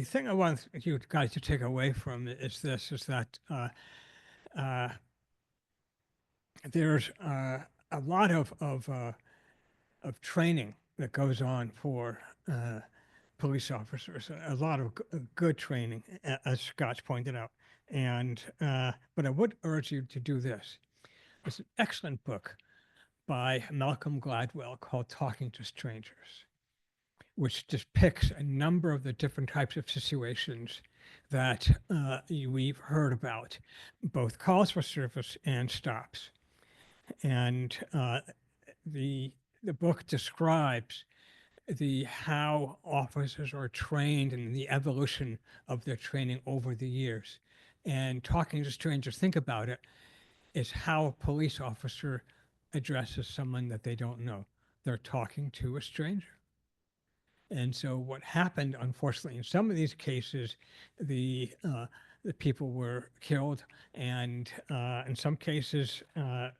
thing I want you guys to take away from it is this, is that there's a lot of training that goes on for police officers, a lot of good training, as Scott's pointed out. But I would urge you to do this. There's an excellent book by Malcolm Gladwell called Talking to Strangers, which depicts a number of the different types of situations that we've heard about, both calls for service and stops. And the book describes how officers are trained and the evolution of their training over the years. And Talking to Strangers, think about it, is how a police officer addresses someone that they don't know. They're talking to a stranger. And so what happened, unfortunately, in some of these cases, the people were killed, and in some cases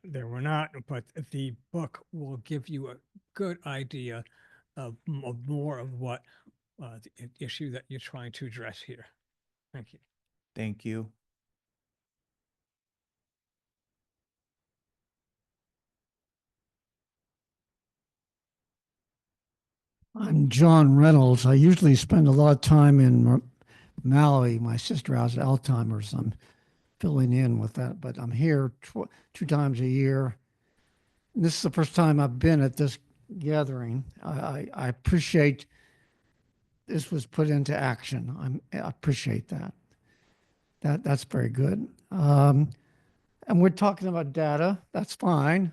they were not. But the book will give you a good idea of more of what the issue that you're trying to address here. Thank you. Thank you. I'm John Reynolds. I usually spend a lot of time in Maui. My sister has Alzheimer's. I'm filling in with that, but I'm here 2 times a year. And this is the first time I've been at this gathering. I appreciate this was put into action. I appreciate that. That's very good. And we're talking about data. That's fine.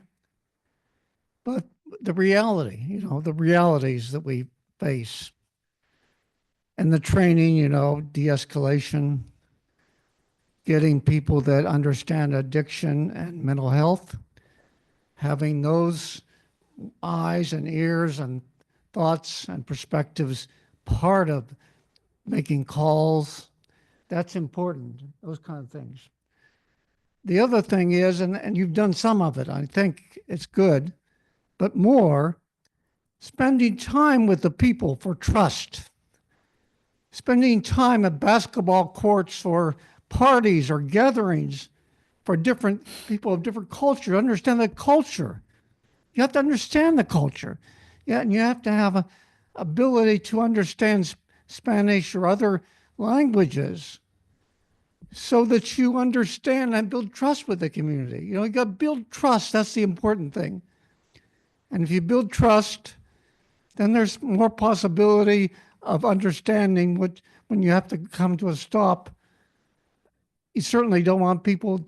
But the reality, the realities that we face and the training, de-escalation, getting people that understand addiction and mental health, having those eyes and ears and thoughts and perspectives part of making calls, that's important, those kind of things. The other thing is, and you've done some of it, I think it's good, but more, spending time with the people for trust, spending time at basketball courts or parties or gatherings for different people of different culture, understand the culture. You have to understand the culture. Yeah, and you have to have an ability to understand Spanish or other languages so that you understand and build trust with the community. You got to build trust. That's the important thing. And if you build trust, then there's more possibility of understanding when you have to come to a stop. You certainly don't want people to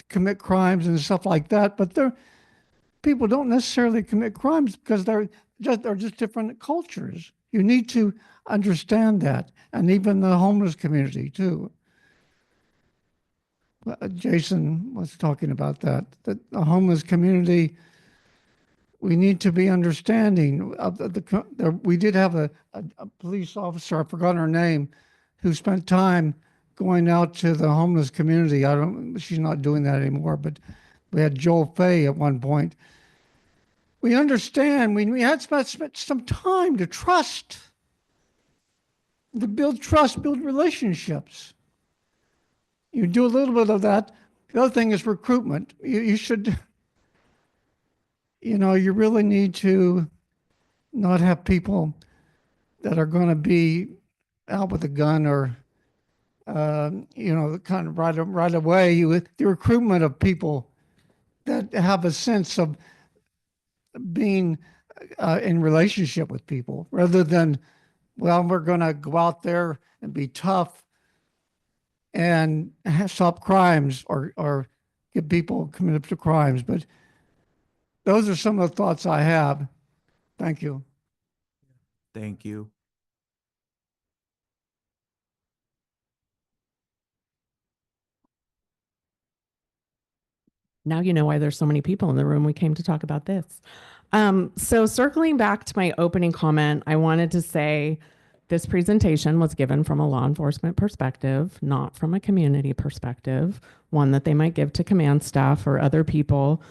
commit crimes and stuff like that, but people don't necessarily commit crimes because they're just different cultures. You need to understand that, and even the homeless community too. Jason was talking about that the homeless community, we need to be understanding of we did have a police officer, I forgot her name, who spent time going out to the homeless community. She's not doing that anymore, but we had Joel Fay at one point. We understand, we had spent some time to trust, to build trust, build relationships. You do a little bit of that. The other thing is recruitment. You should, you really need to not have people that are going to be out with a gun or, kind of right away. The recruitment of people that have a sense of being in relationship with people rather than, well, we're going to go out there and be tough and stop crimes or get people committed to crimes. But those are some of the thoughts I have. Thank you. Thank you. Now you know why there's so many people in the room. We came to talk about this. So circling back to my opening comment, I wanted to say this presentation was given from a law enforcement perspective, not from a community perspective, one that they might give to command staff or other people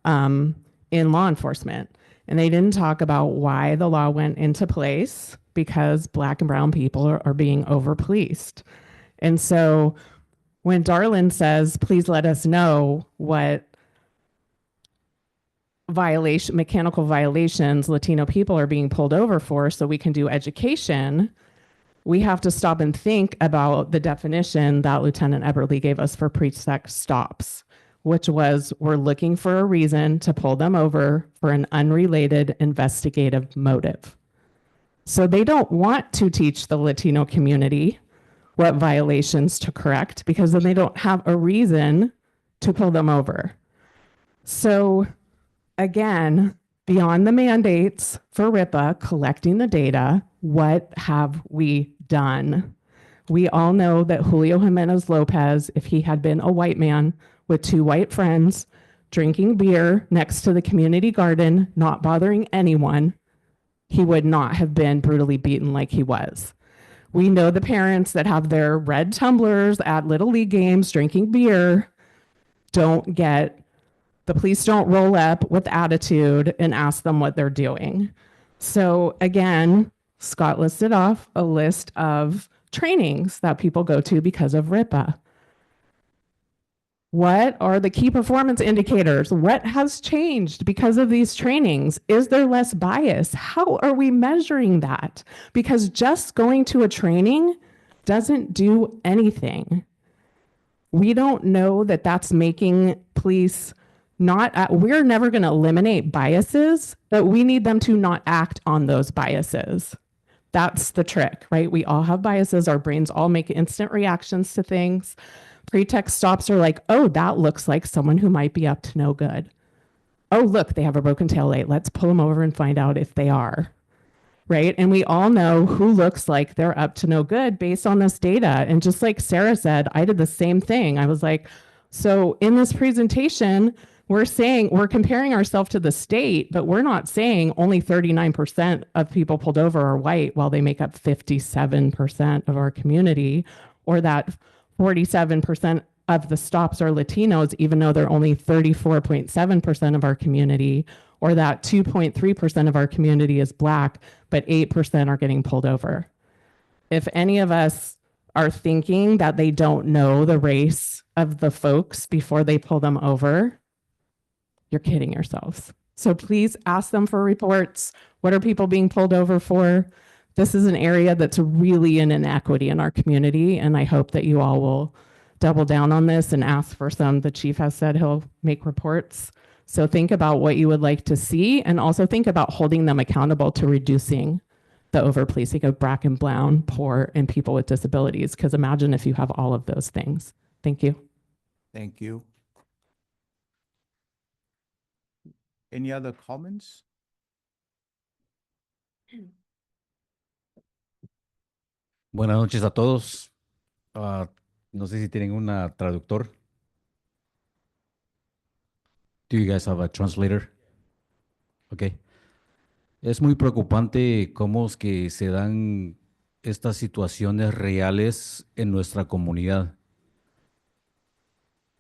in law enforcement. And they didn't talk about why the law went into place because Black and brown people are being over-policed. And so when Darlin says, please let us know what mechanical violations Latino people are being pulled over for so we can do education, we have to stop and think about the definition that Lieutenant Eberly gave us for pretext stops, which was we're looking for a reason to pull them over for an unrelated investigative motive. So they don't want to teach the Latino community what violations to correct because then they don't have a reason to pull them over. So again, beyond the mandates for RIPA, collecting the data, what have we done? We all know that Julio Jimenez Lopez, if he had been a white man with two white friends, drinking beer next to the community garden, not bothering anyone, he would not have been brutally beaten like he was. We know the parents that have their red tumblers at Little League games drinking beer the police don't roll up with attitude and ask them what they're doing. So again, Scott listed off a list of trainings that people go to because of RIPA. What are the key performance indicators? What has changed because of these trainings? Is there less bias? How are we measuring that? Because just going to a training doesn't do anything. We don't know that that's making police we're never going to eliminate biases, but we need them to not act on those biases. That's the trick, right? We all have biases. Our brains all make instant reactions to things. Pretext stops are like, oh, that looks like someone who might be up to no good. Oh, look, they have a broken tail light. Let's pull them over and find out if they are, right? And we all know who looks like they're up to no good based on this data. And just like Sarah said, I did the same thing. I was like, so in this presentation, we're comparing ourselves to the state, but we're not saying only 39% of people pulled over are white while they make up 57% of our community, or that 47% of the stops are Latinos, even though they're only 34.7% of our community, or that 2.3% of our community is Black, but 8% are getting pulled over. If any of us are thinking that they don't know the race of the folks before they pull them over, you're kidding yourselves. So please ask them for reports. What are people being pulled over for? This is an area that's really an inequity in our community, and I hope that you all will double down on this and ask for some. The chief has said he'll make reports. So think about what you would like to see, and also think about holding them accountable to reducing the over-policing of Black and brown, poor, and people with disabilities, because imagine if you have all of those things. Thank you. Thank you. Any other comments? Buenas noches a todos. No sé si tienen una traductor. Do you guys have a translator? Okay. Es muy preocupante cómo es que se dan estas situaciones reales en nuestra comunidad.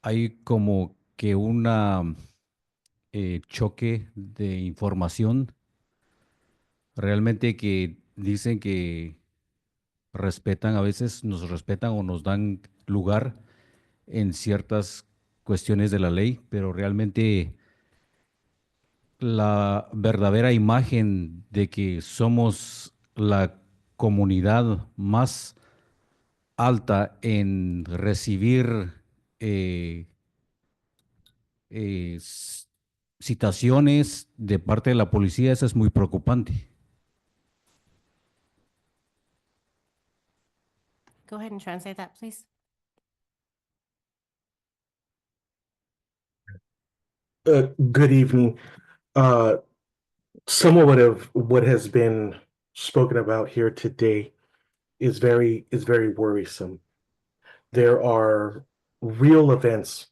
Hay como que una choque de información. Realmente que dicen que respetan, a veces nos respetan o nos dan lugar en ciertas cuestiones de la ley, pero realmente la verdadera imagen de que somos la comunidad más alta en recibir citaciones de parte de la policía, eso es muy preocupante. Go ahead and translate that, please. Good evening. Some of what has been spoken about here today is very worrisome. There are real events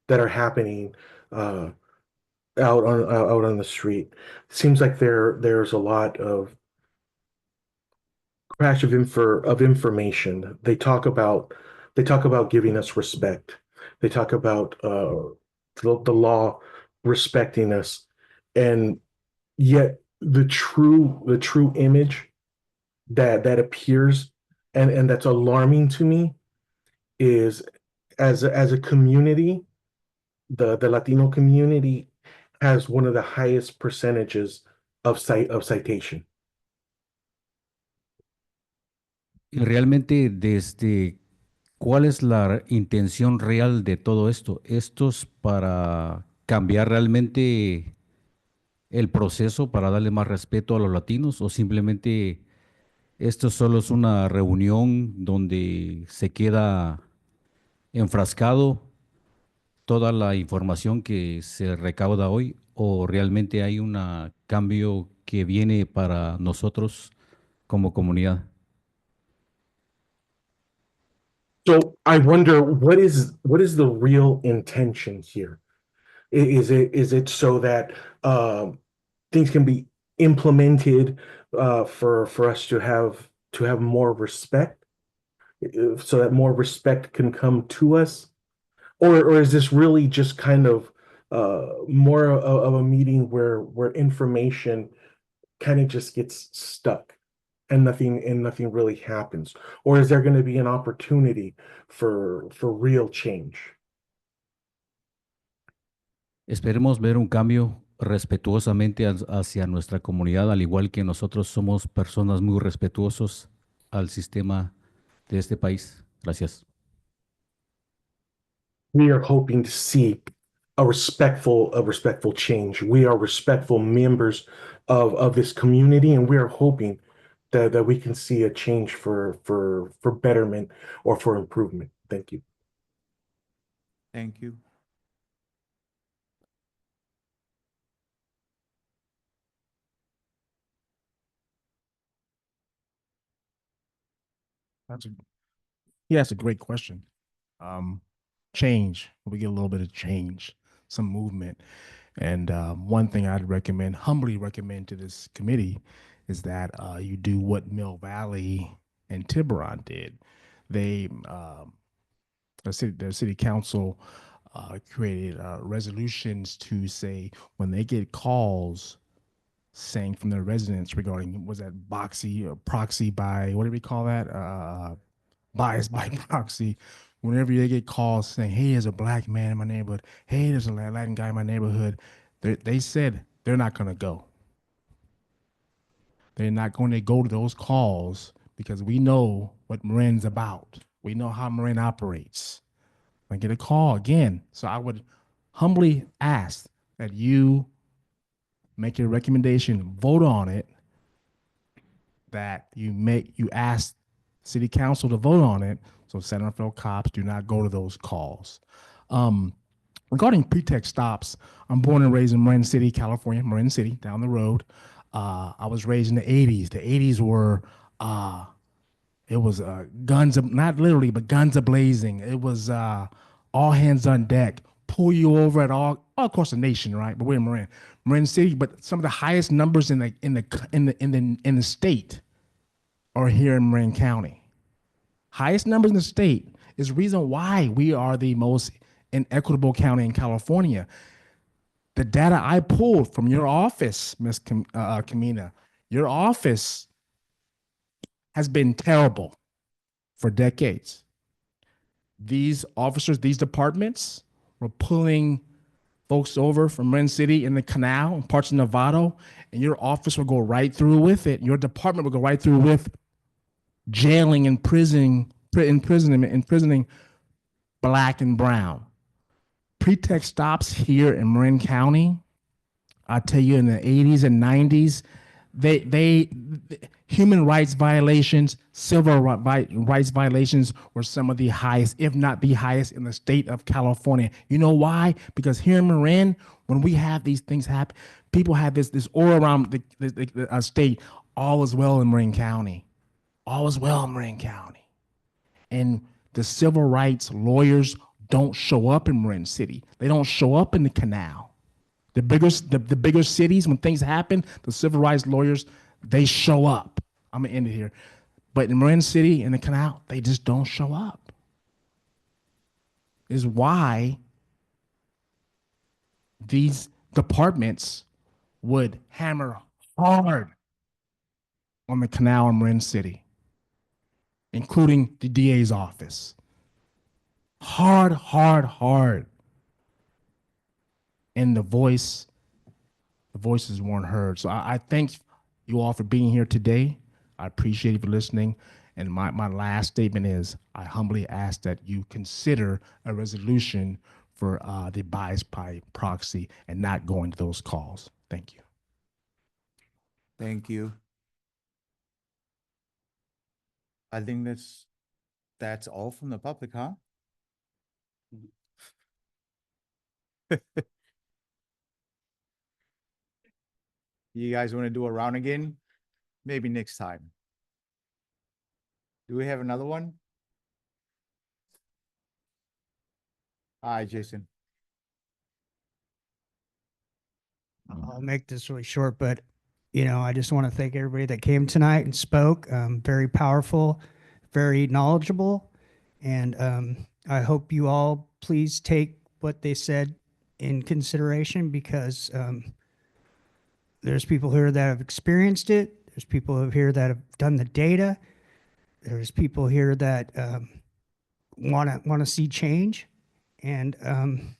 that are happening out on the street. Seems like there's a lot of crash of information. They talk about giving us respect. They talk about the law respecting us, and yet the true image that appears and that's alarming to me is as a community, the Latino community has one of the highest percentages of citation. Y realmente, ¿cuál es la intención real de todo esto? ¿Esto es para cambiar realmente el proceso, para darle más respeto a los latinos, o simplemente esto solo es una reunión donde se queda enfrascado toda la información que se recauda hoy, o realmente hay un cambio que viene para nosotros como comunidad? So I wonder what is the real intention here? Is it so that things can be implemented for us to have more respect, so that more respect can come to us, or is this really just kind of more of a meeting where information kind of just gets stuck and nothing really happens? Or is there going to be an opportunity for real change? Esperemos ver un cambio respetuosamente hacia nuestra comunidad, al igual que nosotros somos personas muy respetuosos al sistema de este país. Gracias. We are hoping to see a respectful change. We are respectful members of this community, and we are hoping that we can see a change for betterment or for improvement. Thank you. Thank you. That's a great question. Change. We get a little bit of change, some movement. And one thing I'd humbly recommend to this committee is that you do what Mill Valley and Tiburon did. They, the city council created resolutions to say when they get calls saying from their residents regarding, was that proxy by, what do we call that? Bias by proxy. Whenever they get calls saying, hey, there's a black man in my neighborhood, hey, there's a Latin guy in my neighborhood, they said they're not going to go. They're not going to go to those calls because we know what Marin's about. We know how Marin operates. I get a call again. So I would humbly ask that you make your recommendation, vote on it, that you ask city council to vote on it, so San Rafael cops do not go to those calls. Regarding pretext stops, I'm born and raised in Marin City, California, Marin City, down the road. I was raised in the 80s. The 80s were, it was guns, not literally, but guns a-blazing. It was all hands on deck, pull you over at all across the nation, right? But we're in Marin City, but some of the highest numbers in the state are here in Marin County. Highest numbers in the state is the reason why we are the most inequitable county in California. The data I pulled from your office, Ms. Kamina, your office has been terrible for decades. These officers, these departments were pulling folks over from Marin City in the canal and parts of Novato, and your office will go right through with it. Your department will go right through with jailing and imprisoning Black and brown. Pretext stops here in Marin County I tell you, in the 80s and 90s, human rights violations, civil rights violations were some of the highest, if not the highest, in the state of California. You know why? Because here in Marin, when we have these things happen, people have this aura around the state. All is well in Marin County. All is well in Marin County. And the civil rights lawyers don't show up in Marin City. They don't show up in the canal. The bigger cities, when things happen, the civil rights lawyers, they show up. I'm gonna end it here. But in Marin City and the canal, they just don't show up. Is why these departments would hammer hard on the canal in Marin City, including the DA's office. Hard, hard, hard. And the voices weren't heard. So I thank you all for being here today. I appreciate you for listening. And my last statement is, I humbly ask that you consider a resolution for the bias by proxy and not going to those calls. Thank you. Thank you. I think that's all from the public, huh? You guys want to do a round again? Maybe next time. Do we have another one? Hi, Jason. I'll make this really short, but I just want to thank everybody that came tonight and spoke. Very powerful, very knowledgeable, and I hope you all please take what they said in consideration, because there's people here that have experienced it. There's people here that have done the data. There's people here that want to see change, and to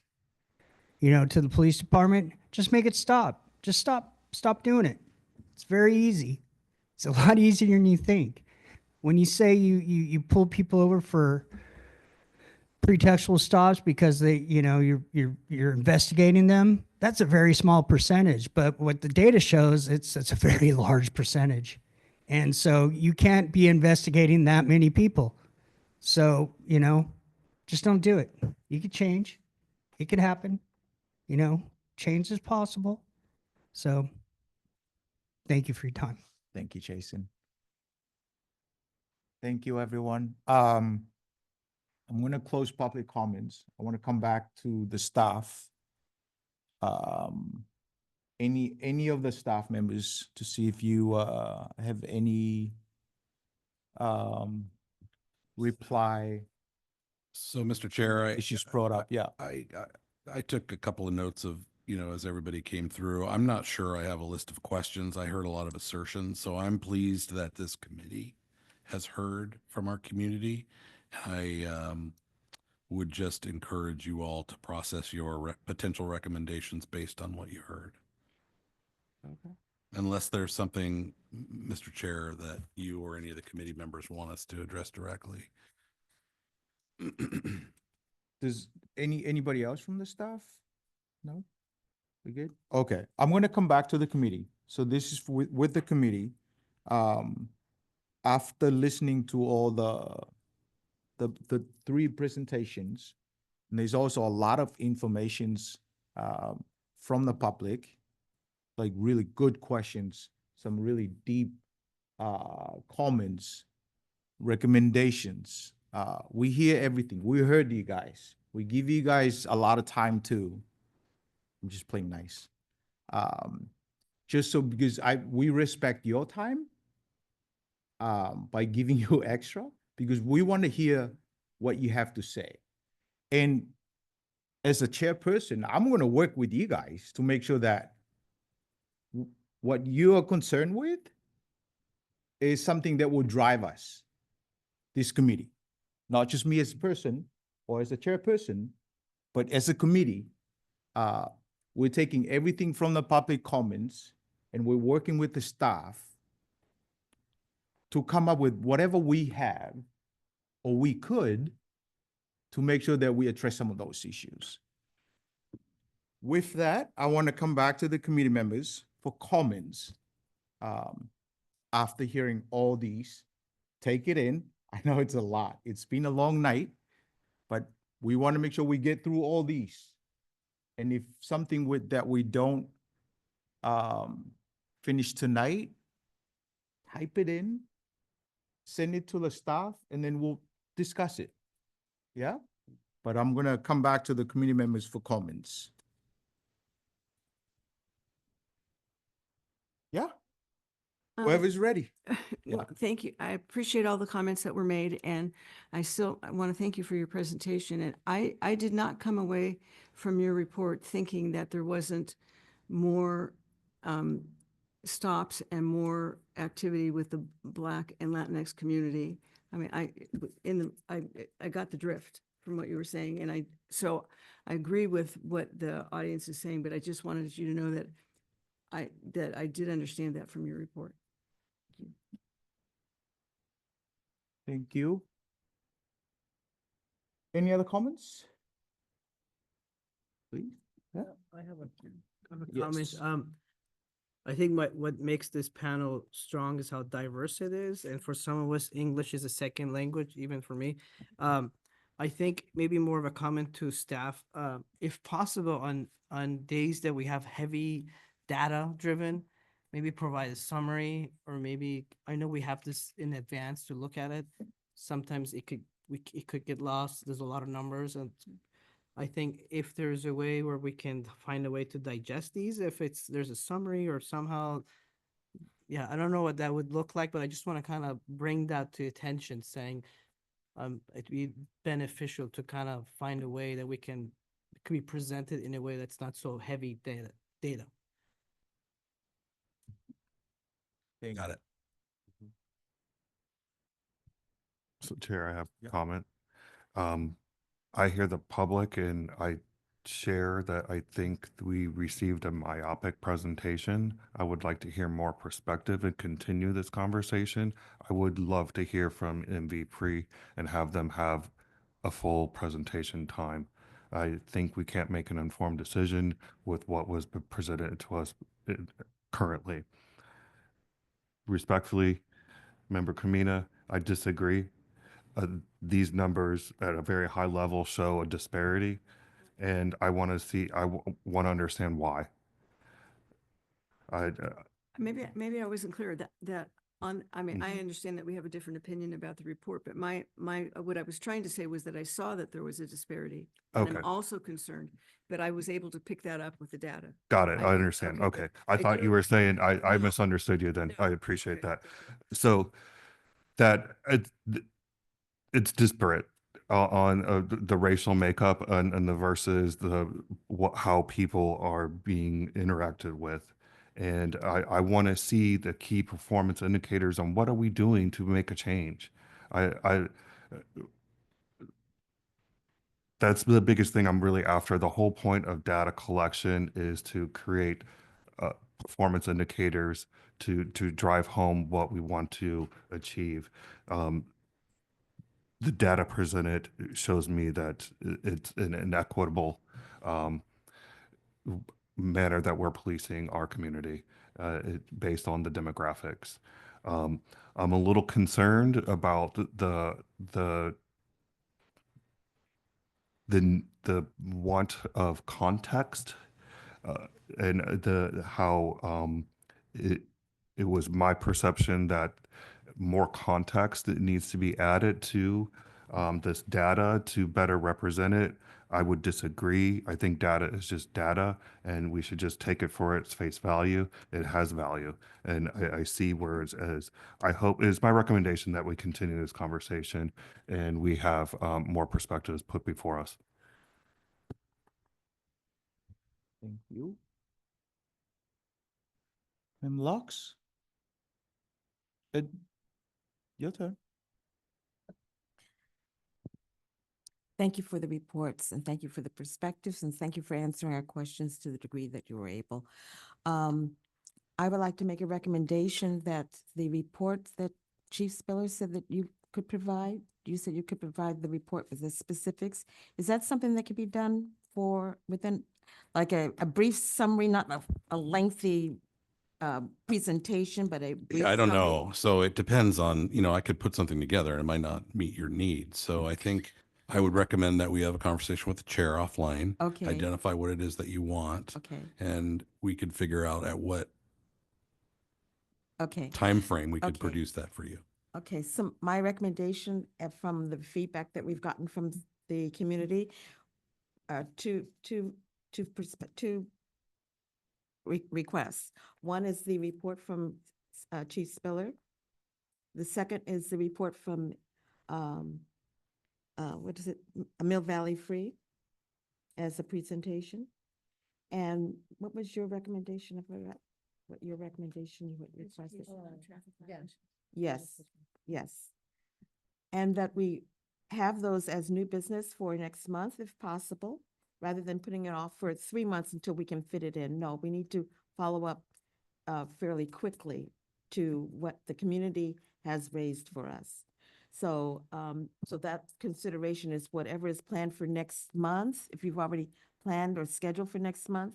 the police department, just make it stop. Just stop doing it. It's very easy. It's a lot easier than you think. When you say you pull people over for pretextual stops because you're investigating them, that's a very small percentage. But what the data shows, it's a very large percentage. And so you can't be investigating that many people. So, just don't do it. You can change. It can happen. Change is possible. So thank you for your time. Thank you, Jason. Thank you, everyone. I'm going to close public comments. I want to come back to the staff. Any of the staff members, to see if you have any reply. So, Mr. Chair, issues brought up. Yeah. I took a couple of notes of, as everybody came through. I'm not sure I have a list of questions. I heard a lot of assertions, so I'm pleased that this committee has heard from our community. I would just encourage you all to process your potential recommendations based on what you heard. Okay. Unless there's something, Mr. Chair, that you or any of the committee members want us to address directly. Does anybody else from the staff? No? We good? Okay, I'm going to come back to the committee. So this is with the committee. After listening to all the three presentations, and there's also a lot of informations from the public, like really good questions, some really deep comments, recommendations. We hear everything. We heard you guys. We give you guys a lot of time too. I'm just playing nice. Just so, because we respect your time by giving you extra, because we want to hear what you have to say. And as a chairperson, I'm going to work with you guys to make sure that what you are concerned with is something that will drive us, this committee. Not just me as a person or as a chairperson, but as a committee. We're taking everything from the public comments and we're working with the staff to come up with whatever we have or we could to make sure that we address some of those issues. With that, I want to come back to the committee members for comments. After hearing all these, take it in. I know it's a lot. It's been a long night, but we want to make sure we get through all these. And if something with that we don't finish tonight, type it in, send it to the staff, and then we'll discuss it. Yeah? But I'm gonna come back to the committee members for comments. Yeah? Whoever's ready. Yeah. Well, thank you. I appreciate all the comments that were made, and I want to thank you for your presentation. And I did not come away from your report thinking that there wasn't more stops and more activity with the Black and Latinx community. I mean, I got the drift from what you were saying, and so I agree with what the audience is saying, but I just wanted you to know that I did understand that from your report. Thank you. Any other comments? Please? Yeah. I have a Yes. comment. I think what makes this panel strong is how diverse it is. And for some of us, English is a second language, even for me. I think maybe more of a comment to staff, if possible, on days that we have heavy data driven, maybe provide a summary, or maybe, I know we have this in advance to look at it. Sometimes it could get lost. There's a lot of numbers, and I think if there's a way where we can find a way to digest these, if there's a summary or somehow, yeah, I don't know what that would look like, but I just want to kind of bring that to attention, saying it'd be beneficial to kind of find a way that it can be presented in a way that's not so heavy data. Got it. So Chair, I have Yeah. a comment. I hear the public and I share that I think we received a myopic presentation. I would like to hear more perspective and continue this conversation. I would love to hear from MV and have them have a full presentation time. I think we can't make an informed decision with what was presented to us currently. Respectfully, Member Kamina, I disagree. These numbers at a very high level show a disparity, and I want to see, want to understand why. Maybe I wasn't clear that I mean, I Mhm. understand that we have a different opinion about the report, but what I was trying to say was that I saw that there was a disparity. And Okay. I'm also concerned, but I was able to pick that up with the data. Got it. I understand. okay, Okay. good. I thought you were saying, I misunderstood you then. I appreciate that. So that it's disparate on the racial makeup and the versus how people are being interacted with. And I want to see the key performance indicators on what are we doing to make a change. That's the biggest thing I'm really after. The whole point of data collection is to create performance indicators to drive home what we want to achieve. The data presented shows me that it's an inequitable manner that we're policing our community based on the demographics. I'm a little concerned about the want of context and how it was my perception that more context that needs to be added to this data to better represent it. I would disagree. I think data is just data, and we should just take it for its face value. It has value, and I see where it's as. I hope it is my recommendation that we continue this conversation and we have more perspectives put before us. Thank you. Lux? Your turn. Thank you for the reports, and thank you for the perspectives, and thank you for answering our questions to the degree that you were able. I would like to make a recommendation that the report that Chief Spiller said that you could provide, you said you could provide the report with the specifics. Is that something that could be done within, like a brief summary, not a lengthy presentation, but a brief I don't summary? know. So it depends on, I could put something together and it might not meet your needs. So I think I would recommend that we have a conversation with the chair offline. Okay. Identify what it is that you want. Okay, And we could figure out at what okay. time frame we could Okay. produce that for you. Okay, so my recommendation from the feedback that we've gotten from the community, two requests. One is the report from Chief Spiller. The second is the report from, what is it, Mill Valley Free as a presentation. And what was your recommendation of what your recommendation, what you requested? Yes, yes. And that we have those as new business for next month if possible, rather than putting it off for 3 months until we can fit it in. No, we need to follow up fairly quickly to what the community has raised for us. So, so that consideration is whatever is planned for next month. If you've already planned or scheduled for next month,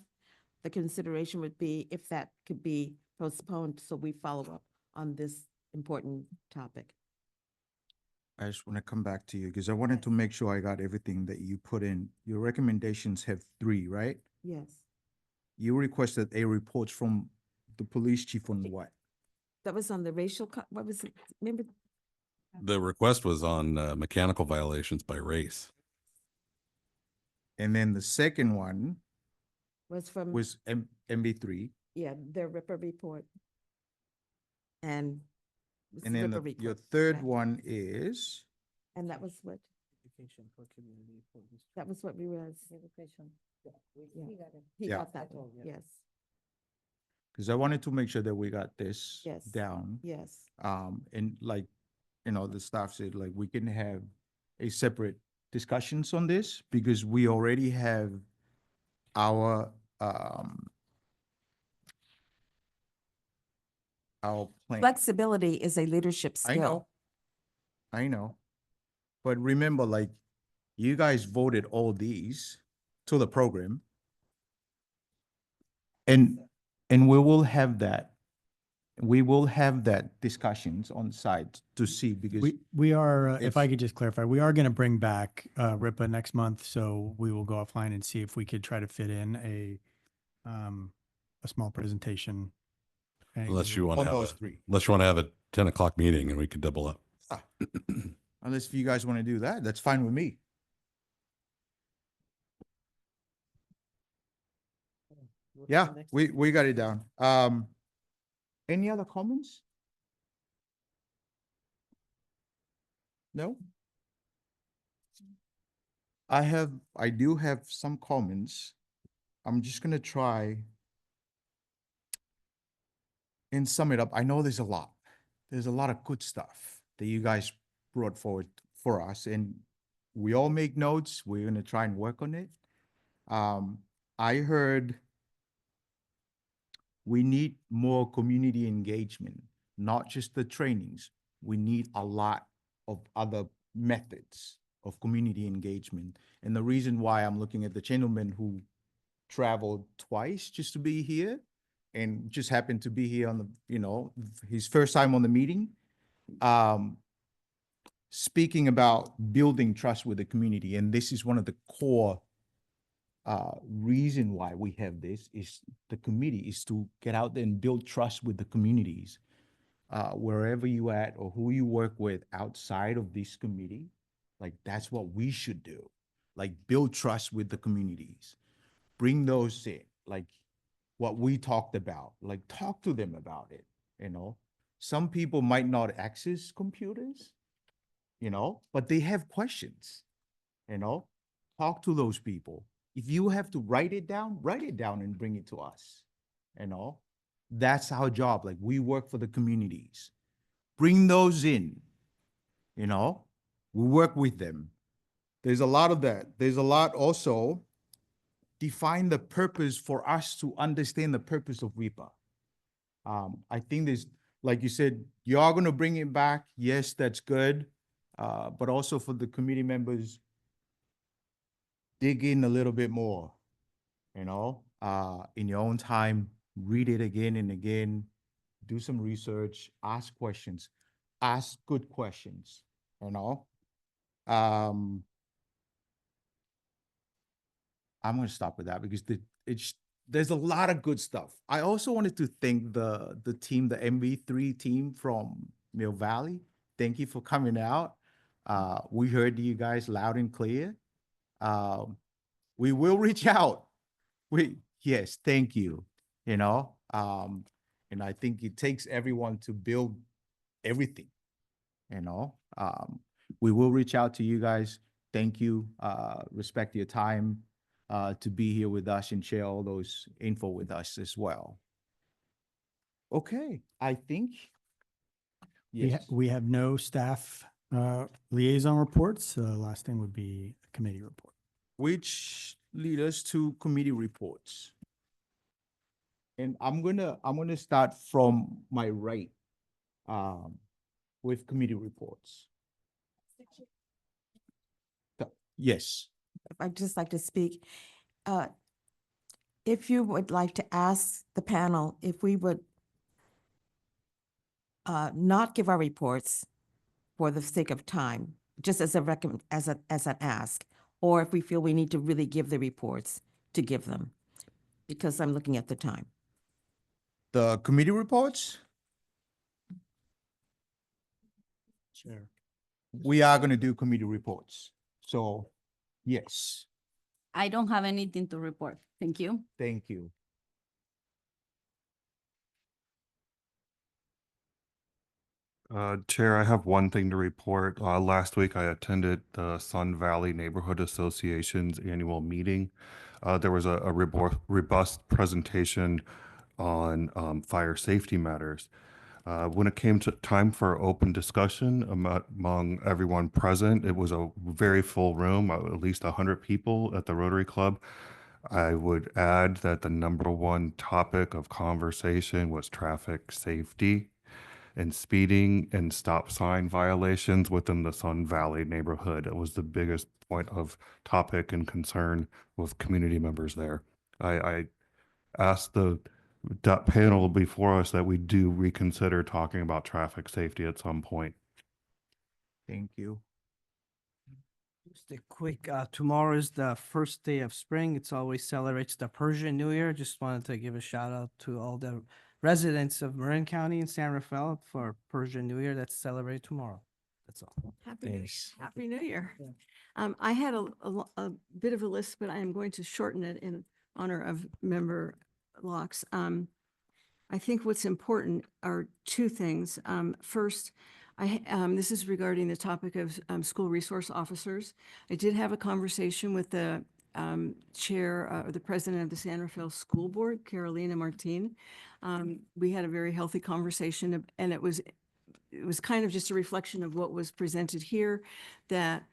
the consideration would be if that could be postponed, so we follow up on this important topic. I just want to come back to you because I wanted to make sure I got everything that you put in. Your recommendations have 3, right? Yes, You requested a report from the police chief on what? that was on the racial, what was it? Remember, The request was on mechanical violations by race. And then the second one was from, was MB3. yeah, their RIPA report. And. it's And then RIPA your report, third correct. one is, And that was what, that was what we was. He Yeah. got that one, yes, because I wanted to make sure that we got this Yes. down. yes. And like, the staff said, like, we can have a separate discussions on this because we already have our plan. Flexibility is a leadership I skill. know. I know. But remember, like, you guys voted all these to the program. And we will have that. We will have that discussions on site to see because We are, if I If- could just clarify, we are going to bring back RIPA next month, so we will go offline and see if we could try to fit in a small presentation. Unless you want on to have those 3. unless you want to have a 10 o'clock meeting and we could double up. Unless if you guys want to do that, that's fine with me. Yeah, we got it down. Any other comments? No? I do have some comments. I'm just gonna try and sum it up. I know there's a lot. There's a lot of good stuff that you guys brought forward for us, and we all make notes. We're gonna try and work on it. I heard we need more community engagement, not just the trainings. We need a lot of other methods of community engagement. And the reason why I'm looking at the gentleman who traveled twice just to be here and just happened to be here on the, his first time on the meeting, speaking about building trust with the community. And this is one of the core reason why we have this is the committee is to get out there and build trust with the communities, wherever you at or who you work with outside of this committee. Like, that's what we should do, like build trust with the communities, bring those in, like what we talked about, like talk to them about it. Some people might not access computers, but they have questions, talk to those people. If you have to write it down and bring it to us. That's our job. Like, we work for the communities. Bring those in, we work with them. There's a lot of that. There's a lot also define the purpose for us to understand the purpose of RIPA. I think there's, like you said, you are going to bring it back. Yes, that's good. But also for the committee members, dig in a little bit more, in your own time, read it again and again, do some research, ask questions, ask good questions, Um, I'm going to stop with that because there's a lot of good stuff. I also wanted to thank the team, the MV3 team from Mill Valley. Thank you for coming out. We heard you guys loud and clear. We will reach out. Yes, thank you. And I think it takes everyone to build everything. We will reach out to you guys. Thank you. Respect your time to be here with us and share all those info with us as well. Okay, I think. Yes. We have no staff liaison reports. Last thing would be a committee report. Which lead us to committee reports. And I'm gonna start from my right with committee reports. Yes. I'd just like to speak. If you would like to ask the panel if we would not give our reports for the sake of time, just as as an ask, or if we feel we need to really give the reports, to give them, because I'm looking at the time. The committee reports, Chair. we are gonna do committee reports. So, yes, I don't have anything to report. Thank you. thank you. Chair, I have one thing to report. Last week, I attended the Sun Valley Neighborhood Association's annual meeting. There was a robust presentation on fire safety matters. When it came to time for open discussion among everyone present, it was a very full room, at least 100 people at the Rotary Club. I would add that the number one topic of conversation was traffic safety and speeding and stop sign violations within the Sun Valley neighborhood. It was the biggest point of topic and concern with community members there. I asked that panel before us that we do reconsider talking about traffic safety at some point. Thank you. Just a quick, tomorrow is the first day of spring. It's always celebrates the Persian New Year. Just wanted to give a shout out to all the residents of Marin County and San Rafael for Persian New Year that's celebrated tomorrow. That's all. Happy New Year. I had a bit of a list, but I am going to shorten it in honor of Member Locks. I think what's important are two things. First, this is regarding the topic of school resource officers. I did have a conversation with the chair or the president of the San Rafael School Board, Carolina Martin. We had a very healthy conversation, and it was kind of just a reflection of what was presented here, that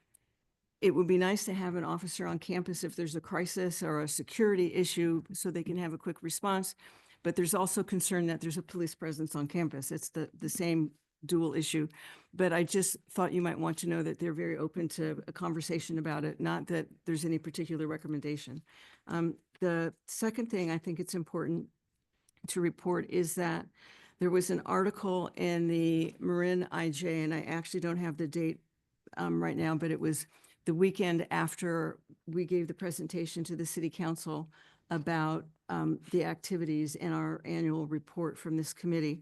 it would be nice to have an officer on campus if there's a crisis or a security issue so they can have a quick response. But there's also concern that there's a police presence on campus. It's the same dual issue. But I just thought you might want to know that they're very open to a conversation about it, not that there's any particular recommendation. The second thing I think it's important to report is that there was an article in the Marin IJ, and I actually don't have the date right now, but it was the weekend after we gave the presentation to the city council about the activities in our annual report from this committee.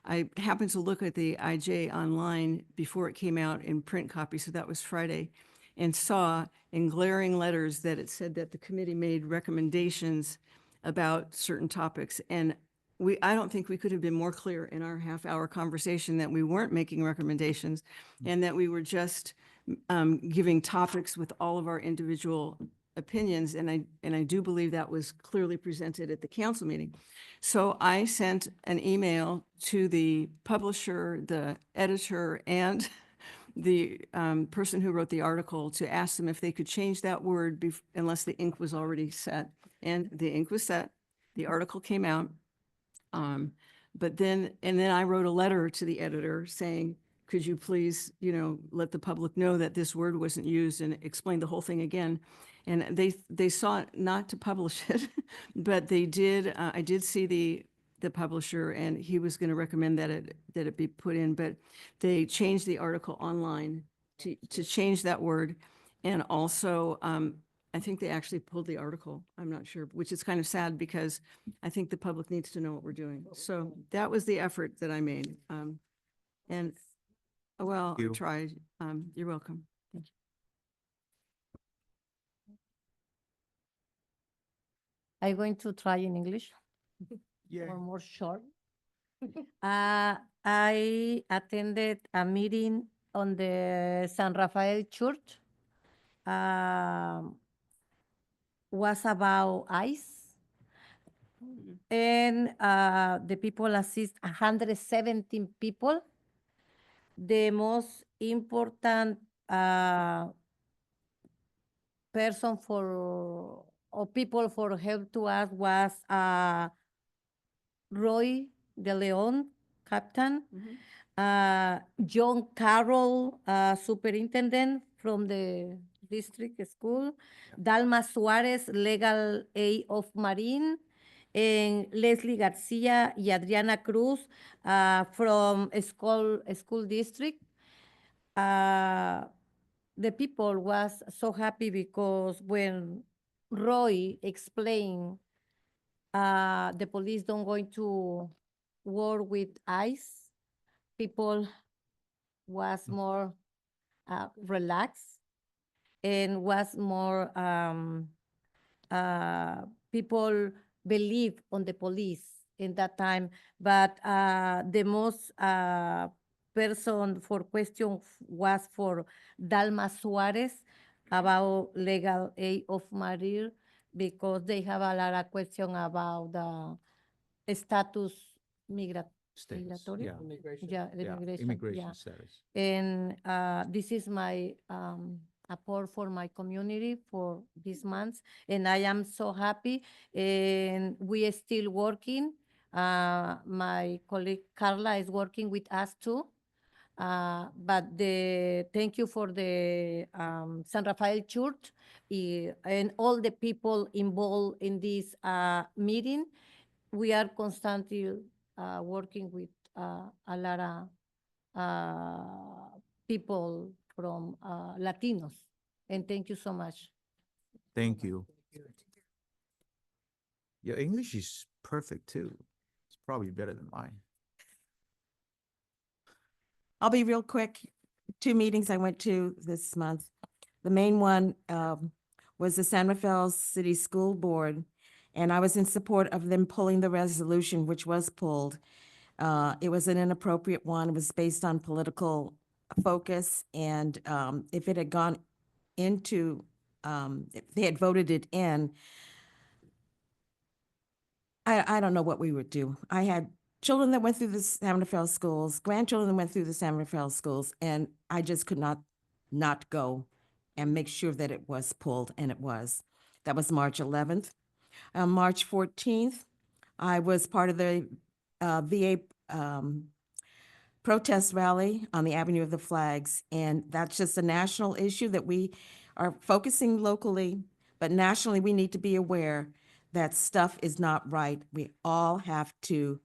I happened to look at the IJ online before it came out in print copy, so that was Friday, and saw in glaring letters that it said that the committee made recommendations about certain topics. And I don't think we could have been more clear in our half-hour conversation that we weren't making recommendations and that we were just giving topics with all of our individual opinions. And I do believe that was clearly presented at the council meeting. So I sent an email to the publisher, the editor, and the person who wrote the article to ask them if they could change that word unless the ink was already set. And the ink was set. The article came out. And then I wrote a letter to the editor saying, could you please, let the public know that this word wasn't used and explain the whole thing again? And they sought not to publish it, but they did, I did see the publisher and he was going to recommend that it be put in, but they changed the article online to change that word. And also, I think they actually pulled the article. I'm not sure, which is kind of sad because I think the public needs to know what we're doing. So that was the effort that I made. And, well, I you. tried. You're welcome. Thank you. I'm going to try in English. Yeah. Or more short. I attended a meeting on the San Rafael Church. Was about ICE. And the people assist 117 people. The most important person or people for help to us was Roy De Leon, captain, John Carroll, superintendent from the district school, Dalma Suarez, legal aid of Marine, and Leslie Garcia y Adriana Cruz from school district. The people was so happy because when Roy explained the police don't going to work with ICE, people was more relaxed and was more people believe on the police in that time. But the most person for question was for Dalma Suarez about legal aid of Marine because they have a lot of question about the status migratory. Yeah. Yeah, the Yeah, immigration. immigration Yeah. status. And this is my apport for my community for this month, and I am so happy. And we are still working. My colleague Carla is working with us too. But thank you for the San Rafael Church and all the people involved in this meeting. We are constantly working with a lot of people from Latinos. And thank you so much. Thank you. Your English is perfect too. It's probably better than mine. I'll be real quick. 2 meetings I went to this month. The main one was the San Rafael City School Board, and I was in support of them pulling the resolution, which was pulled. It was an inappropriate one. It was based on political focus, and if it had gone into, if they had voted it in, I don't know what we would do. I had children that went through the San Rafael schools, grandchildren that went through the San Rafael schools, and I just could not go and make sure that it was pulled, and it was. That was March 11th. On March 14th, I was part of the VA protest rally on the Avenue of the Flags, and that's just a national issue that we are focusing locally, but nationally we need to be aware that stuff is not right. We all have to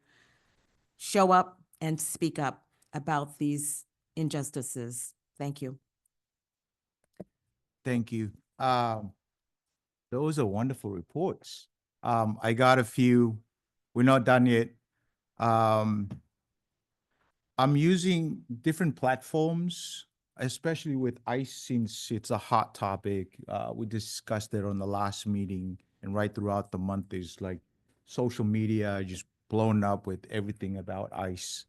show up and speak up about these injustices. Thank you. Thank you. Those are wonderful reports. I got a few. We're not done yet. I'm using different platforms, especially with ICE, since it's a hot topic. We discussed it on the last meeting, and right throughout the month is like social media just blown up with everything about ICE.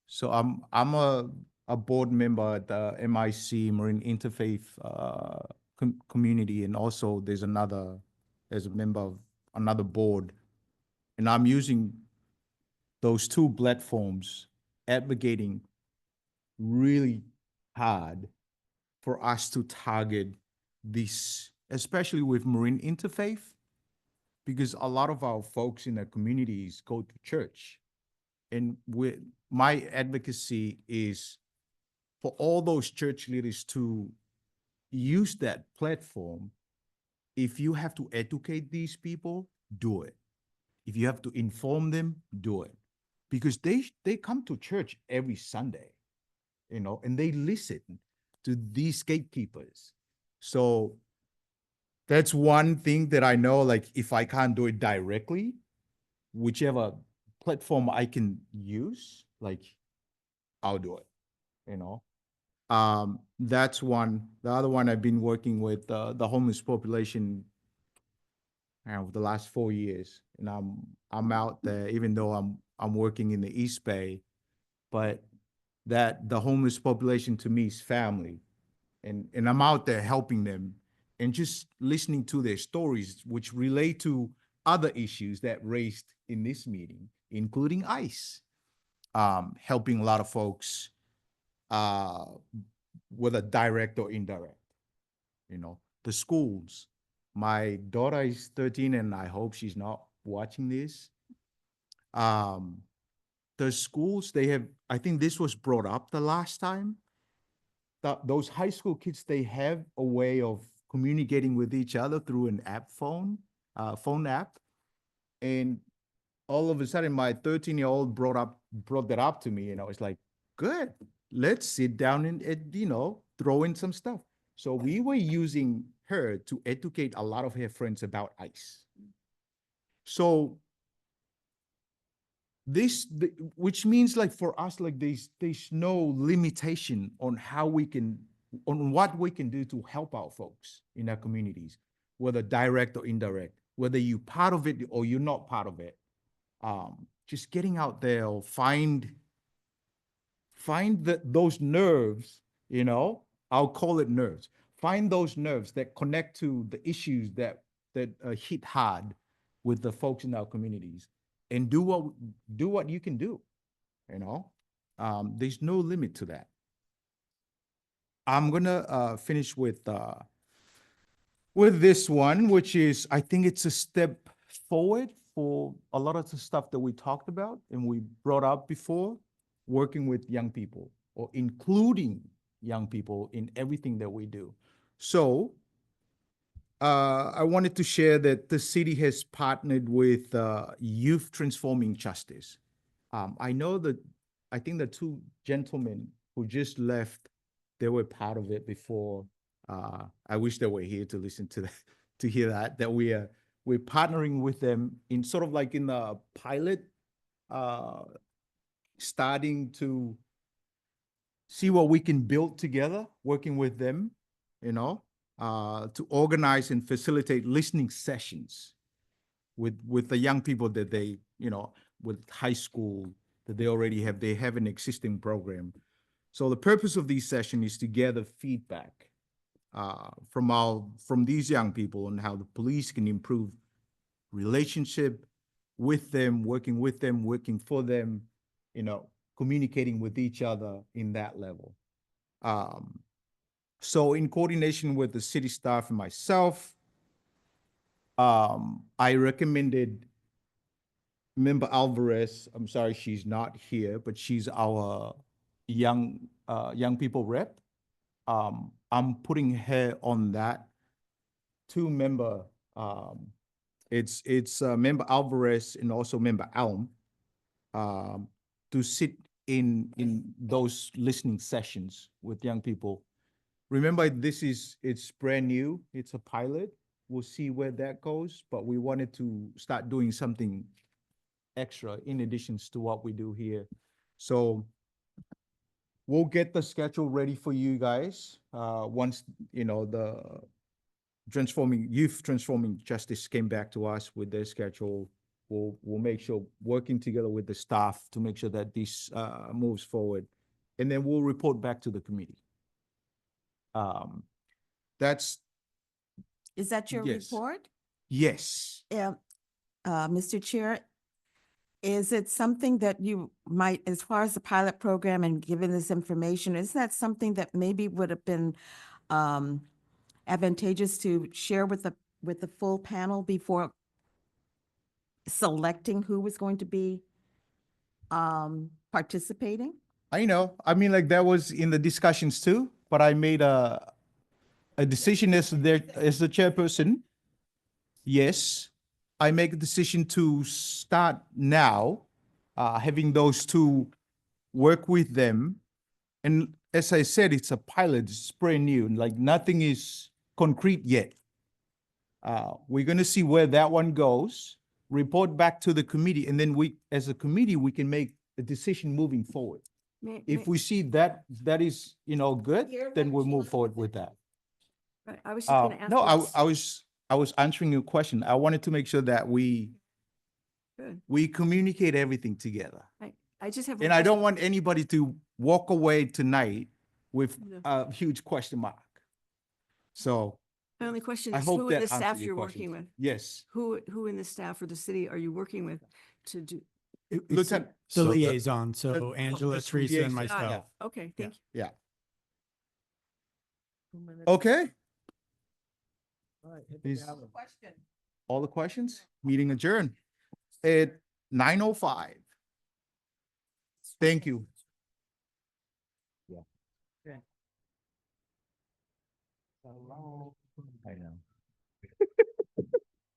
So I'm a board member at the MIC, Marine Interfaith community, and also there's a member of another board, and I'm using those 2 platforms, advocating really hard for us to target this, especially with Marine Interfaith, because a lot of our folks in the communities go to church, and my advocacy is for all those church leaders to use that platform. If you have to educate these people, do it. If you have to inform them, do it. Because they come to church every Sunday, you know, and they listen to these gatekeepers. So that's one thing that I know, like if I can't do it directly, whichever platform I can use, like I'll do it, you know. That's one. The other one, I've been working with the homeless population over the last 4 years, and I'm out there, even though I'm working in the East Bay, but that the homeless population to me is family, and I'm out there helping them and just listening to their stories, which relate to other issues that raised in this meeting, including ICE, helping a lot of folks, whether direct or indirect, you know, the schools. My daughter is 13 and I hope she's not watching this. The schools, they have, I think this was brought up the last time, that those high school kids, they have a way of communicating with each other through an phone app. And all of a sudden my 13-year-old brought that up to me, and I was like, good, let's sit down and you know, throw in some stuff. So we were using her to educate a lot of her friends about ICE. So which means like for us, like there's no limitation on how we can, on what we can do to help our folks in our communities, whether direct or indirect, whether you're part of it or you're not part of it. Just getting out there, or find those nerves, you know, I'll call it nerves. Find those nerves that connect to the issues that hit hard with the folks in our communities, and do what you can do, you know. There's no limit to that. I'm gonna finish with this one, which is, I think it's a step forward for a lot of the stuff that we talked about and we brought up before, working with young people, or including young people in everything that we do. So I wanted to share that the city has partnered with Youth Transforming Justice. I know that, I think the two gentlemen who just left, they were part of it before. I wish they were here to listen to that, to hear that we're partnering with them in sort of like in the pilot, starting to see what we can build together, working with them, you know, to organize and facilitate listening sessions with the young people that they, you know, with high school that they already have, they have an existing program. So the purpose of these sessions is to gather feedback from these young people on how the police can improve relationship with them, working for them, you know, communicating with each other in that level. So in coordination with the city staff and myself, I recommended Member Alvarez. I'm sorry she's not here, but she's our young people rep. I'm putting her on that. Two member, it's Member Alvarez and also Member Alm, to sit in those listening sessions with young people. Remember, it's brand new. It's a pilot. We'll see where that goes, but we wanted to start doing something extra in addition to what we do here. So we'll get the schedule ready for you guys. Once, you know, the Youth Transforming Justice came back to us with their schedule, we'll make sure, working together with the staff to make sure that this moves forward. And then we'll report back to the committee. Is that your Yes. report? Yes. Mr. Chair, is it something that you might, as far as the pilot program and given this information, is that something that maybe would have been advantageous to share with the full panel before selecting who was going to be participating? I know. I mean, like that was in the discussions too, but I made a decision as as the chairperson. Yes, I make a decision to start now, having those two work with them. And as I said, it's a pilot, it's brand new, like nothing is concrete yet. We're gonna see where that one goes, report back to the committee, and then we, as a committee, we can make a decision moving forward. If we see that that is, good, then we'll move forward with that. Right, I was just gonna ask. No, what's- I was answering your question. I wanted to make sure that Good. we communicate everything together. I just have. And I don't want anybody to walk away tonight with No. a huge question mark. So My only question I is hope who in that the staff answers your you're working questions. with? Yes. Who in the staff or the city are you working with to do? Lieutenant. The So the- liaison, so Angela, that's Teresa, and liaison. myself. Okay, thank you. Yeah. Okay. Is all the questions? Meeting adjourned at 9:05. Thank you. Yeah. I know.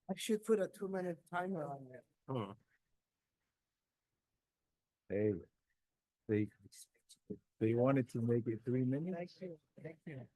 I should put a 2-minute timer on there. Hey, they wanted to make it 3 minutes. Thank you.